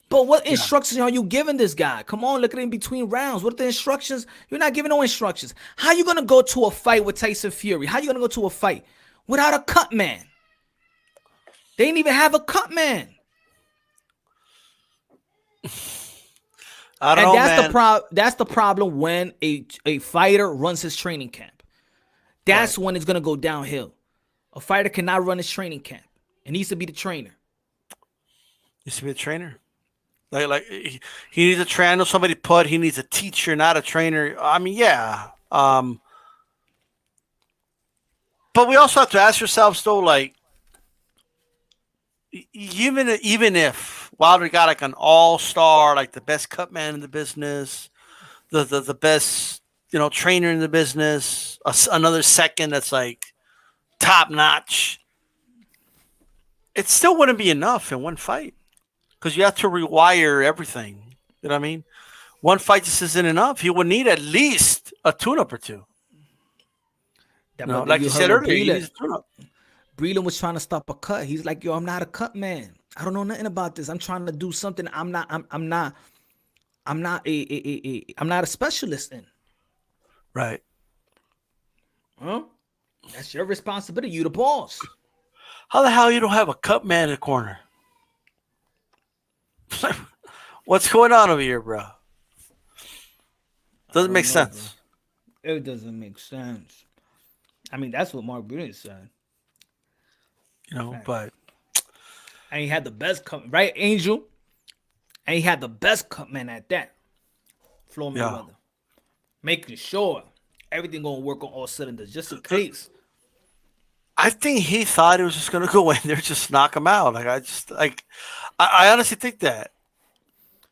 But what instructions are you giving this guy? Come on, look at it in between rounds. What are the instructions? You're not giving no instructions. How you going to go to a fight with Tyson Fury? How you going to go to a fight without a cut man? They didn't even have a cut man. I don't know, man. That's the problem when a fighter runs his training camp. That's when it's going to go downhill. A fighter cannot run his training camp. It needs to be the trainer. Needs to be a trainer. Like he needs a trainer. Somebody he needs a teacher, not a trainer. I mean, yeah. But we also have to ask ourselves, though, like, even if Wilder got like an all-star, like the best cut man in the business, the best trainer in the business, another second that's like top notch, it still wouldn't be enough in one fight because you have to rewire everything. You know what I mean? One fight just isn't enough. He would need at least a tune-up or two. Like you said earlier, he needs a tune-up. Breland was trying to stop a cut. He's like, yo, I'm not a cut man. I don't know nothing about this. I'm trying to do something I'm not a specialist in. Right. Huh? That's your responsibility. You the boss. How the hell you don't have a cut man in the corner? What's going on over here, bro? Doesn't make sense. Bro. It doesn't make sense. I mean, that's what Mark Breland said. But and he had the best cut, right, Angel? And he had the best cut man at that. Floyd Mayweather. Making sure everything gonna work on all cylinders, just in case. I think he thought he was just gonna go in there, just knock him out. I honestly think that.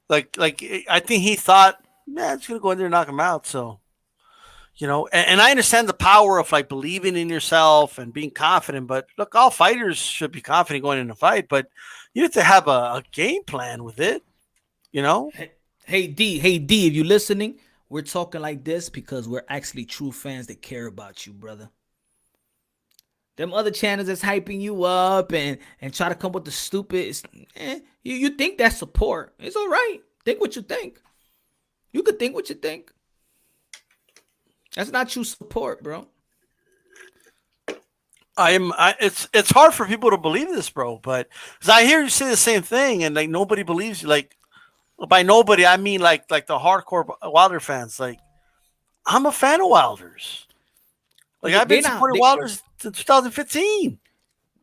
I think he thought, yeah, I'm just gonna go in there and knock him out. So and I understand the power of like believing in yourself and being confident. But look, all fighters should be confident going in a fight, but you have to have a game plan with it. You know. Hey D, if you listening, we're talking like this because we're actually true fans that care about you, brother. Them other channels that's hyping you up and try to come with the stupid. You think that's support? It's all right. Think what you think. You could think what you think. That's not true support, bro. It's hard for people to believe this, bro. But because I hear you say the same thing, and like nobody believes you. Like by nobody, I mean like the hardcore Wilder fans. Like I'm a fan of Wilder's. Like I've been supporting Wilder's since 2015.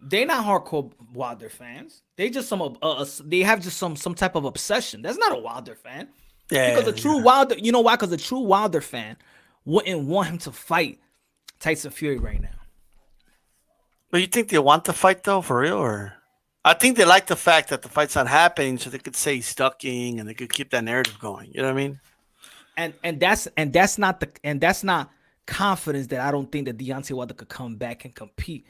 They're not hardcore Wilder fans. They just they have just some type of obsession. That's not a Wilder fan. Yeah, because a true Wilder, you know why? Because a true Wilder fan wouldn't want him to fight Tyson Fury right now. But you think they want the fight though, for real? Or I think they like the fact that the fight's not happening, so they could say he's ducking and they could keep that narrative going. You know what I mean? And that's not confidence that I don't think that Deontay Wilder could come back and compete.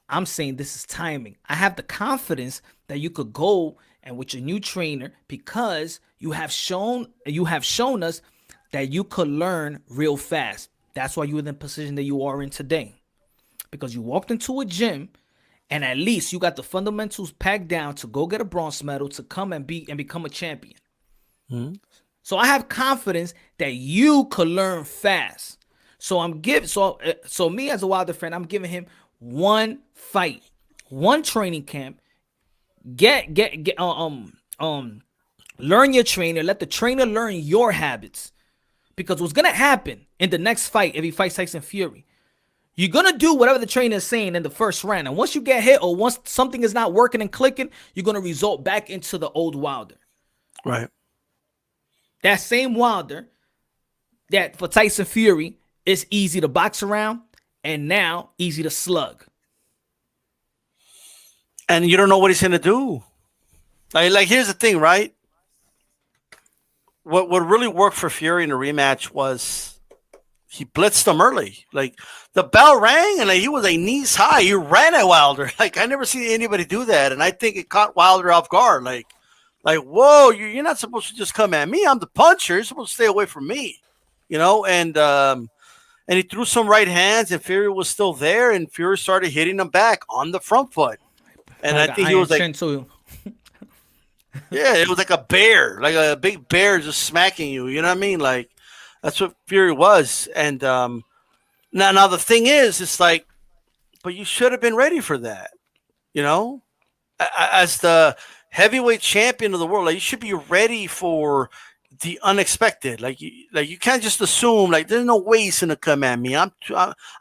I'm saying this is timing. I have the confidence that you could go and with your new trainer because you have shown us that you could learn real fast. That's why you're in the position that you are in today. Because you walked into a gym and at least you got the fundamentals packed down to go get a bronze medal to come and become a champion. Mm-hmm. So I have confidence that you could learn fast. So so me as a Wilder fan, I'm giving him one fight, one training camp. Learn your trainer. Let the trainer learn your habits. Because what's gonna happen in the next fight if he fights Tyson Fury, you're gonna do whatever the trainer is saying in the first round. And once you get hit or once something is not working and clicking, you're gonna result back into the old Wilder. Right. That same Wilder that for Tyson Fury is easy to box around and now easy to slug. And you don't know what he's gonna do. Like here's the thing, right? What really worked for Fury in the rematch was he blitzed him early. Like the bell rang and he was like knees high. He ran at Wilder. Like I never seen anybody do that, and I think it caught Wilder off guard. Like whoa, you're not supposed to just come at me. I'm the puncher. You're supposed to stay away from me. And he threw some right hands, and Fury was still there, and Fury started hitting him back on the front foot. And I think he was like, yeah, it was like a bear, like a big bear just smacking you. You know what I mean? Like that's what Fury was. And now the thing is, it's like, but you should have been ready for that. As the heavyweight champion of the world, like you should be ready for the unexpected. Like you can't just assume like there's no way he's gonna come at me. I'm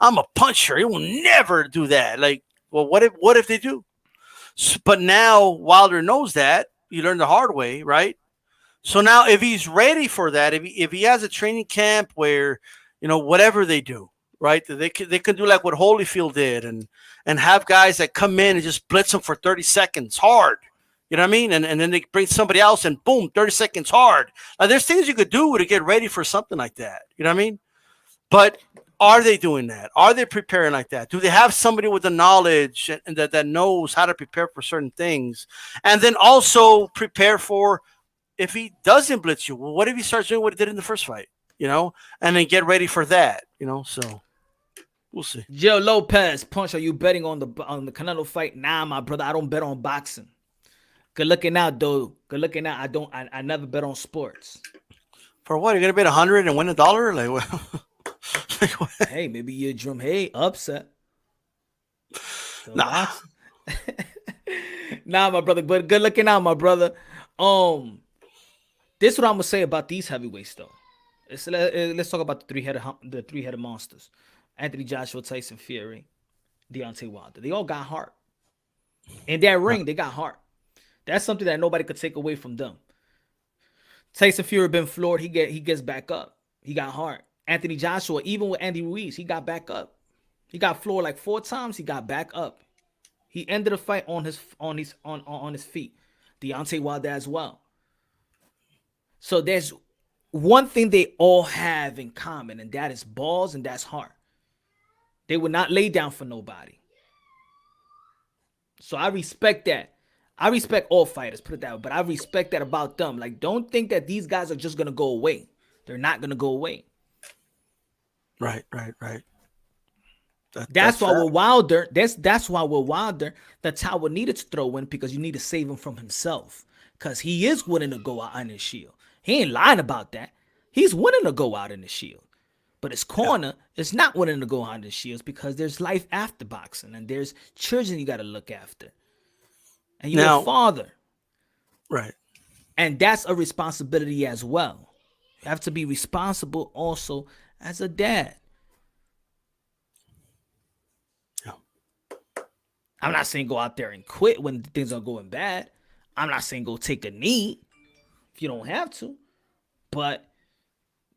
a puncher. He will never do that. Like, well, what if they do? But now Wilder knows that. He learned the hard way, right? So now if he's ready for that, if he has a training camp where, whatever they do, right? They can do like what Holyfield did and have guys that come in and just blitz them for 30 seconds hard. You know what I mean? And then they bring somebody else and boom, 30 seconds hard. Now, there's things you could do to get ready for something like that. You know what I mean? But are they doing that? Are they preparing like that? Do they have somebody with the knowledge and that knows how to prepare for certain things? And then also prepare for if he doesn't blitz you. Well, what if he starts doing what he did in the first fight? And then get ready for that. So we'll see. Joe Lopez, Punch, are you betting on the Canelo fight? Nah, my brother, I don't bet on boxing. Good looking out, though. Good looking out. I never bet on sports. For what? You're gonna bet 100 and win $1? Like what? Hey, maybe your drum. Hey, upset. Nah. Nah, my brother. But good looking out, my brother. This is what I'm gonna say about these heavyweights, though. Let's talk about the three-headed monsters: Anthony Joshua, Tyson Fury, Deontay Wilder. They all got heart. In that ring, they got heart. That's something that nobody could take away from them. Tyson Fury been floored. He gets back up. He got heart. Anthony Joshua, even with Andy Ruiz, he got back up. He got floored like 4 times. He got back up. He ended the fight on his feet. Deontay Wilder as well. So there's one thing they all have in common, and that is balls and that's heart. They would not lay down for nobody. So I respect that. I respect all fighters, put it that way, but I respect that about them. Like, don't think that these guys are just gonna go away. They're not gonna go away. Right. That's why with Wilder, that's why with Wilder, the Tower needed to throw in because you need to save him from himself. Because he is willing to go out on his shield. He ain't lying about that. He's willing to go out in the shield. But his corner is not willing to go out in the shields because there's life after boxing and there's children you got to look after. And you're a father. Right. And that's a responsibility as well. You have to be responsible also as a dad. Yeah. I'm not saying go out there and quit when things are going bad. I'm not saying go take a knee if you don't have to. But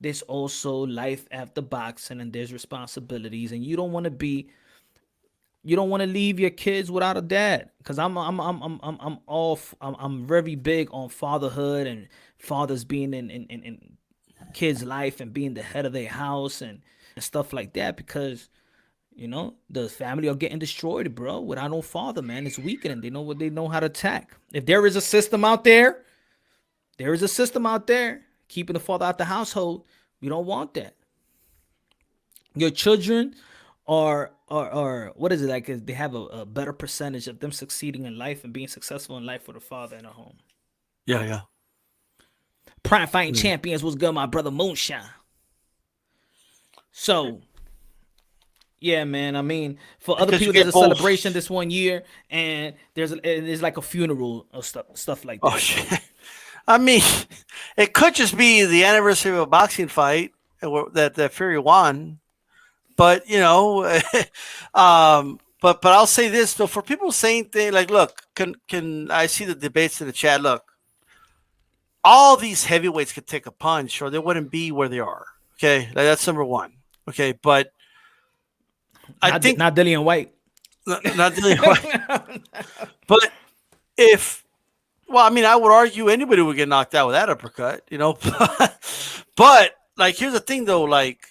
there's also life after boxing and there's responsibilities. And you don't want to leave your kids without a dad. Because I'm very big on fatherhood and fathers being in kids' life and being the head of their house and stuff like that. Because, you know, the family are getting destroyed, bro. Without no father, man, it's weakening. They know how to attack. If there is a system out there, keeping the father out the household. We don't want that. Your children are what is it like? They have a better percentage of them succeeding in life and being successful in life with a father in a home. Yeah. Prime fighting champions was good, my brother Moonshine. So, yeah, man. I mean, for other people, there's a celebration this 1 year, and there's like a funeral or stuff like that. Oh shit. I mean, it could just be the anniversary of a boxing fight that Fury won, but you know, but I'll say this though: for people saying things like, "Look, can I see the debates in the chat? Look, all these heavyweights could take a punch, or they wouldn't be where they are." Okay, like, that's number one. Okay, but I think not Dillian White, not Dillian White, but if. Well, I mean, I would argue anybody would get knocked out with that uppercut, you know. But like, here's the thing, though. Like,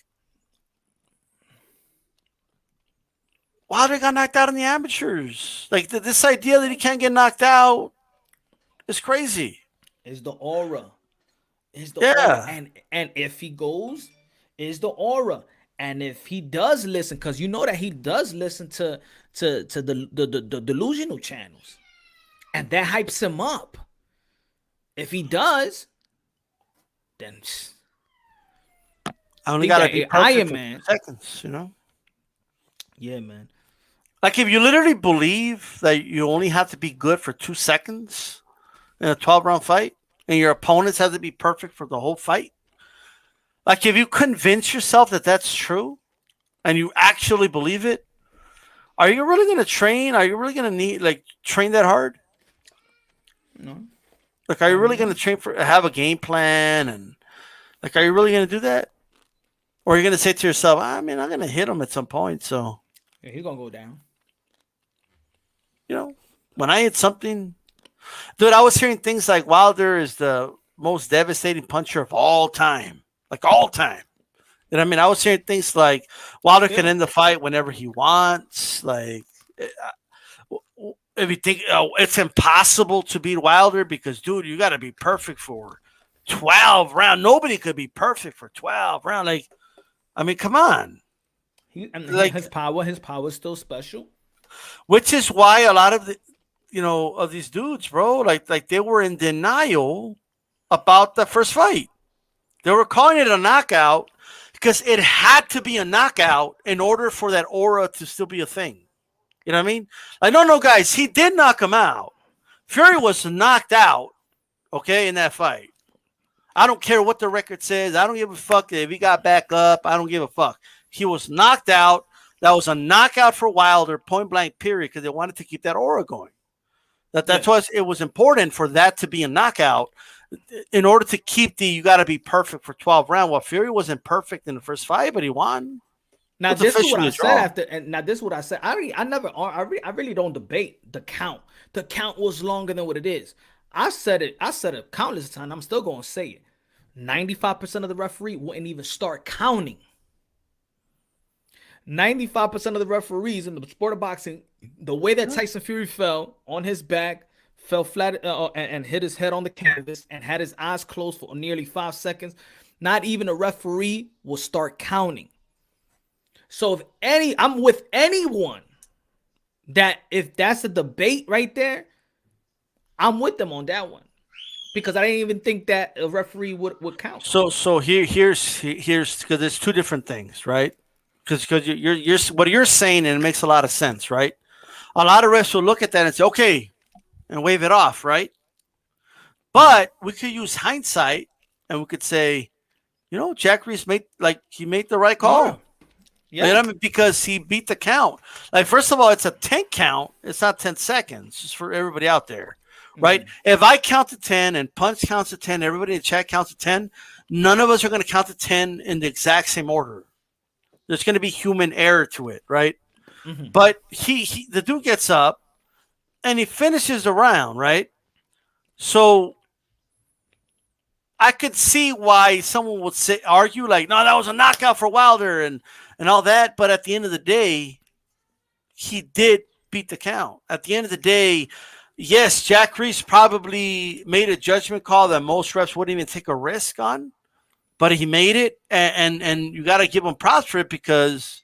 Wilder got knocked out in the amateurs. Like, this idea that he can't get knocked out is crazy. It's the aura. Aura. And if he goes, it's the aura. And if he does listen, because you know that he does listen to the delusional channels. And that hypes him up. If he does, then I only gotta be perfect Iron for Man. seconds, you know. Yeah, man. Like, if you literally believe that you only have to be good for 2 seconds in a 12-round fight, and your opponents have to be perfect for the whole fight, like, if you convince yourself that that's true, and you actually believe it, are you really going to train? Are you really going to train that hard? No. Like, are you really going to have a game plan? And, like, are you really going to do that? Or are you going to say to yourself, I mean, I'm going to hit him at some point, so. Yeah, he's going to go down. You know, when I hit something. Dude, I was hearing things like Wilder is the most devastating puncher of all time. Like, all time. You know what I mean? I was hearing things like Wilder can end the fight whenever he wants. Like, if you think it's impossible to beat Wilder because, dude, you got to be perfect for 12 rounds. Nobody could be perfect for 12 rounds. Like, I mean, come on. His power is still special. Which is why a lot of of these dudes, bro, like they were in denial about the first fight. They were calling it a knockout because it had to be a knockout in order for that aura to still be a thing. You know what I mean? Like, no, guys, he did knock him out. Fury was knocked out, okay, in that fight. I don't care what the record says. I don't give a fuck if he got back up. I don't give a fuck. He was knocked out. That was a knockout for Wilder, point blank, period, because they wanted to keep that aura going. That's why it was important for that to be a knockout in order to keep you got to be perfect for 12 rounds. Well, Fury wasn't perfect in the first fight, but he won. Now What's this is what officially I a said draw? after, and now this is what I said. I really don't debate the count. The count was longer than what it is. I said it. I said it countless times. I'm still gonna say it. 95% of the referee wouldn't even start counting. 95% of the referees in the sport of boxing, the way that Tyson Fury fell on his back, fell flat and hit his head on the canvas and had his eyes closed for nearly 5 seconds, not even a referee will start counting. So I'm with anyone that if that's a debate right there, I'm with them on that one because I didn't even think that a referee would count. So here's because it's two different things, right? Because you're what you're saying, and it makes a lot of sense, right? A lot of refs will look at that and say, okay, and wave it off, right? But we could use hindsight and we could say, Jack Reese made the right call. Yeah. You know what I mean? Because he beat the count. Like, first of all, it's a 10 count. It's not 10 seconds, just for everybody out there, right? If I count to 10 and Punch counts to 10, everybody in the chat counts to 10, none of us are going to count to 10 in the exact same order. There's going to be human error to it, right? But the dude gets up and he finishes the round, right? So I could see why someone would argue like, no, that was a knockout for Wilder and all that. But at the end of the day, he did beat the count. At the end of the day, yes, Jack Reese probably made a judgment call that most refs wouldn't even take a risk on, but he made it, and you got to give him props for it because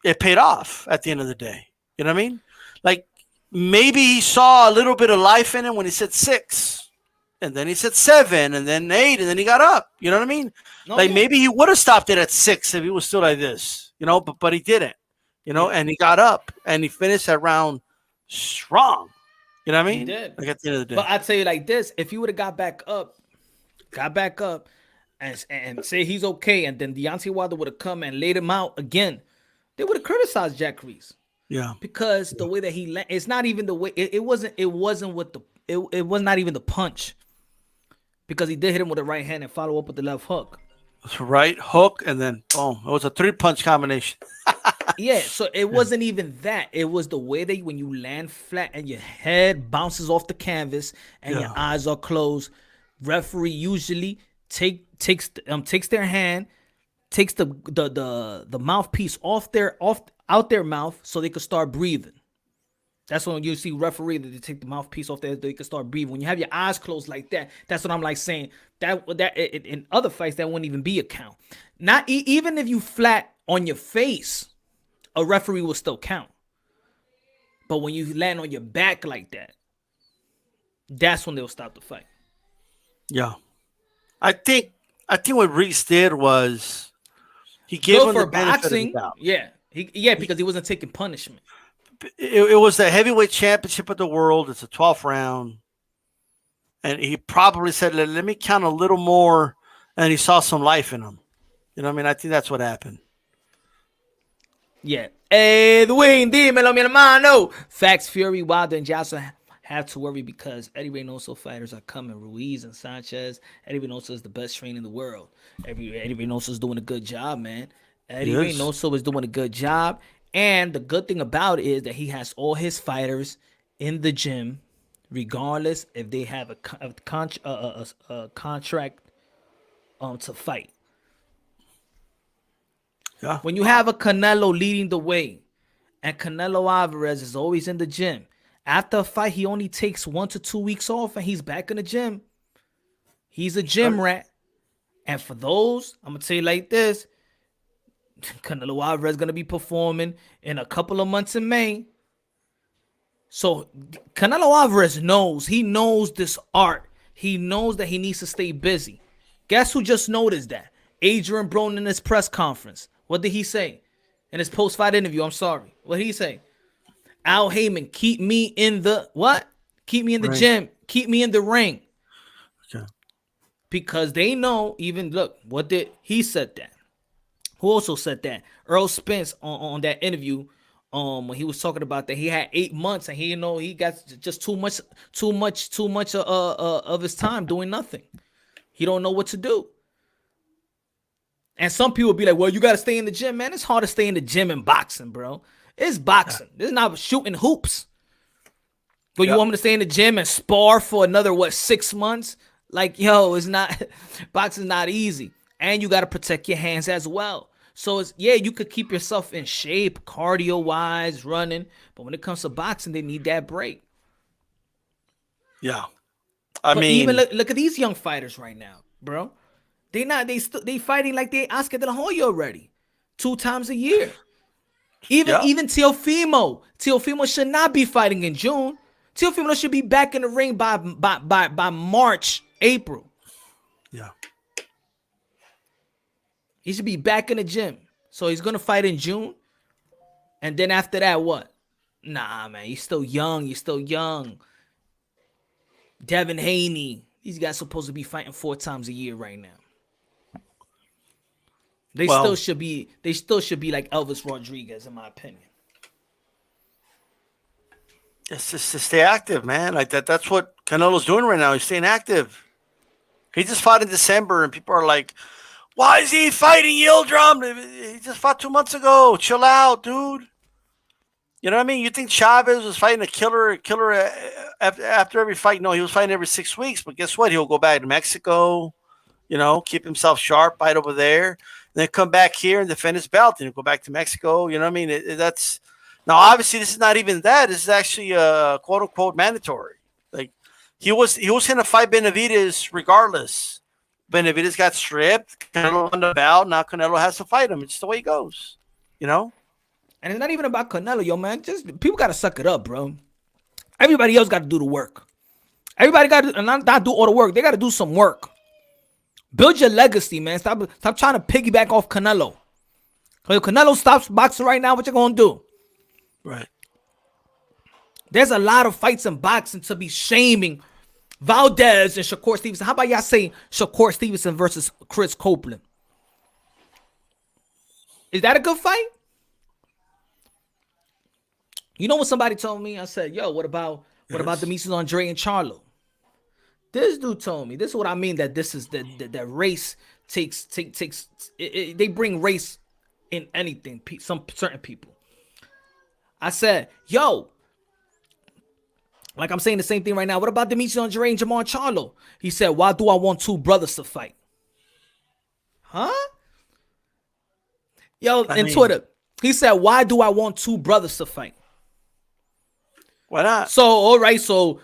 it paid off at the end of the day. You know what I mean? Like, maybe he saw a little bit of life in him when he said 6, and then he said 7, and then 8, and then he got up. You know what I mean? Maybe he would have stopped it at 6 if he was still like this, but he didn't, and he got up and he finished that round strong. You know what I mean? He did. Like, at the end of the day. But I tell you like this, if he would have got back up and say he's okay, and then Deontay Wilder would have come and laid him out again, they would have criticized Jack Reese. Yeah. Because the way that it's not even the way it wasn't with it was not even the punch. Because he did hit him with the right hand and follow up with the left hook. Right hook and then boom. It was a 3-punch combination. Yeah, so it wasn't even that. It was the way that when you land flat and your head bounces off the canvas and your eyes are closed, referee usually takes their hand, takes the mouthpiece out their mouth so they could start breathing. That's when you see referee that they take the mouthpiece off there so they can start breathing. When you have your eyes closed like that, that's what I'm like saying. That in other fights that wouldn't even be a count. Not even if you flat on your face, a referee will still count. But when you land on your back like that, that's when they'll stop the fight. Yeah, I think what Reese did was he gave him the benefit of the doubt. Yeah, because he wasn't taking punishment. It was the heavyweight championship of the world. It's a 12th round. And he probably said, let me count a little more. And he saw some life in him. You know what I mean? I think that's what happened. Yeah. Edwin, dímelo, mi hermano. Facts, Fury, Wilder, and Johnson have to worry because Eddie Reynoso fighters are coming. Ruiz and Sanchez. Eddie Reynoso is the best trainer in the world. Eddie Reynoso is doing a good job, man. Eddie Reynoso is doing a good job. And the good thing about it is that he has all his fighters in the gym, regardless if they have a contract to fight. Yeah. When you have a Canelo leading the way, and Canelo Alvarez is always in the gym, after a fight, he only takes 1 to 2 weeks off, and he's back in the gym. He's a gym rat. And for those, I'm going to tell you like this, Canelo Alvarez is going to be performing in a couple of months in May. So Canelo Alvarez knows this art. He knows that he needs to stay busy. Guess who just noticed that? Adrian Broner in his press conference. What did he say? In his post-fight interview, I'm sorry. What did he say? Al Heyman, keep me in the what? Keep me in the gym. Keep me in the ring. Okay. Because they know, even look, what did he said that? Who also said that? Earl Spence on that interview, when he was talking about that he had 8 months and he got just too much of his time doing nothing. He don't know what to do. And some people be like, well, you got to stay in the gym, man. It's hard to stay in the gym in boxing, bro. It's boxing. It's not shooting hoops. But you want me to stay in the gym and spar for another, 6 months? Like, yo, it's not, boxing's not easy. And you got to protect your hands as well. So, you could keep yourself in shape, cardio-wise, running. But when it comes to boxing, they need that break. Yeah. But even look at these young fighters right now, bro. They fighting like they Oscar de la Hoya already, 2 times a year. Even Teofimo should not be fighting in June. Teofimo should be back in the ring by March, April. Yeah. He should be back in the gym. So he's gonna fight in June, and then after that, what? Nah, man, you're still young. Devin Haney, these guys supposed to be fighting 4 times a year right now. They still should be like Elvis Rodriguez, in my opinion. It's just to stay active, man. Like that's what Canelo's doing right now. He's staying active. He just fought in December, and people are like, why is he fighting Yildirim? He just fought 2 months ago. Chill out, dude. You know what I mean? You think Chavez was fighting a killer after every fight? No, he was fighting every 6 weeks. But guess what? He'll go back to Mexico, keep himself sharp, fight over there, and then come back here and defend his belt, and he'll go back to Mexico. You know what I mean? That's now obviously this is not even that. This is actually quote unquote mandatory. Like he was going to fight Benavidez regardless. Benavidez got stripped. Canelo on the belt. Now Canelo has to fight him. It's just the way it goes. And it's not even about Canelo, yo, man. Just people gotta suck it up, bro. Everybody else got to do the work. Everybody got to not do all the work. They got to do some work. Build your legacy, man. Stop trying to piggyback off Canelo. If Canelo stops boxing right now, what you gonna do? Right. There's a lot of fights in boxing to be shaming Valdez and Shakur Stevenson. How about y'all say Shakur Stevenson versus Chris Copeland? Is that a good fight? You know what somebody told me? I said, yo, what about Demetrius Andre and Charlo? This dude told me, this is what I mean, that this is that race takes they bring race in anything, some certain people. I said, yo, like I'm saying the same thing right now. What about Demetrius Andre and Jamar Charlo? He said, why do I want 2 brothers to fight? Huh? Yo, Twitter, he said, why do I want 2 brothers to fight? Why not? So, all right, so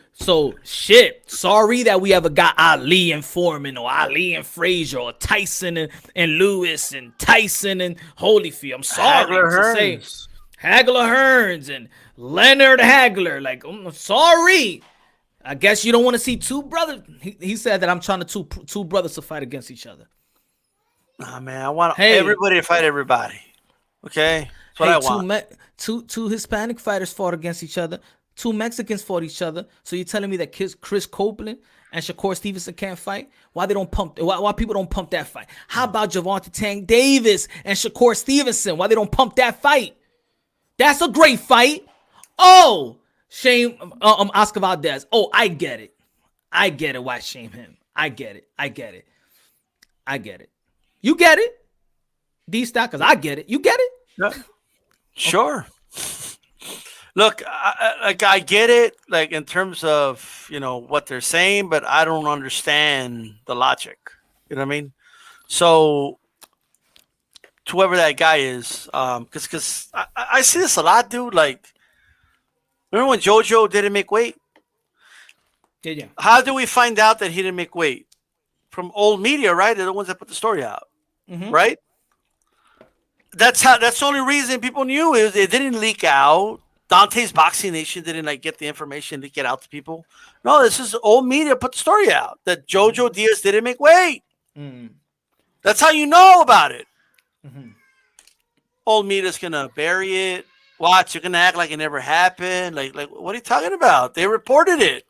shit. Sorry that we ever got Ali and Foreman, or Ali and Frazier, or Tyson and Lewis, and Tyson and Holyfield. I'm sorry to say Hagler Hearns and Leonard Hagler. Like, I'm sorry. I guess you don't want to see 2 brothers. He said that I'm trying to two brothers to fight against each other. Nah, man, I want everybody to fight everybody. Okay, that's what I want. Two Hispanic fighters fought against each other. 2 Mexicans fought each other. So you're telling me that Chris Copeland and Shakur Stevenson can't fight? Why they don't pump? Why people don't pump that fight? How about Gervonta Tank Davis and Shakur Stevenson? Why they don't pump that fight? That's a great fight. Oh, shame Oscar Valdez. Oh, I get it. Why shame him? I get it. You get it? D-Stock, because I get it. You get it? Yeah. Sure. Look, I get it, like in terms of what they're saying, but I don't understand the logic. You know what I mean? So, to whoever that guy is, because I see this a lot, dude. Like, remember when JoJo didn't make weight? Yeah. How do we find out that he didn't make weight? From old media, right? They're the ones that put the story out, right? That's the only reason people knew is it didn't leak out. Dante's Boxing Nation didn't get the information to get out to people. No, this is old media put the story out that Jojo Diaz didn't make weight. That's how you know about it. Old media's gonna bury it. Watch, you're gonna act like it never happened. Like what are you talking about? They reported it.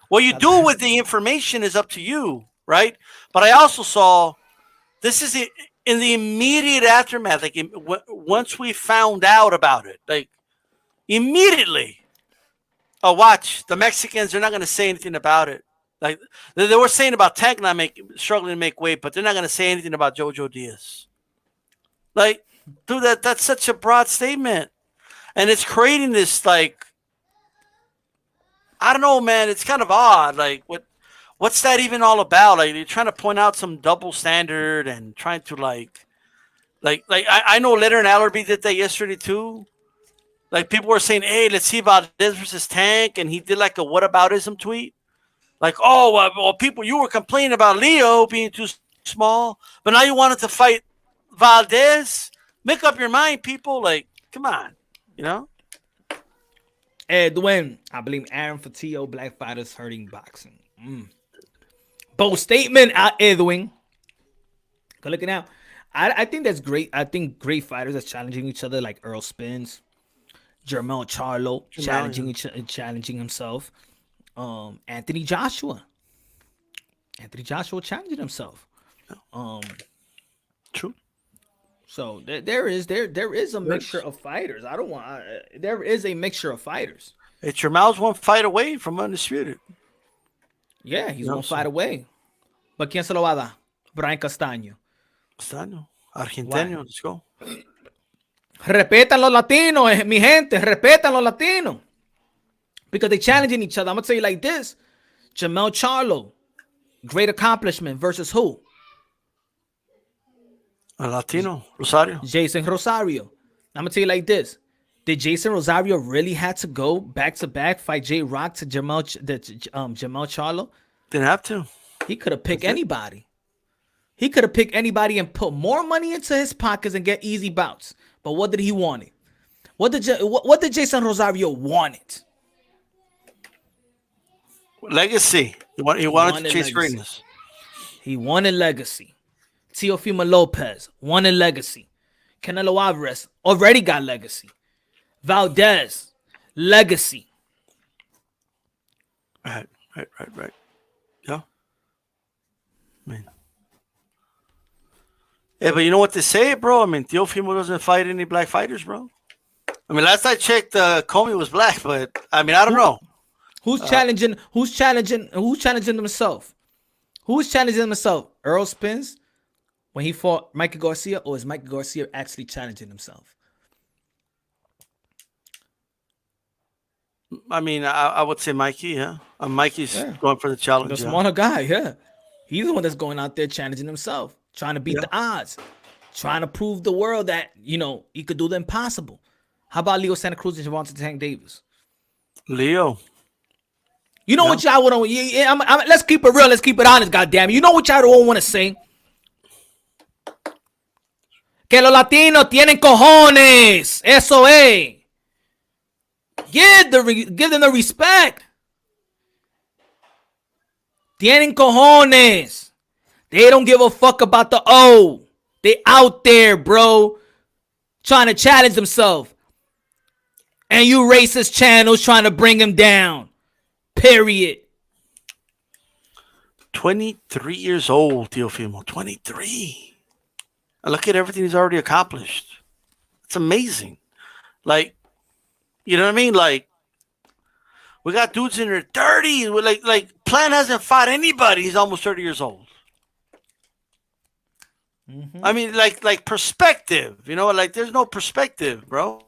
What you do with the information is up to you, right? But I also saw this is in the immediate aftermath. Like once we found out about it, like. Immediately, watch the Mexicans. They're not going to say anything about it. Like they were saying about Tank struggling to make weight, but they're not going to say anything about JoJo Diaz. Like, dude, that's such a broad statement, and it's creating this like, I don't know, man. It's kind of odd. Like, what's that even all about? Like, you're trying to point out some double standard and trying to like I know Leonard Allerby did that yesterday too. Like, people were saying, "Hey, let's see Valdez versus Tank," and he did like a whataboutism tweet. Like, oh, well, people, you were complaining about Leo being too small, but now you wanted to fight Valdez. Make up your mind, people. Like, come on, you know. Edwin, I believe Aaron Fatillo, black fighters hurting boxing. Bold statement, Edwin. Go look it out. I think that's great. I think great fighters are challenging each other, like Earl Spence, Jermel Charlo, challenging himself. Anthony Joshua challenging himself. True. So there is a mixture of fighters. There is a mixture of fighters. It's Jermel's one fight away from undisputed. Yeah, he's one fight away. But quién se lo va a dar? Brian Castaño. Argentino, let's go. Respetan los latinos, mi gente. Respetan los latinos. Because they're challenging each other. I'm going to tell you like this. Jermel Charlo, great accomplishment versus who? A Latino, Rosario. Jason Rosario. I'm going to tell you like this. Did Jason Rosario really have to go back-to-back, fight J-Rock to Jermel Charlo? Didn't have to. He could have picked anybody. He could have picked anybody and put more money into his pockets and get easy bouts. But what did he want? What did Jason Rosario want it? Legacy. He wanted to chase greatness. He wanted legacy. Teofimo Lopez wanted legacy. Canelo Alvarez already got legacy. Valdez, legacy. Right. Yeah. Man. Yeah, but you know what they say, bro? I mean, Teofimo doesn't fight any black fighters, bro. I mean, last I checked, Comey was black, but I mean, I don't know. Who's challenging himself? Who's challenging himself? Earl Spence when he fought Mikey Garcia, or is Mikey Garcia actually challenging himself? I mean, I would say Mikey, yeah. Mikey's going for the challenge. The smaller guy, yeah. He's the one that's going out there challenging himself, trying to beat the odds, trying to prove the world that, he could do the impossible. How about Leo Santa Cruz and Gervonta Tank Davis? Leo. You know what y'all want to... let's keep it real. Let's keep it honest, goddammit. You know what y'all don't want to say? Que los latinos tienen cojones. Eso es. Give them the respect. Tienen cojones. They don't give a fuck about the O. They out there, bro, trying to challenge themselves. And you racist channels trying to bring him down. Period. 23 years old, Teofimo. 23. And look at everything he's already accomplished. It's amazing. Like, you know what I mean? Like, we got dudes in their 30s. We're like Plant hasn't fought anybody. He's almost 30 years old. Mm-hmm. I mean, like perspective. Like there's no perspective, bro.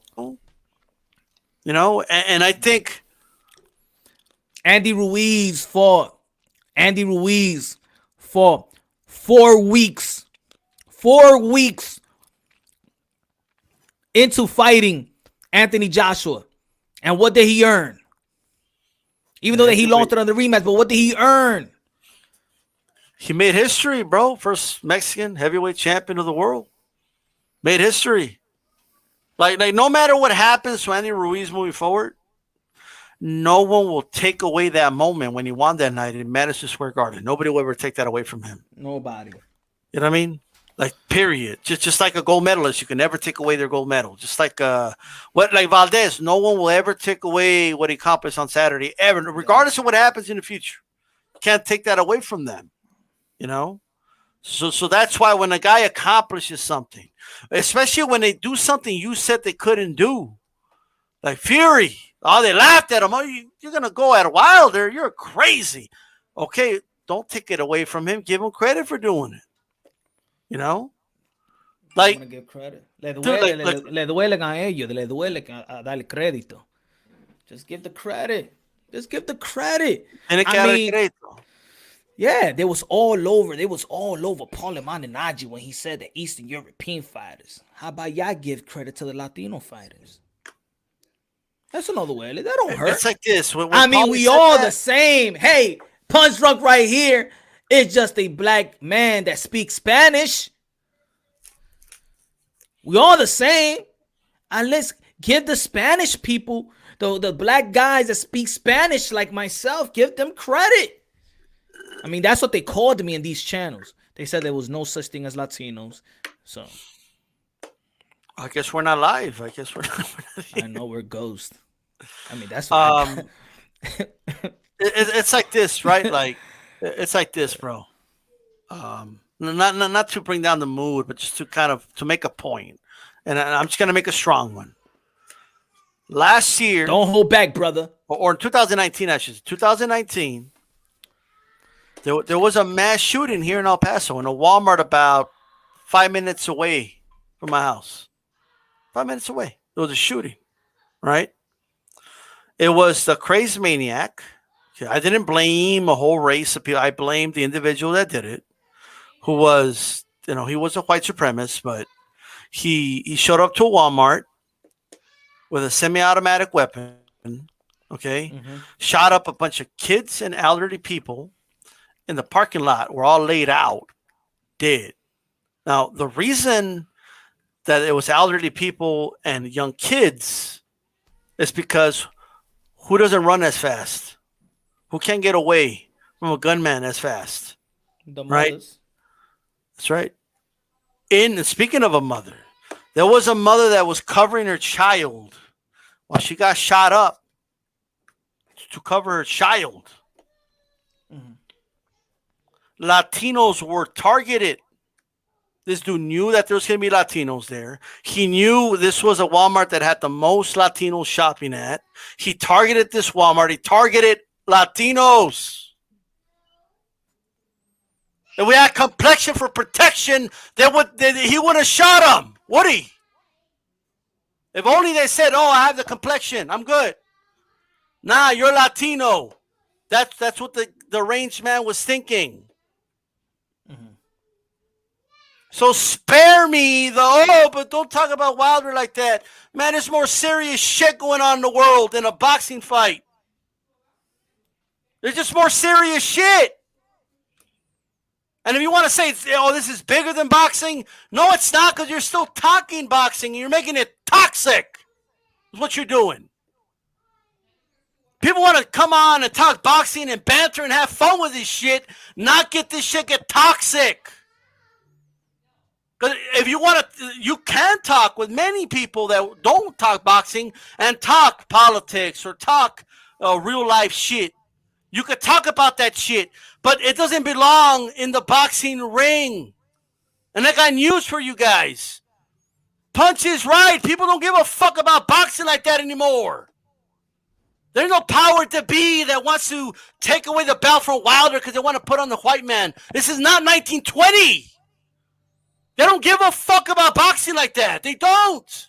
And I think Andy Ruiz fought 4 weeks. 4 weeks into fighting Anthony Joshua. And what did he earn? Even though that he lost it on the rematch, but what did he earn? He made history, bro. First Mexican heavyweight champion of the world. Made history. Like no matter what happens to Andy Ruiz moving forward, no one will take away that moment when he won that night in Madison Square Garden. Nobody will ever take that away from him. Nobody. You know what I mean? Like, period. Just like a gold medalist, you can never take away their gold medal. Just like like Valdez, no one will ever take away what he accomplished on Saturday, ever, regardless of what happens in the future. You can't take that away from them. So that's why when a guy accomplishes something, especially when they do something you said they couldn't do, like Fury, they laughed at him. Oh, you're gonna go at Wilder? You're crazy. Okay, don't take it away from him. Give him credit for doing it. Like, want to give credit. Le dude, duele, like, le duelen a ellos, le duele a darle crédito. Just give the credit. Just give the credit. tiene que I dar el mean, crédito. yeah, they was all over. They was all over Paulie Malignaggi when he said the Eastern European fighters. How about y'all give credit to the Latino fighters? That's another way. That don't hurt. It's like this. When I mean, Paulie we said all that, the same. Hey, Punch Drunk right here is just a black man that speaks Spanish. We all the same. And let's give the Spanish people, the black guys that speak Spanish like myself, give them credit. I mean, that's what they called me in these channels. They said there was no such thing as Latinos. So I guess we're not live. I guess we're not. I know we're ghosts. I mean, that's what it's like this, right? Like, it's like this, bro. Not to bring down the mood, but just to kind of to make a point. And I'm just gonna make a strong one. Last year, don't hold back, brother. Or in 2019, actually, 2019, there was a mass shooting here in El Paso in a Walmart about 5 minutes away from my house. 5 minutes away, there was a shooting, right? It was the crazy maniac. I didn't blame a whole race of people. I blamed the individual that did it, who was, he was a white supremacist, but he showed up to a Walmart with a semi-automatic weapon, okay? Mm-hmm. Shot up a bunch of kids and elderly people in the parking lot. Were all laid out, dead. Now, the reason that it was elderly people and young kids is because who doesn't run as fast? Who can't get away from a gunman as fast? The mothers. Right? That's right. And speaking of a mother, there was a mother that was covering her child while she got shot up to cover her child. Mm-hmm. Latinos were targeted. This dude knew that there was going to be Latinos there. He knew this was a Walmart that had the most Latinos shopping at. He targeted this Walmart. He targeted Latinos. If we had complexion for protection, he would have shot him, would he? If only they said, "Oh, I have the complexion, I'm good." Nah, you're Latino. That's what the ranged man was thinking. Mm-hmm. So spare me but don't talk about Wilder like that. Man, there's more serious shit going on in the world than a boxing fight. There's just more serious shit. And if you want to say, this is bigger than boxing, no, it's not, because you're still talking boxing and you're making it toxic. Is what you're doing. People want to come on and talk boxing and banter and have fun with this shit, not get this shit get toxic. Because if you want to, you can talk with many people that don't talk boxing and talk politics or talk real life shit. You could talk about that shit, but it doesn't belong in the boxing ring. And I got news for you guys. Punch is right. People don't give a fuck about boxing like that anymore. There's no power to be that wants to take away the belt from Wilder because they want to put on the white man. This is not 1920. They don't give a fuck about boxing like that. They don't.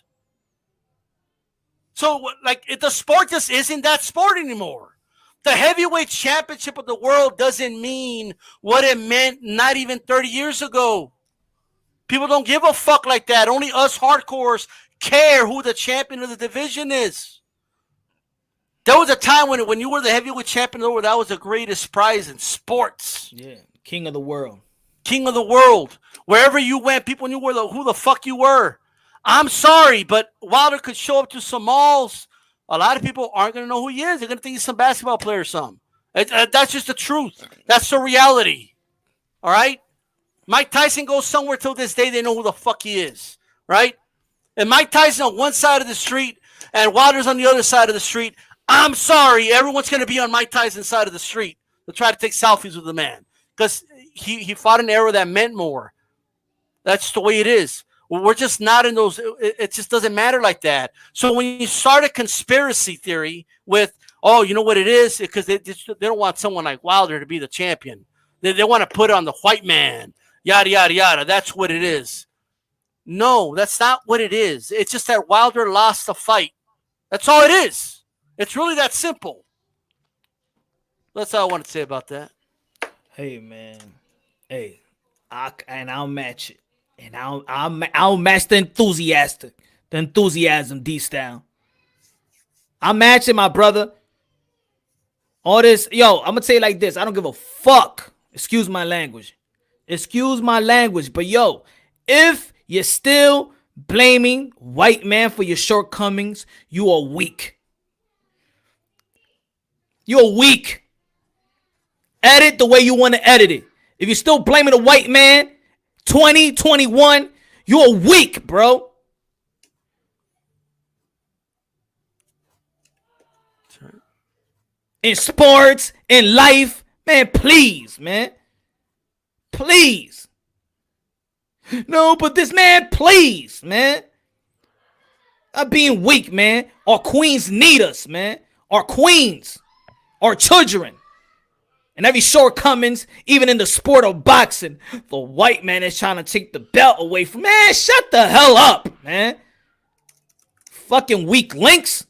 So, the sport just isn't that sport anymore. The heavyweight championship of the world doesn't mean what it meant not even 30 years ago. People don't give a fuck like that. Only us hardcores care who the champion of the division is. There was a time when you were the heavyweight champion of the world, that was the greatest prize in sports. Yeah, king of the world. King of the world. Wherever you went, people knew who the fuck you were. I'm sorry, but Wilder could show up to some malls. A lot of people aren't going to know who he is. They're going to think he's some basketball player or something. That's just the truth. That's the reality. All right? Mike Tyson goes somewhere till this day, they know who the fuck he is. Right? And Mike Tyson on one side of the street and Wilder's on the other side of the street. I'm sorry. Everyone's going to be on Mike Tyson's side of the street to try to take selfies with the man. Because he fought an era that meant more. That's the way it is. We're just not in those. It just doesn't matter like that. So when you start a conspiracy theory with, you know what it is? Because they don't want someone like Wilder to be the champion. They want to put it on the white man. Yada, yada, yada. That's what it is. No, that's not what it is. It's just that Wilder lost the fight. That's all it is. It's really that simple. That's all I want to say about that. Hey man, hey, I'll match it, and I'll match the enthusiasm, D style. I'm matching my brother. All this, yo, I'm gonna say it like this. I don't give a fuck. Excuse my language. But yo, if you're still blaming white man for your shortcomings, you are weak. You're weak. Edit the way you want to edit it. If you're still blaming a white man, 2021, you're weak, bro. In sports, in life, man, please, man. Please. No, but this man, please, man. I'm being weak, man. Our queens need us, man. Our queens. Our children. And every shortcomings, even in the sport of boxing, the white man is trying to take the belt away from. Man, shut the hell up, man. Fucking weak links.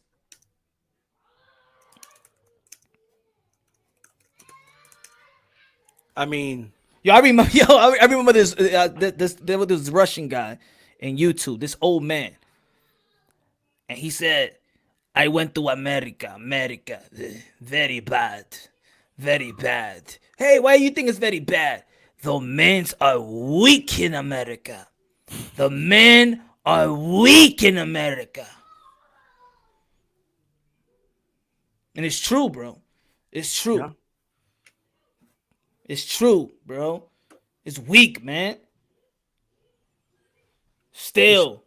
I mean, I remember this. There was this Russian guy in YouTube, this old man, and he said, "I went to America, very bad, very bad." Hey, why do you think it's very bad? The men are weak in America. The men are weak in America, and it's true, bro. It's true. Yeah. It's true, bro. It's weak, man. Still.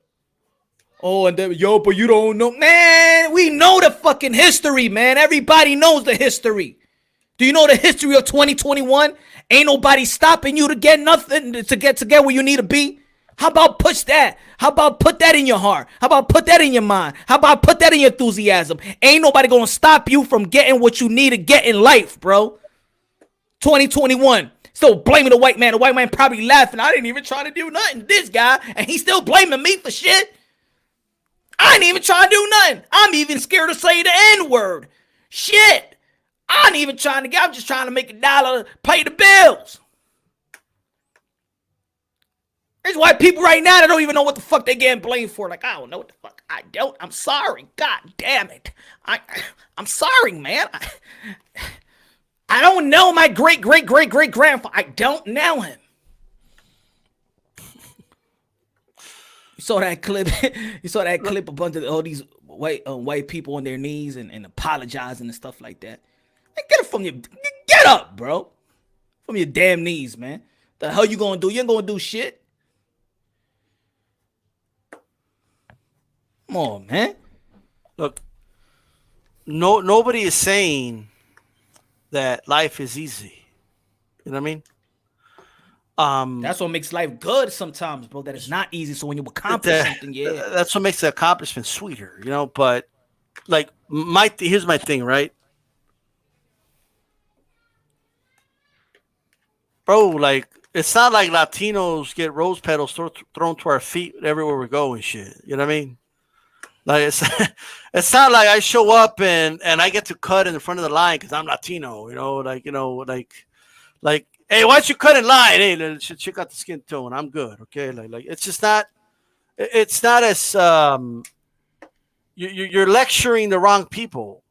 Oh, and then, yo, but you don't know. Man, we know the fucking history, man. Everybody knows the history. Do you know the history of 2021? Ain't nobody stopping you to get nothing, to get where you need to be. How about push that? How about put that in your heart? How about put that in your mind? How about put that in your enthusiasm? Ain't nobody gonna stop you from getting what you need to get in life, bro. 2021. Still blaming the white man. The white man probably laughing. I didn't even try to do nothing. This guy, and he's still blaming me for shit. I ain't even trying to do nothing. I'm even scared to say the N-word. Shit. I ain't even trying to get. I'm just trying to make $1 to pay the bills. There's white people right now that don't even know what the fuck they getting blamed for. Like, I don't know what the fuck. I don't. I'm sorry. God damn it. I'm sorry, man. I don't know my great-great-great-great-grandfather. I don't know him. You saw that clip? You saw that clip? A bunch of all these white people on their knees and apologizing and stuff like that. Man, get it from your... Get up, bro. From your damn knees, man. The hell you gonna do? You ain't gonna do shit. Come on, man. Look, nobody is saying that life is easy. You know what I mean? That's what makes life good sometimes, bro. That it's not easy. So when you accomplish something, yeah. That's what makes the accomplishment sweeter, you know? But, like, here's my thing, right? Bro, like, it's not like Latinos get rose petals thrown to our feet everywhere we go and shit. You know what I mean? Like, it's not like I show up and I get to cut in the front of the line because I'm Latino, like, hey, why don't you cut in line? Hey, check out the skin tone. I'm good. Okay. Like, it's just not, it's not as, you're lecturing the wrong people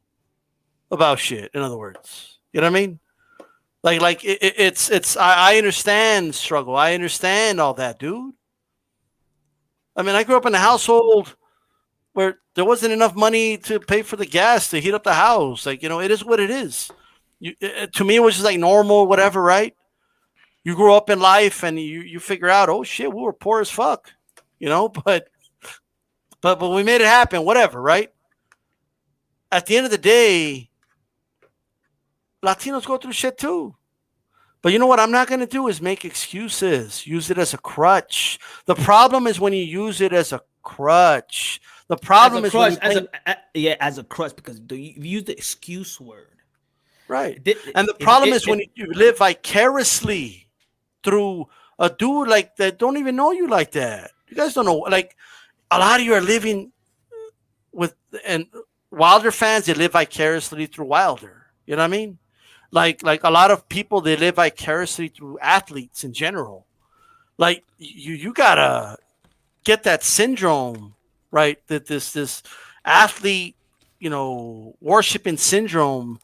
about shit. In other words, you know what I mean? Like I understand struggle. I understand all that, dude. I mean, I grew up in a household where there wasn't enough money to pay for the gas to heat up the house. Like, it is what it is. To me, it was just like normal, whatever, right? You grew up in life and you figure out, oh shit, we were poor as fuck, but we made it happen, whatever, right? At the end of the day, Latinos go through shit too. But you know what I'm not going to do is make excuses, use it as a crutch. The problem is when you use it as a crutch. The problem is when as a crutch, because you use the excuse word. Right. And the problem is when you live vicariously through a dude like that don't even know you like that. You guys don't know. Like, a lot of you are living with, and Wilder fans, they live vicariously through Wilder. You know what I mean? Like a lot of people, they live vicariously through athletes in general. Like, you gotta get that syndrome, right? That this athlete, worshiping syndrome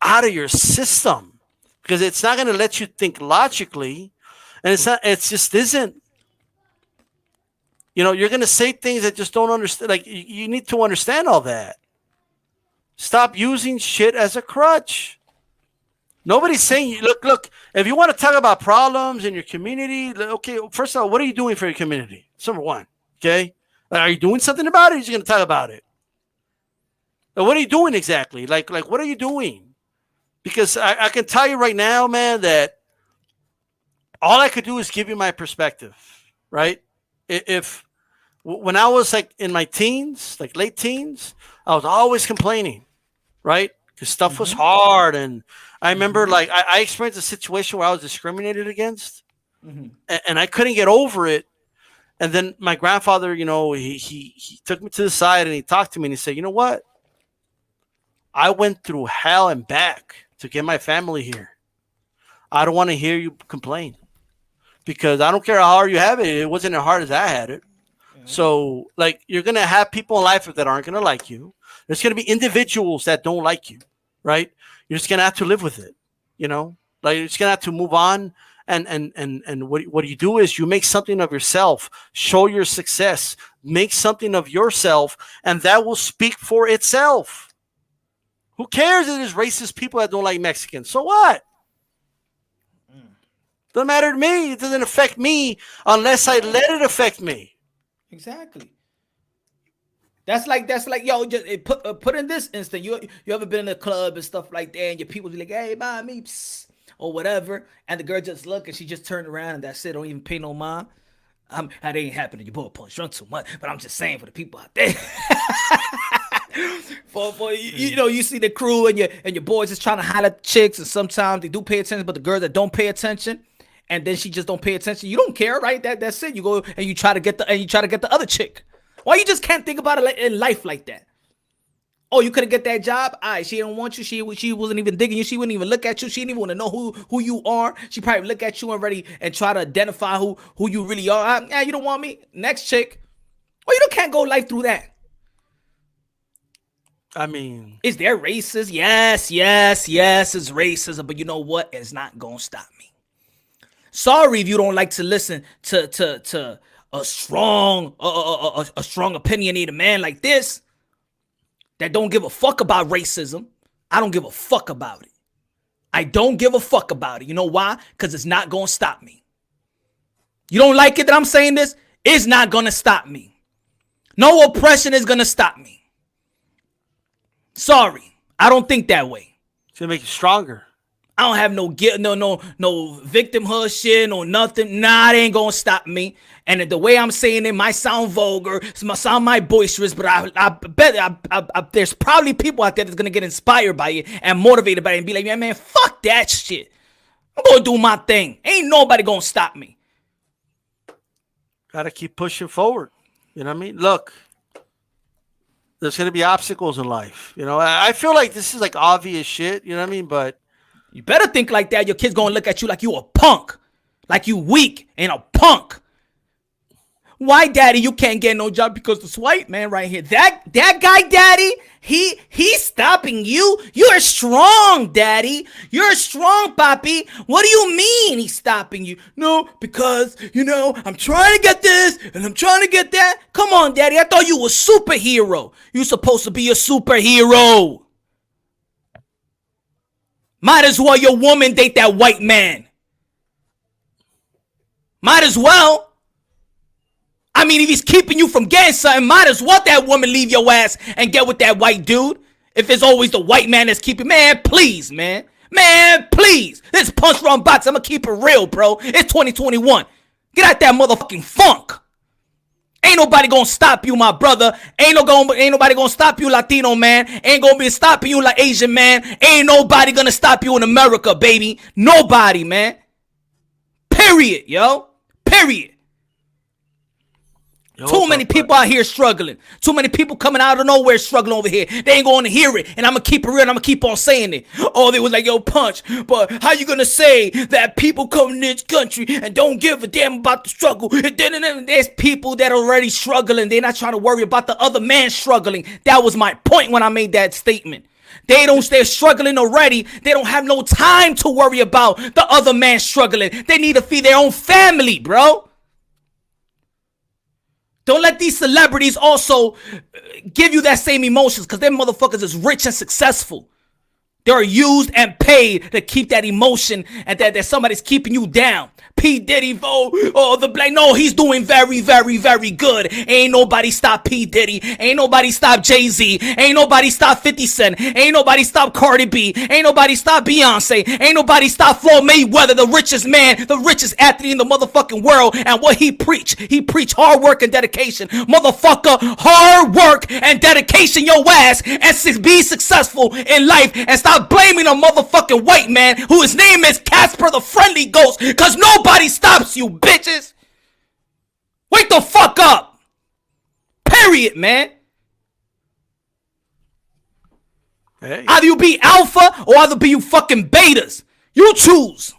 out of your system, because it's not gonna let you think logically, and it just isn't. You're gonna say things that just don't understand. Like, you need to understand all that. Stop using shit as a crutch. Nobody's saying, look, if you want to talk about problems in your community, okay, first of all, what are you doing for your community? That's number one, okay? Are you doing something about it, or are you just going to talk about it? Now, what are you doing exactly? Like, what are you doing? Because I can tell you right now, man, that all I could do is give you my perspective, right? When I was like in my teens, like late teens, I was always complaining, right? Because stuff was hard. And I remember like I experienced a situation where I was discriminated against, and I couldn't get over it. And then my grandfather, he took me to the side and he talked to me and he said, you know what? I went through hell and back to get my family here. I don't want to hear you complain, because I don't care how hard you have it. It wasn't as hard as I had it. So, like, you're going to have people in life that aren't going to like you. There's going to be individuals that don't like you, right? You're just going to have to live with it, Like, you're just going to have to move on. And what you do is you make something of yourself. Show your success. Make something of yourself, and that will speak for itself. Who cares if there's racist people that don't like Mexicans? So what? Doesn't matter to me. It doesn't affect me unless I let it affect me. Exactly. That's like yo, just put in this instant. You ever been in a club and stuff like that, and your people be like, hey, buy me, psst, or whatever, and the girl just look and she just turned around and that's it. Don't even pay no mind. That ain't happening. Your boy punch drunk too much, but I'm just saying for the people out there. for you see the crew and your boys just trying to holler at chicks, and sometimes they do pay attention, but the girls that don't pay attention, and then she just don't pay attention. You don't care, right? That's it. You go and you try to get the other chick. Why you just can't think about it in life like that? Oh, you couldn't get that job? All right, she didn't want you. She wasn't even digging you. She wouldn't even look at you. She didn't even want to know who you are. She probably look at you and try to identify who you really are. You don't want me? Next chick. Well, you can't go life through that. I mean, is there racist? Yes, it's racism. But you know what? It's not gonna stop me. Sorry if you don't like to listen to a strong opinionated man like this that don't give a fuck about racism. I don't give a fuck about it. I don't give a fuck about it. You know why? Because it's not gonna stop me. You don't like it that I'm saying this? It's not gonna stop me. No oppression is gonna stop me. Sorry, I don't think that way. It's gonna make you stronger. I don't have no guilt, no victimhood shit, no nothing. Nah, it ain't gonna stop me. And the way I'm saying it might sound vulgar, it might sound boisterous, but I bet there's probably people out there that's gonna get inspired by it and motivated by it and be like, yeah, man, fuck that shit. I'm gonna do my thing. Ain't nobody gonna stop me. Gotta keep pushing forward. You know what I mean? Look, there's gonna be obstacles in life. I feel like this is like obvious shit. You know what I mean? But you better think like that. Your kid's gonna look at you like you a punk, like you weak and a punk. Why, daddy, you can't get no job? Because this white man right here, that guy, daddy, he's stopping you. You're strong, daddy. You're strong, papi. What do you mean he's stopping you? No, because, I'm trying to get this and I'm trying to get that. Come on, daddy. I thought you were a superhero. You're supposed to be a superhero. Might as well your woman date that white man. Might as well. I mean, if he's keeping you from getting something, might as well that woman leave your ass and get with that white dude. If it's always the white man that's keeping, man, please, man. Man, please. This punch wrong box. I'm going to keep it real, bro. It's 2021. Get out that motherfucking funk. Ain't nobody going to stop you, my brother. Ain't nobody going to stop you, Latino man. Ain't going to be stopping you, like Asian man. Ain't nobody going to stop you in America, baby. Nobody, man. Period, yo. Period. Too many people out here struggling. Too many people coming out of nowhere struggling over here. They ain't going to hear it. And I'm going to keep it real and I'm going to keep on saying it. Oh, they was like, yo, Punch. But how you going to say that people come in this country and don't give a damn about the struggle? And then there's people that are already struggling. They're not trying to worry about the other man struggling. That was my point when I made that statement. They're struggling already. They don't have no time to worry about the other man struggling. They need to feed their own family, bro. Don't let these celebrities also give you that same emotions because them motherfuckers is rich and successful. They're used and paid to keep that emotion and that somebody's keeping you down. P. Diddy, the black. No, he's doing very, very, very good. Ain't nobody stop P. Diddy. Ain't nobody stop Jay-Z. Ain't nobody stop 50 Cent. Ain't nobody stop Cardi B. Ain't nobody stop Beyonce. Ain't nobody stop Floyd Mayweather, the richest man, the richest athlete in the motherfucking world. And what he preach hard work and dedication. Motherfucker, hard work and dedication your ass and be successful in life and stop blaming a motherfucking white man who his name is Casper the Friendly Ghost because nobody stops you, bitches. Wake the fuck up. Period, man. Hey. Either you be alpha or either be you fucking betas. You choose.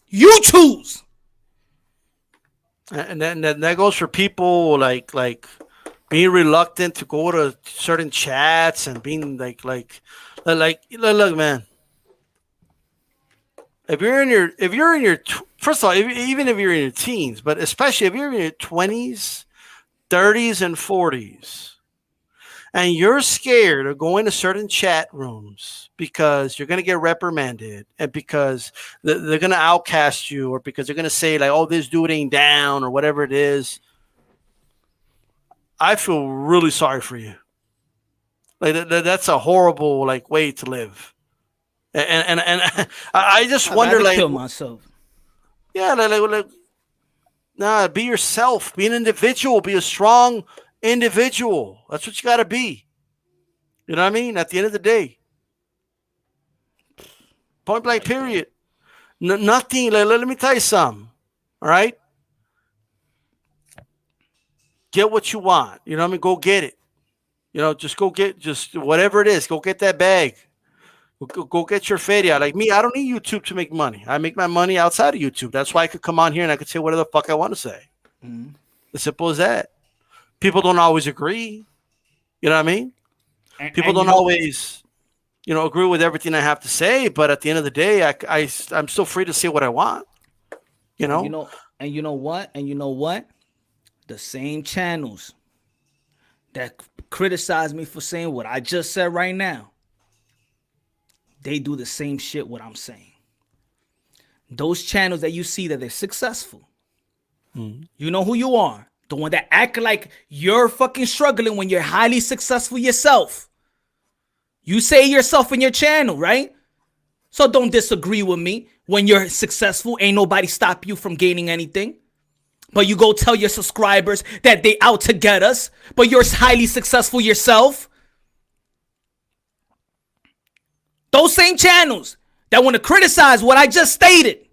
You choose. And then that goes for people like being reluctant to go to certain chats and being like look, man. If you're in your first of all, even if you're in your teens, but especially if you're in your 20s, 30s, and 40s, and you're scared of going to certain chat rooms because you're gonna get reprimanded and because they're gonna outcast you or because they're gonna say like, "Oh, this dude ain't down" or whatever it is, I feel really sorry for you. Like that's a horrible way to live. And I just wonder, kill myself. Yeah, nah, be yourself, be an individual, be a strong individual. That's what you got to be. You know what I mean? At the end of the day, point blank, period. Nothing. Let me tell you something. All right, get what you want. You know what I mean? Go get it. You know, just go get just whatever it is. Go get that bag. Go get your feria. Like me, I don't need YouTube to make money. I make my money outside of YouTube. That's why I could come on here and I could say whatever the fuck I want to say. Mm-hmm. As simple as that. People don't always agree. You know what I mean? People don't always, agree with everything I have to say. But at the end of the day, I'm still free to say what I want. You know? And you know what? The same channels that criticize me for saying what I just said right now, they do the same shit what I'm saying. Those channels that you see that they're successful, you know who you are. The one that act like you're fucking struggling when you're highly successful yourself. You say yourself in your channel, right? So don't disagree with me. When you're successful, ain't nobody stop you from gaining anything. But you go tell your subscribers that they out to get us, but you're highly successful yourself. Those same channels that want to criticize what I just stated.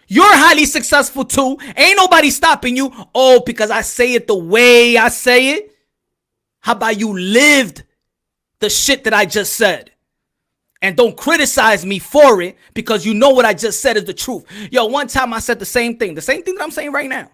You're highly successful too. Ain't nobody stopping you. Oh, because I say it the way I say it. How about you lived the shit that I just said? And don't criticize me for it because you know what I just said is the truth. Yo, one time I said the same thing that I'm saying right now.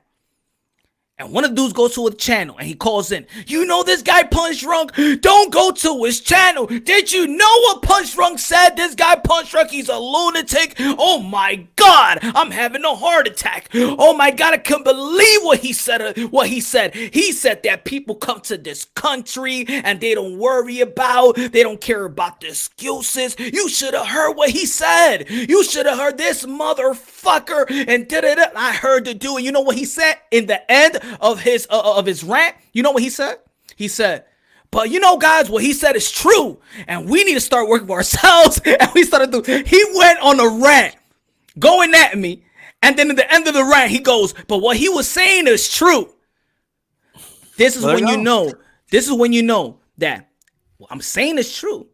And one of the dudes goes to a channel and he calls in. You know this guy Punch Drunk? Don't go to his channel. Did you know what Punch Drunk said? This guy Punch Drunk, he's a lunatic. Oh my God, I'm having a heart attack. Oh my God, I can't believe what he said. He said that people come to this country and they don't they don't care about the excuses. You should have heard what he said. You should have heard this motherfucker and da-da-da. I heard the dude, and you know what he said in the end of his rant? You know what he said? He said, but you know, guys, what he said is true, and we need to start working for ourselves. And we started to. He went on a rant, going at me, and then at the end of the rant, he goes, "But what he was saying is true." This is when you know. This is when you know that what I'm saying is true,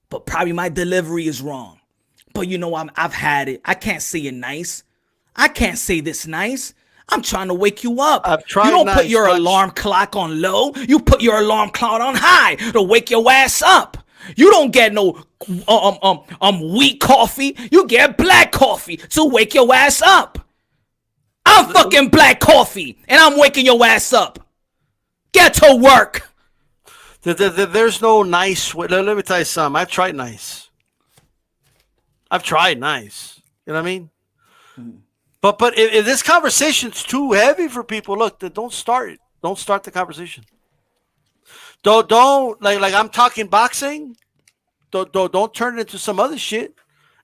but probably my delivery is wrong. But you know, I've had it. I can't say it nice. I can't say this nice. I'm trying to wake you up. I've tried You don't put nice, your but- alarm clock on low. You put your alarm clock on high to wake your ass up. You don't get no wheat coffee. You get black coffee to wake your ass up. I'm fucking black coffee, and I'm waking your ass up. Get to work. There's no nice way. Let me tell you something. I've tried nice. You know what I mean? But if this conversation's too heavy for people, look, don't start it. Don't start the conversation. Don't like I'm talking boxing. Don't turn it into some other shit,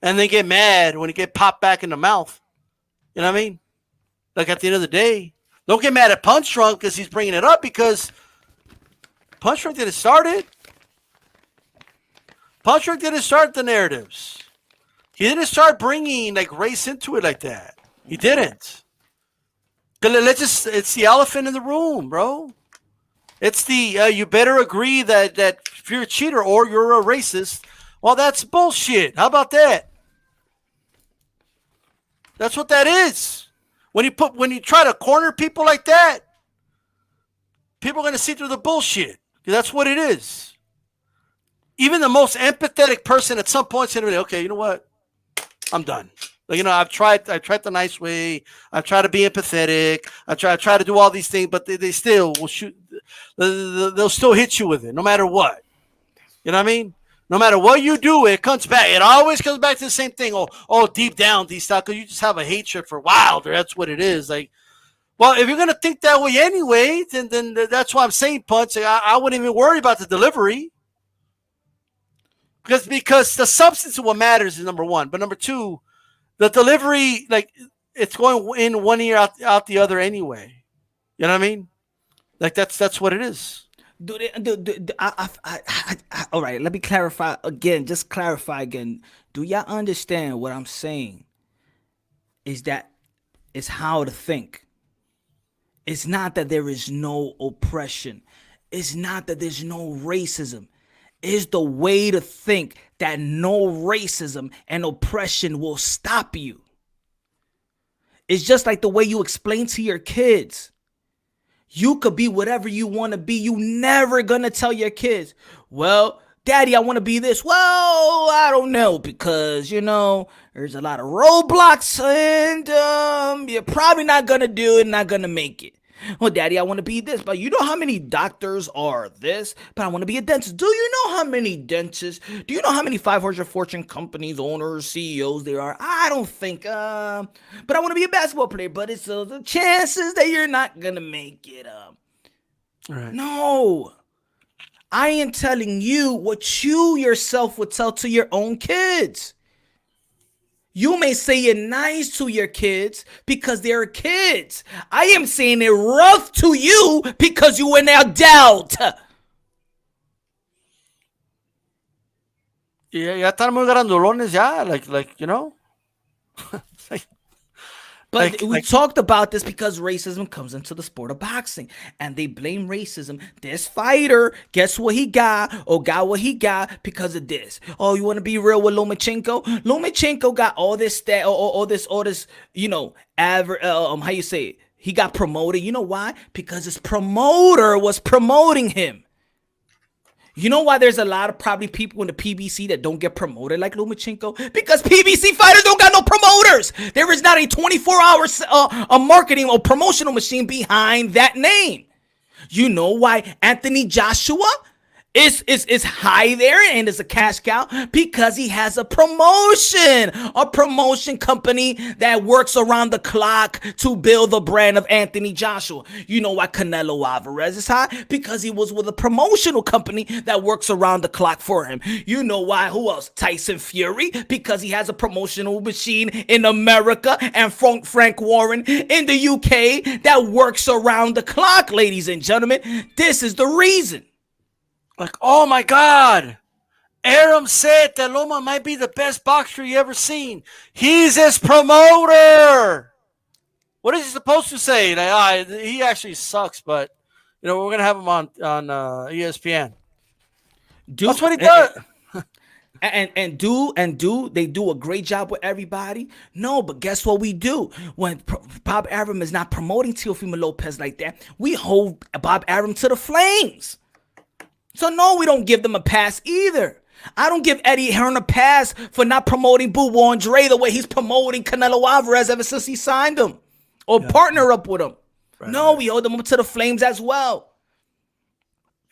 and then get mad when you get popped back in the mouth. You know what I mean? Like at the end of the day, don't get mad at Punch Drunk because he's bringing it up, because Punch Drunk didn't start it. Punch Drunk didn't start the narratives. He didn't start bringing like race into it like that. He didn't. It's the elephant in the room, bro. It's the you better agree that if you're a cheater or you're a racist, well, that's bullshit. How about that? That's what that is. When you try to corner people like that, people are going to see through the bullshit. That's what it is. Even the most empathetic person at some point is going to be like, okay, you know what? I'm done. Like, I've tried the nice way. I've tried to be empathetic. I try to do all these things, but they still will shoot. They'll still hit you with it, no matter what. You know what I mean? No matter what you do, it comes back. It always comes back to the same thing. Oh, deep down, D-Stock, you just have a hatred for Wilder. That's what it is. Like, well, if you're gonna think that way anyway, then that's why I'm saying, Punch. I wouldn't even worry about the delivery, because the substance of what matters is number one. But number two, the delivery, like, it's going in one ear out the other anyway. You know what I mean? Like that's what it is. All right, let me clarify again. Just clarify again. Do y'all understand what I'm saying? Is that it's how to think. It's not that there is no oppression. It's not that there's no racism. It's the way to think that no racism and oppression will stop you. It's just like the way you explain to your kids. You could be whatever you want to be. You never gonna tell your kids, well, Daddy, I want to be this. Well, I don't know, because, there's a lot of roadblocks, and you're probably not gonna do it, not gonna make it. Well, Daddy, I want to be this, but you know how many doctors are this? But I want to be a dentist. Do you know how many dentists? Do you know how many 500 Fortune companies, owners, CEOs there are? I don't think, but I want to be a basketball player, but it's the chances that you're not going to make it up. Right. No. I am telling you what you yourself would tell to your own kids. You may say it nice to your kids because they're kids. I am saying it rough to you because you are an adult. Ya están muy grandulones ya, like But we talked about this because racism comes into the sport of boxing, and they blame racism. This fighter, guess what he got, or got what he got because of this. Oh, you want to be real with Lomachenko? Lomachenko got all this, how you say it? He got promoted. You know why? Because his promoter was promoting him. You know why there's a lot of probably people in the PBC that don't get promoted like Lomachenko? Because PBC fighters don't got no promoters. There is not a 24-hour a marketing or promotional machine behind that name. You know why Anthony Joshua is high there and is a cash cow? Because he has a promotion company that works around the clock to build the brand of Anthony Joshua. You know why Canelo Alvarez is high? Because he was with a promotional company that works around the clock for him. You know why? Who else? Tyson Fury, because he has a promotional machine in America, and Frank Warren in the UK that works around the clock, ladies and gentlemen. This is the reason. Like, oh my God, Aram said that Loma might be the best boxer you ever seen. He's his promoter. What is he supposed to say? Like, he actually sucks, but we're gonna have him on ESPN. Dude, that's what he does. and they do a great job with everybody. No, but guess what we do when Bob Arum is not promoting Teofimo Lopez like that? We hold Bob Arum to the flames. So no, we don't give them a pass either. I don't give Eddie Hearn a pass for not promoting Boo Andre the way he's promoting Canelo Alvarez ever since he signed him or partner up with him. Right. We hold them up to the flames as well.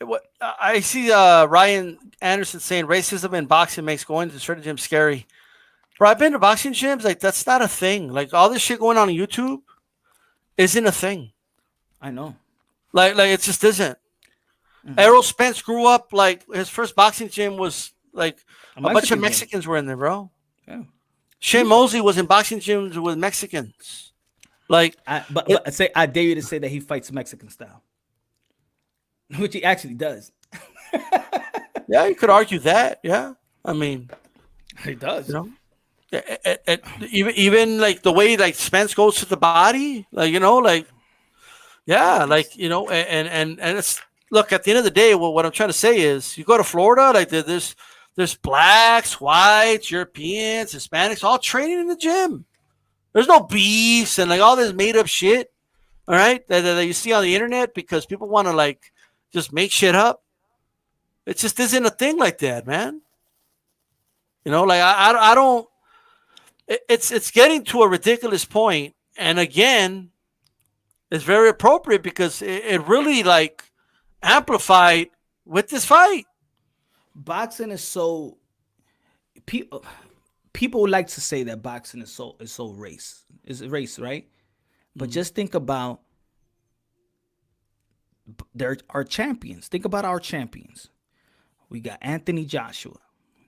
What I see Ryan Anderson saying racism in boxing makes going to certain gyms scary. Bro, I've been to boxing gyms, like that's not a thing. Like all this shit going on YouTube isn't a thing. I know. Like it just isn't. Errol Spence grew up like his first boxing gym was like a bunch of Mexicans were in there, bro. Yeah. Shane Mosley was in boxing gyms with Mexicans. Like but say I dare you to say that he fights Mexican style. Which he actually does. Yeah, you could argue that. Yeah, I mean, he does. You know, even like the way like Spence goes to the body, like like, yeah, like and it's look at the end of the day. What I'm trying to say is, you go to Florida, like there's blacks, whites, Europeans, Hispanics, all training in the gym. There's no beefs and like all this made up shit. All right, that you see on the internet because people want to like just make shit up. It just isn't a thing like that, man. Like I don't. It's getting to a ridiculous point, and again, it's very appropriate because it really like amplified with this fight. Boxing is so people like to say that boxing is so race. It's race, right? But just think about our champions. Think about our champions. We got Anthony Joshua,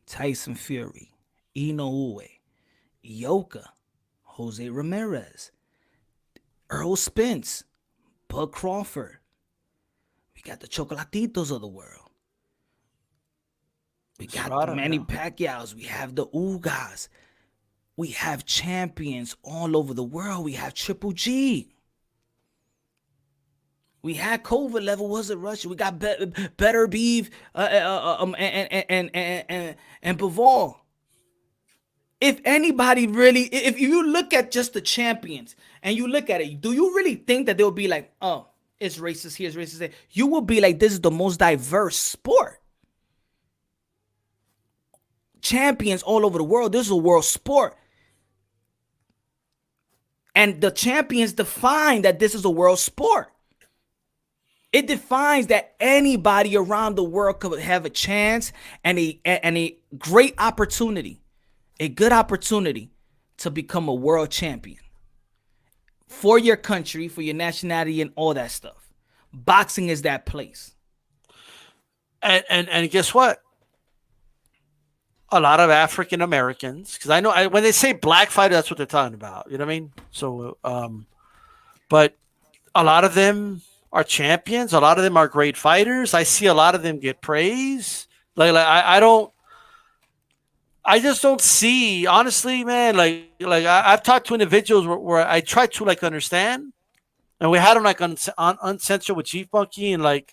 Tyson Fury, Inoue, Yoka, Jose Ramirez, Earl Spence, Bud Crawford. We got the Chocolatitos of the world. We got the Manny Pacquiao's. We have the Ugas. We have champions all over the world. We have Triple G. We had COVID level, was it Russia? We got Better Beef and Bivol. If anybody really, if you look at just the champions and you look at it, do you really think that they'll be like, oh, it's racist here, it's racist there? You will be like, this is the most diverse sport. Champions all over the world. This is a world sport. And the champions define that this is a world sport. It defines that anybody around the world could have a chance and a great opportunity, a good opportunity to become a world champion for your country, for your nationality, and all that stuff. Boxing is that place. And guess what? A lot of African Americans, because I know when they say black fighter, that's what they're talking about. You know what I mean? So, but a lot of them are champions. A lot of them are great fighters. I see a lot of them get praise. I just don't see, honestly, man. I've talked to individuals where I try to like understand, and we had them like on uncensored with Debunking, and like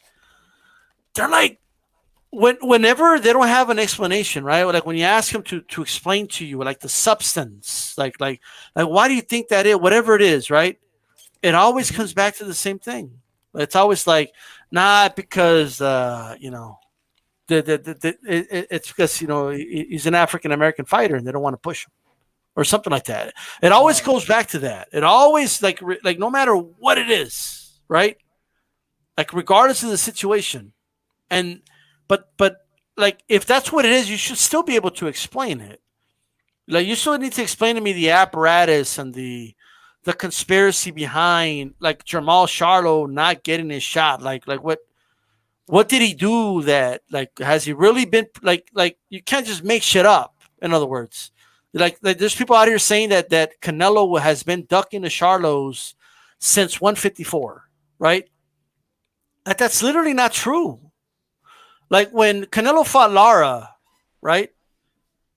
they're like whenever they don't have an explanation, right? Like when you ask them to explain to you like the substance, like why do you think that is? Whatever it is, right? It always comes back to the same thing. It's always like, nah, because it's because he's an African American fighter and they don't want to push him, or something like that. It always goes back to that. It always like no matter what it is, right? Like regardless of the situation, and but like if that's what it is, you should still be able to explain it. Like you still need to explain to me the apparatus and the conspiracy behind like Jamal Charlo not getting his shot. Like what did he do that like has he really been like you can't just make shit up. In other words, like there's people out here saying that Canelo has been ducking the Charlos since 154, right? That's literally not true. Like when Canelo fought Lara, right?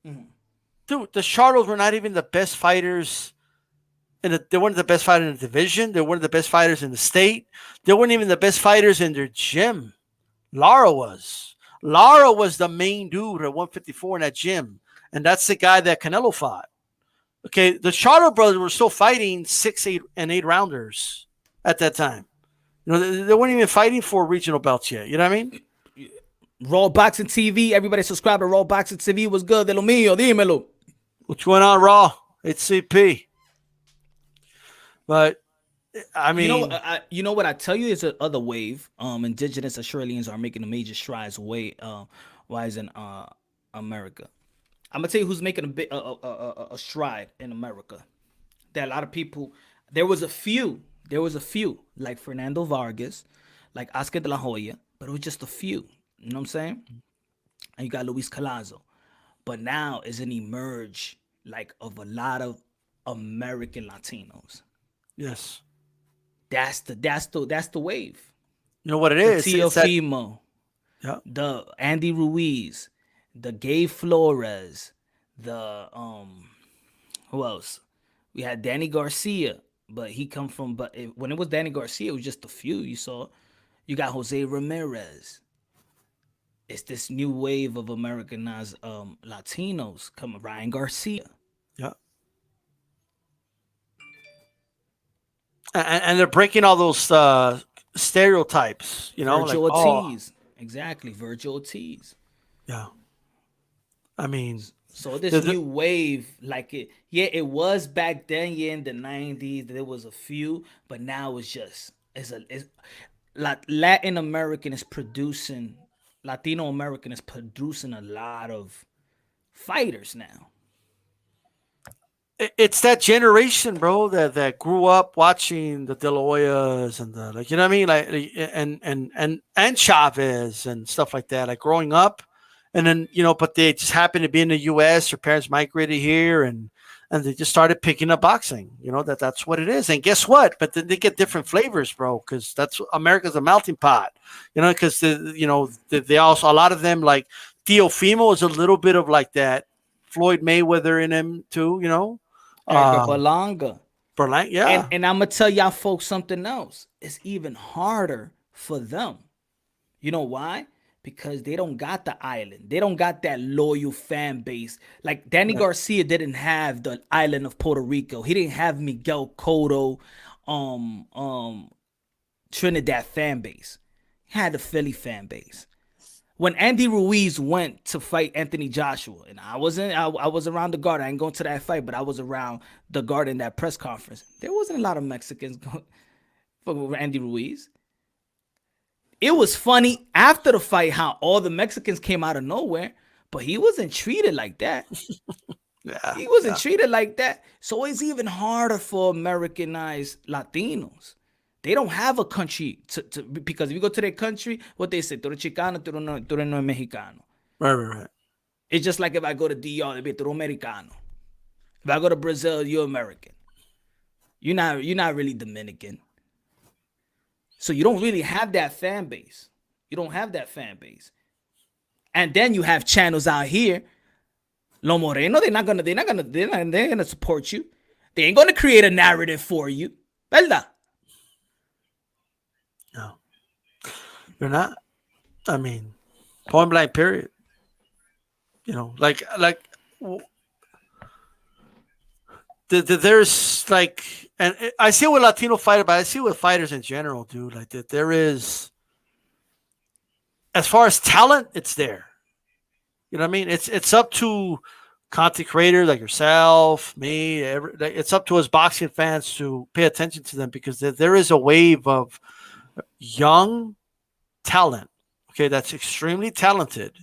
Mm-hmm. Dude, the Charlos were not even the best fighters. They weren't the best fighters in the division. They weren't the best fighters in the state. They weren't even the best fighters in their gym. Lara was. Lara was the main dude at 154 in that gym, and that's the guy that Canelo fought. Okay, the Charlo brothers were still fighting 6, 8, and 8 rounders at that time. You know, they weren't even fighting for regional belts yet. You know what I mean? Raw Boxing TV. Everybody subscribe to Raw Boxing TV. What's good? De lo mío, dímelo. What's going on, Raw? It's CP. But I mean, you know what I tell you is another wave. Indigenous Australians are making a major strides wise in America. I'm gonna tell you who's making a stride in America. That a lot of people. There was a few like Fernando Vargas, like Oscar de la Hoya, but it was just a few. You know what I'm saying? And you got Luis Colazo, but now is an emerge like of a lot of American Latinos. yes. That's the wave. You know what it The is? Teofimo, Yeah. the Andy Ruiz, the Gay Flores, the who else? We had Danny Garcia, but he come from when it was Danny Garcia, it was just a few you saw. You got Jose Ramirez. It's this new wave of Americanized Latinos coming. Ryan Garcia. Yeah. And they're breaking all those stereotypes, you know, Virgil like Ortiz. Exactly, Virgil Ortiz. yeah. I mean, So this new wave, like it was back then, in the 90s. There was a few, but now Latin American is producing, Latino American is producing a lot of fighters now. it's that generation, bro, that grew up watching the De La Hoyas and the, like, you know what I mean, like, and Chavez and stuff like that, like growing up, and then, you know, but they just happened to be in the U.S. Their parents migrated here, and they just started picking up boxing. You know, that's what it is. And guess what? But then they get different flavors, bro, because that's America's a melting pot. You know, because they also, a lot of them, like Teofimo is a little bit of like that Floyd Mayweather in him too. You know. Edgar Berlanga. Yeah. And I'm gonna tell y'all folks something else. It's even harder for them. You know why? Because they don't got the island. They don't got that loyal fan base. Like Danny Garcia didn't have the island of Puerto Rico. He didn't have Miguel Cotto, Trinidad fan base. He had the Philly fan base. When Andy Ruiz went to fight Anthony Joshua, and I was around the Garden. I ain't going to that fight, but I was around the Garden, that press conference. There wasn't a lot of Mexicans for Andy Ruiz. It was funny after the fight how all the Mexicans came out of nowhere, but he wasn't treated like that. Yeah, he wasn't treated like that. So it's even harder for Americanized Latinos. They don't have a country to because if you go to their country, what they say, tú eres Chicano, tú eres no Mexicano. Right. It's just like if I go to DR, they be tú eres Americano. If I go to Brazil, you're American. You're not really Dominican. So you don't really have that fan base. And then you have channels out here. Lo Moreno, they're gonna support you. They ain't gonna create a narrative for you. ¿Verdad? No, you're not. I mean, point blank, period. You know, like there's like, and I see it with Latino fighters, but I see it with fighters in general, dude. Like that, there is, as far as talent, it's there. You know what I mean? It's up to content creators like yourself, me. It's up to us boxing fans to pay attention to them, because there is a wave of young talent, okay, that's extremely talented,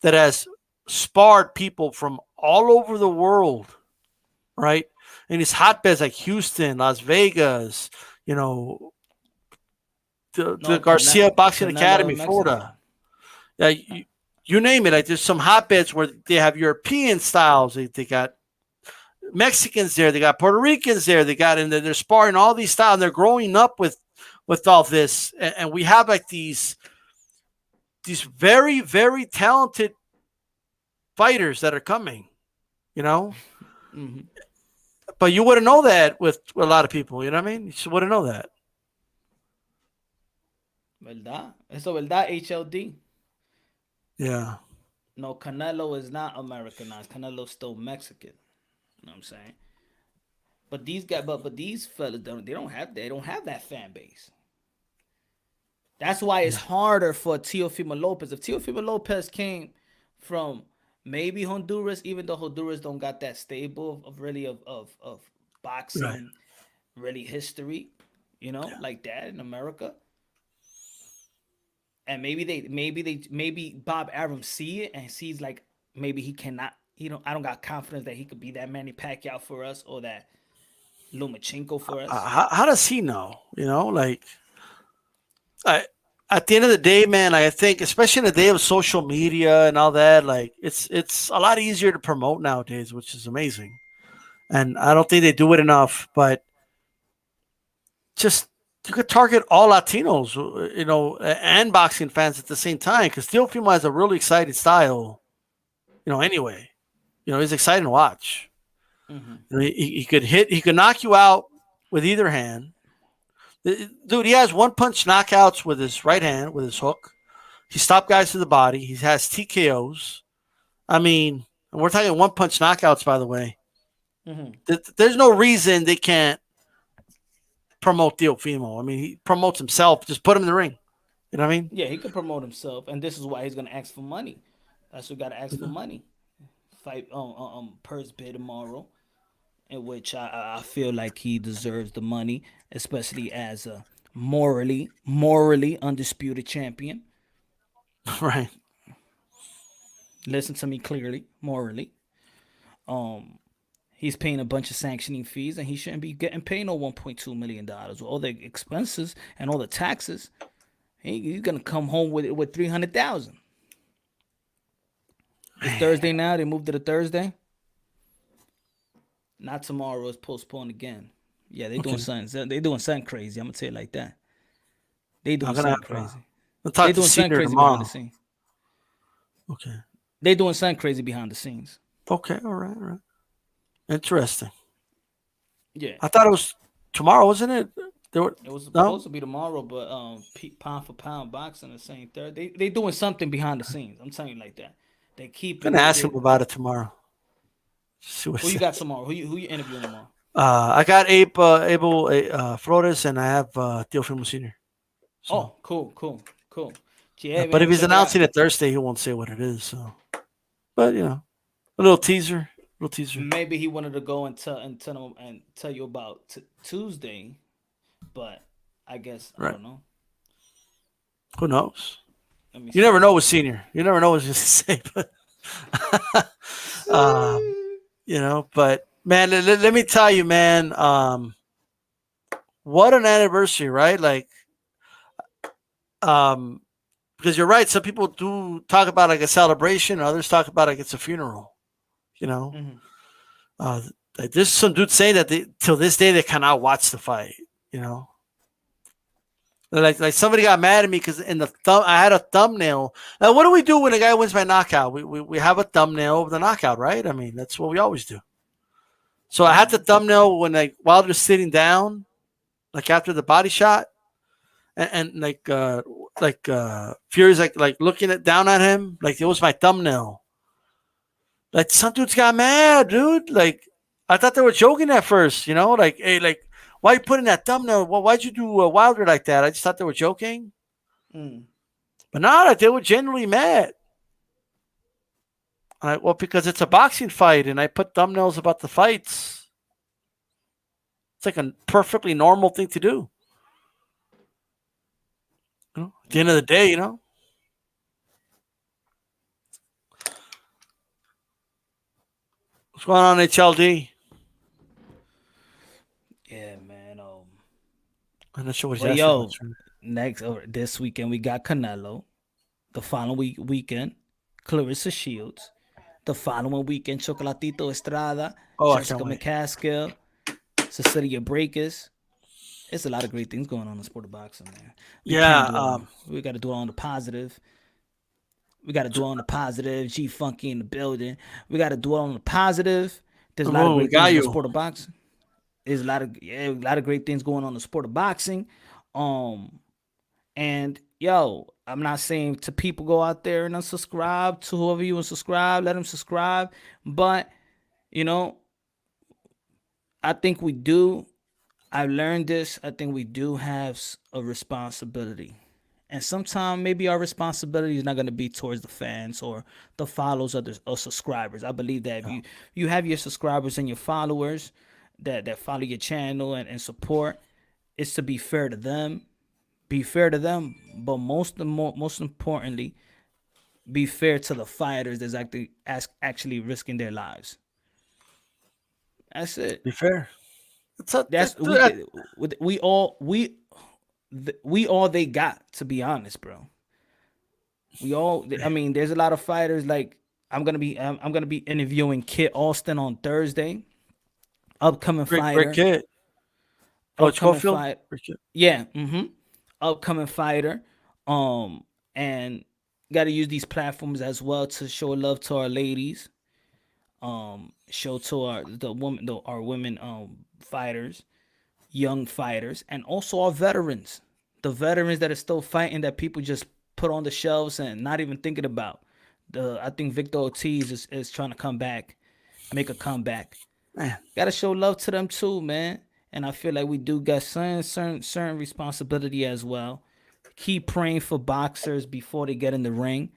that has sparred people from all over the world, right? And these hotbeds like Houston, Las Vegas, you know, the Garcia Boxing Academy, Florida. Yeah, you name it. Like there's some hotbeds where they have European styles. They got Mexicans there. They got Puerto Ricans there. And they're sparring all these styles. And they're growing up with all this, and we have like these very, very talented fighters that are coming, you know. Mm-hmm. But you wouldn't know that with a lot of people, you know what I mean? You just wouldn't know that. ¿Verdad? Eso, ¿verdad? HLD. Yeah. No, Canelo is not Americanized. Canelo's still Mexican. You know what I'm saying? But these guys, but these fellas they don't have that fan base. That's why it's Yeah. harder for Teofimo Lopez. If Teofimo Lopez came from maybe Honduras, even though Honduras don't got that stable of really of Right. boxing really history, like that in America. And maybe Bob Arum see it and sees like maybe he cannot. I don't got confidence that he could be that Manny Pacquiao for us or that Lomachenko for us. How does he know? Like I. At the end of the day, man, I think, especially in the day of social media and all that, like it's a lot easier to promote nowadays, which is amazing. And I don't think they do it enough. But just you could target all Latinos, and boxing fans at the same time, because Teofimo has a really exciting style, anyway. He's exciting to watch. Mm-hmm. He could hit, he could knock you out with either hand. Dude, he has one punch knockouts with his right hand, with his hook. He stopped guys to the body. He has TKOs. I mean, we're talking one punch knockouts, by the way. Mm-hmm. There's no reason they can't promote Teofimo. I mean, he promotes himself. Just put him in the ring. You know what I mean? Yeah, he could promote himself, and this is why he's gonna ask for money. That's what got to ask for money. Fight purse bid tomorrow, in which I feel like he deserves the money, especially as a morally undisputed champion. Right. Listen to me clearly, morally. Um, he's paying a bunch of sanctioning fees, and he shouldn't be getting paid no $1.2 million with all the expenses and all the taxes. He's gonna come home with 300,000. It's Thursday now. They moved it to Thursday. Not tomorrow. It's postponed again. Yeah, they doing Okay. something. They doing something crazy. I'm gonna tell you like that. They I'm doing gonna something have to. crazy. I'll They talk to doing something Senior crazy behind the tomorrow. scenes. Okay. They doing something crazy behind the scenes. Okay. All right. All right. Interesting. Yeah, I thought it was tomorrow, wasn't it? There were it was no. supposed to be tomorrow, but pound for pound boxing is saying third. They doing something behind the scenes. I'm telling you like that. They I'm keeping gonna it. ask him about it tomorrow. See what Who he you got says. tomorrow? Who you interviewing tomorrow? I got Abel Flores, and I have Teofimo Senior. So, Oh, cool. Yeah, but if man, he's check it out. announcing it Thursday, he won't say what it is. So, but a little teaser, little teaser. Maybe he wanted to go and tell you about Tuesday, but I guess I Right. don't know. Who knows? Let me You see. never know with Senior. You never know what he's going to say. But, um, but man, let me tell you, man, what an anniversary, right? Like, um, because you're right. Some people do talk about like a celebration, others talk about like it's a funeral. You know, Mm-hmm. uh, like, there's some dudes saying that till this day they cannot watch the fight. You know, like somebody got mad at me because in the I had a thumbnail. Now, what do we do when a guy wins by knockout? We have a thumbnail of the knockout, right? I mean, that's what we always do. So I had the Mm-hmm. thumbnail when like Wilder's sitting down, like after the body shot, and Fury's like looking down at him, like it was my thumbnail. Like some dudes got mad, dude. Like I thought they were joking at first, like hey, like why you putting that thumbnail? Well, why'd you do Wilder like that? I just thought they were joking, Mm. but not like they were genuinely mad. Well, because it's a boxing fight, and I put thumbnails about the fights. It's like a perfectly normal thing to do. At the end of the day, what's going on, HLD? Yeah, man. I'm not sure what he's But asking about. yo, next this weekend we got Canelo. The following weekend, Clarissa Shields. The following weekend, Chocolatito Estrada, Oh, I can't Jessica wait. McCaskill, Cecilia Breakers. It's a lot of great things going on in the sport of boxing, man. We Yeah. can't do it all. We got to do it on the positive. We got to do it on the positive. G Funky in the building. We got to do it on the positive. There's a lot of We great things got in the you. sport of boxing. There's a lot of great things going on in the sport of boxing. Um, and yo, I'm not saying to people go out there and unsubscribe to whoever you unsubscribe, let them subscribe. But, you know, I think we do. I've learned this. I think we do have a responsibility. And sometimes maybe our responsibility is not going to be towards the fans or the followers or subscribers. I believe that if you have your subscribers and your followers that follow your channel and support, it's to be fair to them. Be fair to them, but most importantly, be fair to the fighters that's actually risking their lives. That's it. Be fair. That's we all they got, to be honest, bro. We all. I mean, there's a lot of fighters. Like I'm gonna be interviewing Kit Austin on Thursday. Upcoming fighter. Great kid. Oh, it's Caulfield? Yeah. Upcoming fighter. And got to use these platforms as well to show love to our ladies. Show to our women fighters, young fighters, and also our veterans. The veterans that are still fighting that people just put on the shelves and not even thinking about. I think Victor Ortiz is trying to come back, make a comeback. Man. Gotta show love to them too, man. And I feel like we do got certain responsibility as well. Keep praying for boxers before they get in the ring.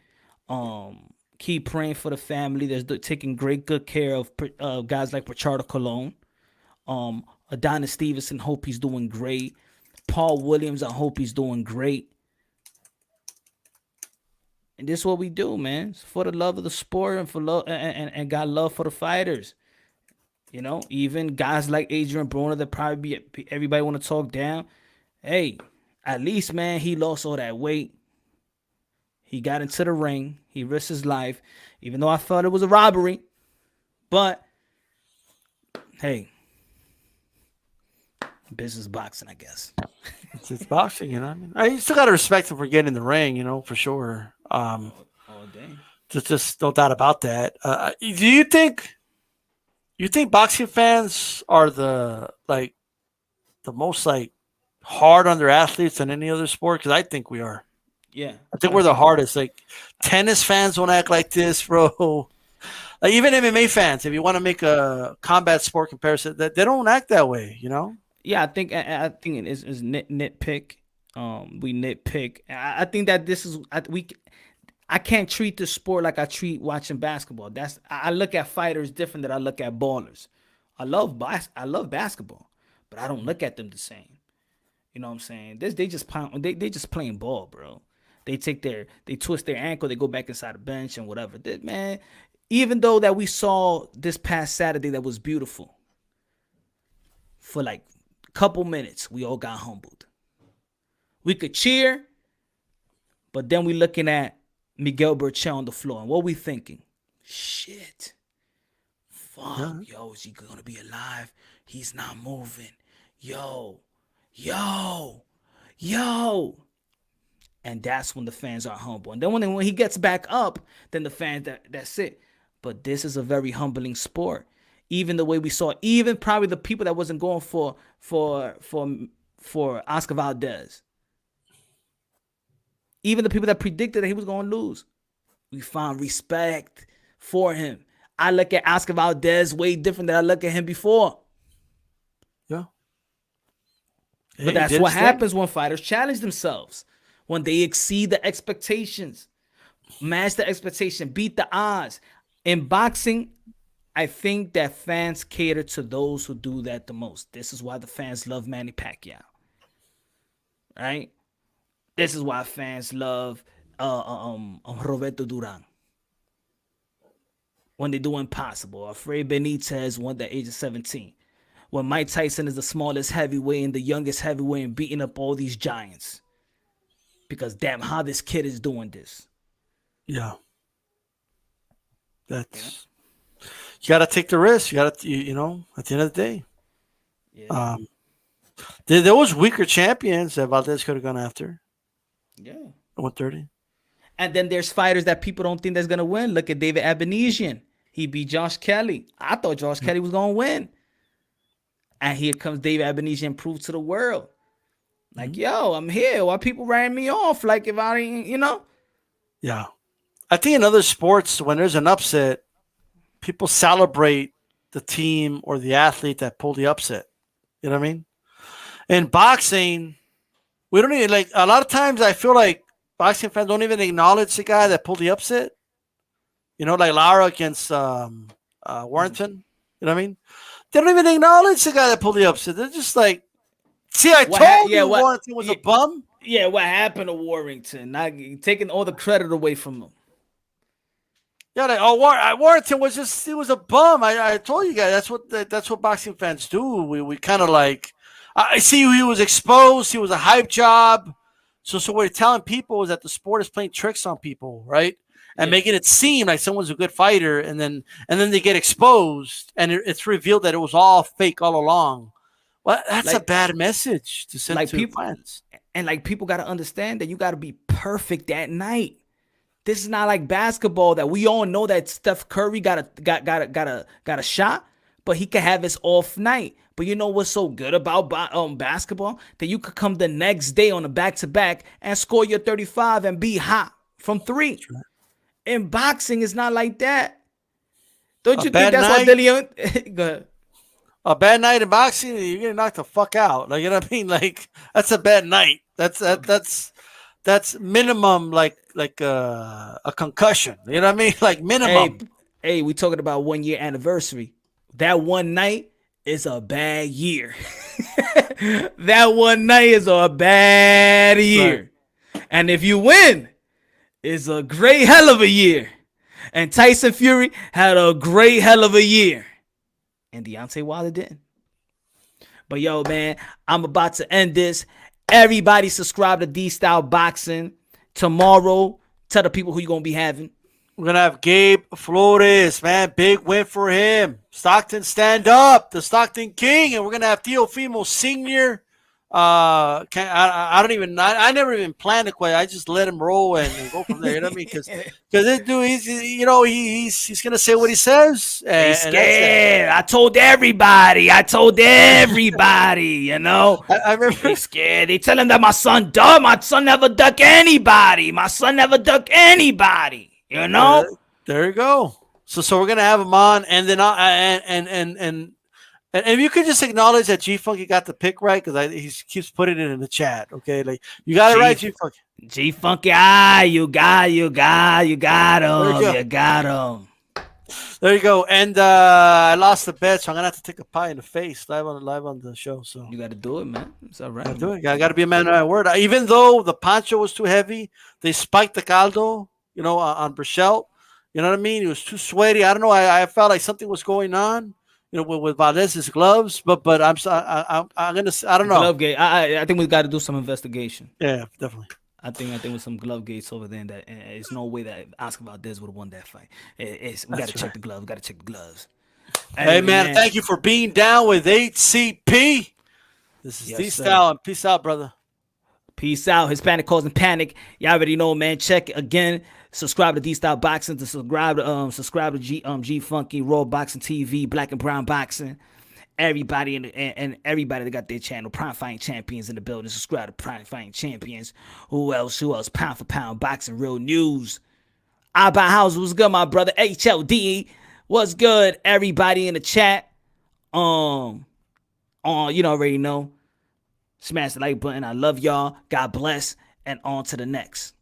Keep praying for the family that's taking good care of guys like Pichardo Colon. Adonis Stevenson, hope he's doing great. Paul Williams, I hope he's doing great. And this is what we do, man. It's for the love of the sport and for love and got love for the fighters. You know, even guys like Adrian Broner that probably everybody want to talk down. Hey, at least, man, he lost all that weight. He got into the ring. He risked his life, even though I thought it was a robbery. But, hey, business boxing, I guess. It's boxing, you know. I mean, you still got to respect him for getting in the ring, you know, for sure. All day. Just no doubt about that. Do you think boxing fans are the most hard on their athletes than any other sport? Because I think we are. Yeah, I think we're the hardest. Like tennis fans don't act like this, bro. Like even MMA fans, if you want to make a combat sport comparison, that they don't act that way, you know. Yeah, I think it is nitpick. We nitpick. I think that this is I can't treat the sport like I treat watching basketball. I look at fighters different than I look at ballers. I love basketball, but I don't look at them the same. You know what I'm saying? They just playing ball, bro. They twist their ankle, they go back inside the bench and whatever. Man, even though that we saw this past Saturday that was beautiful, for like a couple minutes, we all got humbled. We could cheer, but then we looking at Miguel Berchel on the floor, and what we thinking? Shit. Fuck, yo, is he gonna be alive? He's not moving. Yo. And that's when the fans are humble. And then when he gets back up, then the fans, that's it. But this is a very humbling sport. Even the way we saw, even probably the people that wasn't going for Oscar Valdez. Even the people that predicted that he was going to lose. We found respect for him. I look at Oscar Valdez way different than I look at him before. Yeah. But that's what happens when fighters challenge themselves. When they exceed the expectations. Match the expectation. Beat the odds. In boxing, I think that fans cater to those who do that the most. This is why the fans love Manny Pacquiao. Right? This is why fans love Roberto Duran. When they do impossible. Alfredo Benitez won at the age of 17. When Mike Tyson is the smallest heavyweight and the youngest heavyweight and beating up all these giants. Because damn, how this kid is doing this. Yeah. That's... You got to take the risk. You got to, you know, at the end of the day. Yeah. There was weaker champions that Valdez could have gone after. Yeah. 130. And then there's fighters that people don't think that's going to win. Look at David Abanesian. He beat Josh Kelly. I thought Josh Kelly was going to win. And here comes David Abanesian, proved to the world. Like, yo, I'm here. Why people writing me off? Like, if I ain't, Yeah. I think in other sports, when there's an upset, people celebrate the team or the athlete that pulled the upset. You know what I mean? In boxing, we don't even like a lot of times I feel like boxing fans don't even acknowledge the guy that pulled the upset. Like Lara against Warrington. You know what I mean? They don't even acknowledge the guy that pulled the upset. They're just like, see, I told you Warrington was a bum. Yeah, what happened to Warrington? Not taking all the credit away from him. Yeah, Warrington he was a bum. I told you guys that's what boxing fans do. We kind of like, I see he was exposed. He was a hype job. So what we're telling people is that the sport is playing tricks on people, right? And making it seem like someone's a good fighter, and then they get exposed, and it's revealed that it was all fake all along. Well, that's a bad message to send to fans. And like people got to understand that you got to be perfect that night. This is not like basketball that we all know that Steph Curry got a shot, but he could have his off night. But you know what's so good about basketball? That you could come the next day on a back-to-back and score your 35 and be hot from three. Right. In boxing, it's not like that. Don't you think that's what Dillion? Go ahead. A bad night in boxing, you're getting knocked the fuck out. Like, you know what I mean? Like, that's a bad night. That's minimum like a concussion. You know what I mean? Like minimum. Hey, we talking about 1 year anniversary. That one night is a bad year. That one night is a bad year. Right. And if you win, it's a great hell of a year. And Tyson Fury had a great hell of a year. And Deontay Wilder didn't. But yo, man, I'm about to end this. Everybody subscribe to D-Style Boxing. Tomorrow, tell the people who you're going to be having. We're going to have Gabe Flores, man. Big win for him. Stockton, stand up. The Stockton King. And we're going to have Teofimo Sr. I never even planned it quite. I just let him roll and go from there. You know what I mean? Because this dude, he's going to say what he says. He's scared. I told everybody. I remember. He's scared. They tell him that my son dumb. My son never duck anybody. You know? There you go. So we're going to have him on. And then and if you could just acknowledge that G Funky got the pick right, because he keeps putting it in the chat. Okay, like you got it right, G Funky. G Funky, you got him. You got him. There you go. And I lost the bet, so I'm gonna have to take a pie in the face live on the show. So you got to do it, man. It's all right. I do it. I got to be a man of my word. Even though the poncho was too heavy, they spiked the caldo, on Brichelle. You know what I mean? It was too sweaty. I don't know. I felt like something was going on. With Valdez's gloves, but I'm gonna. I don't know. Glovegate. I think we got to do some investigation. Yeah, definitely. I think with some glove gates over there, that it's no way that Oscar Valdez would have won that fight. We got to check the gloves. We got to check the gloves. Hey man, thank you for being down with HCP. This is D-Style, and peace out, brother. Peace out. Hispanic causing panic. Y'all already know, man. Check again. Subscribe to D-Style Boxing. To subscribe to G Funky, Raw Boxing TV, Black and Brown Boxing. Everybody and everybody that got their channel, Prime Fighting Champions in the building. Subscribe to Prime Fighting Champions. Who else? Pound for pound boxing, real news. I buy houses. What's good, my brother? HLD. What's good? Everybody in the chat. You already know. Smash the like button. I love y'all. God bless. And on to the next.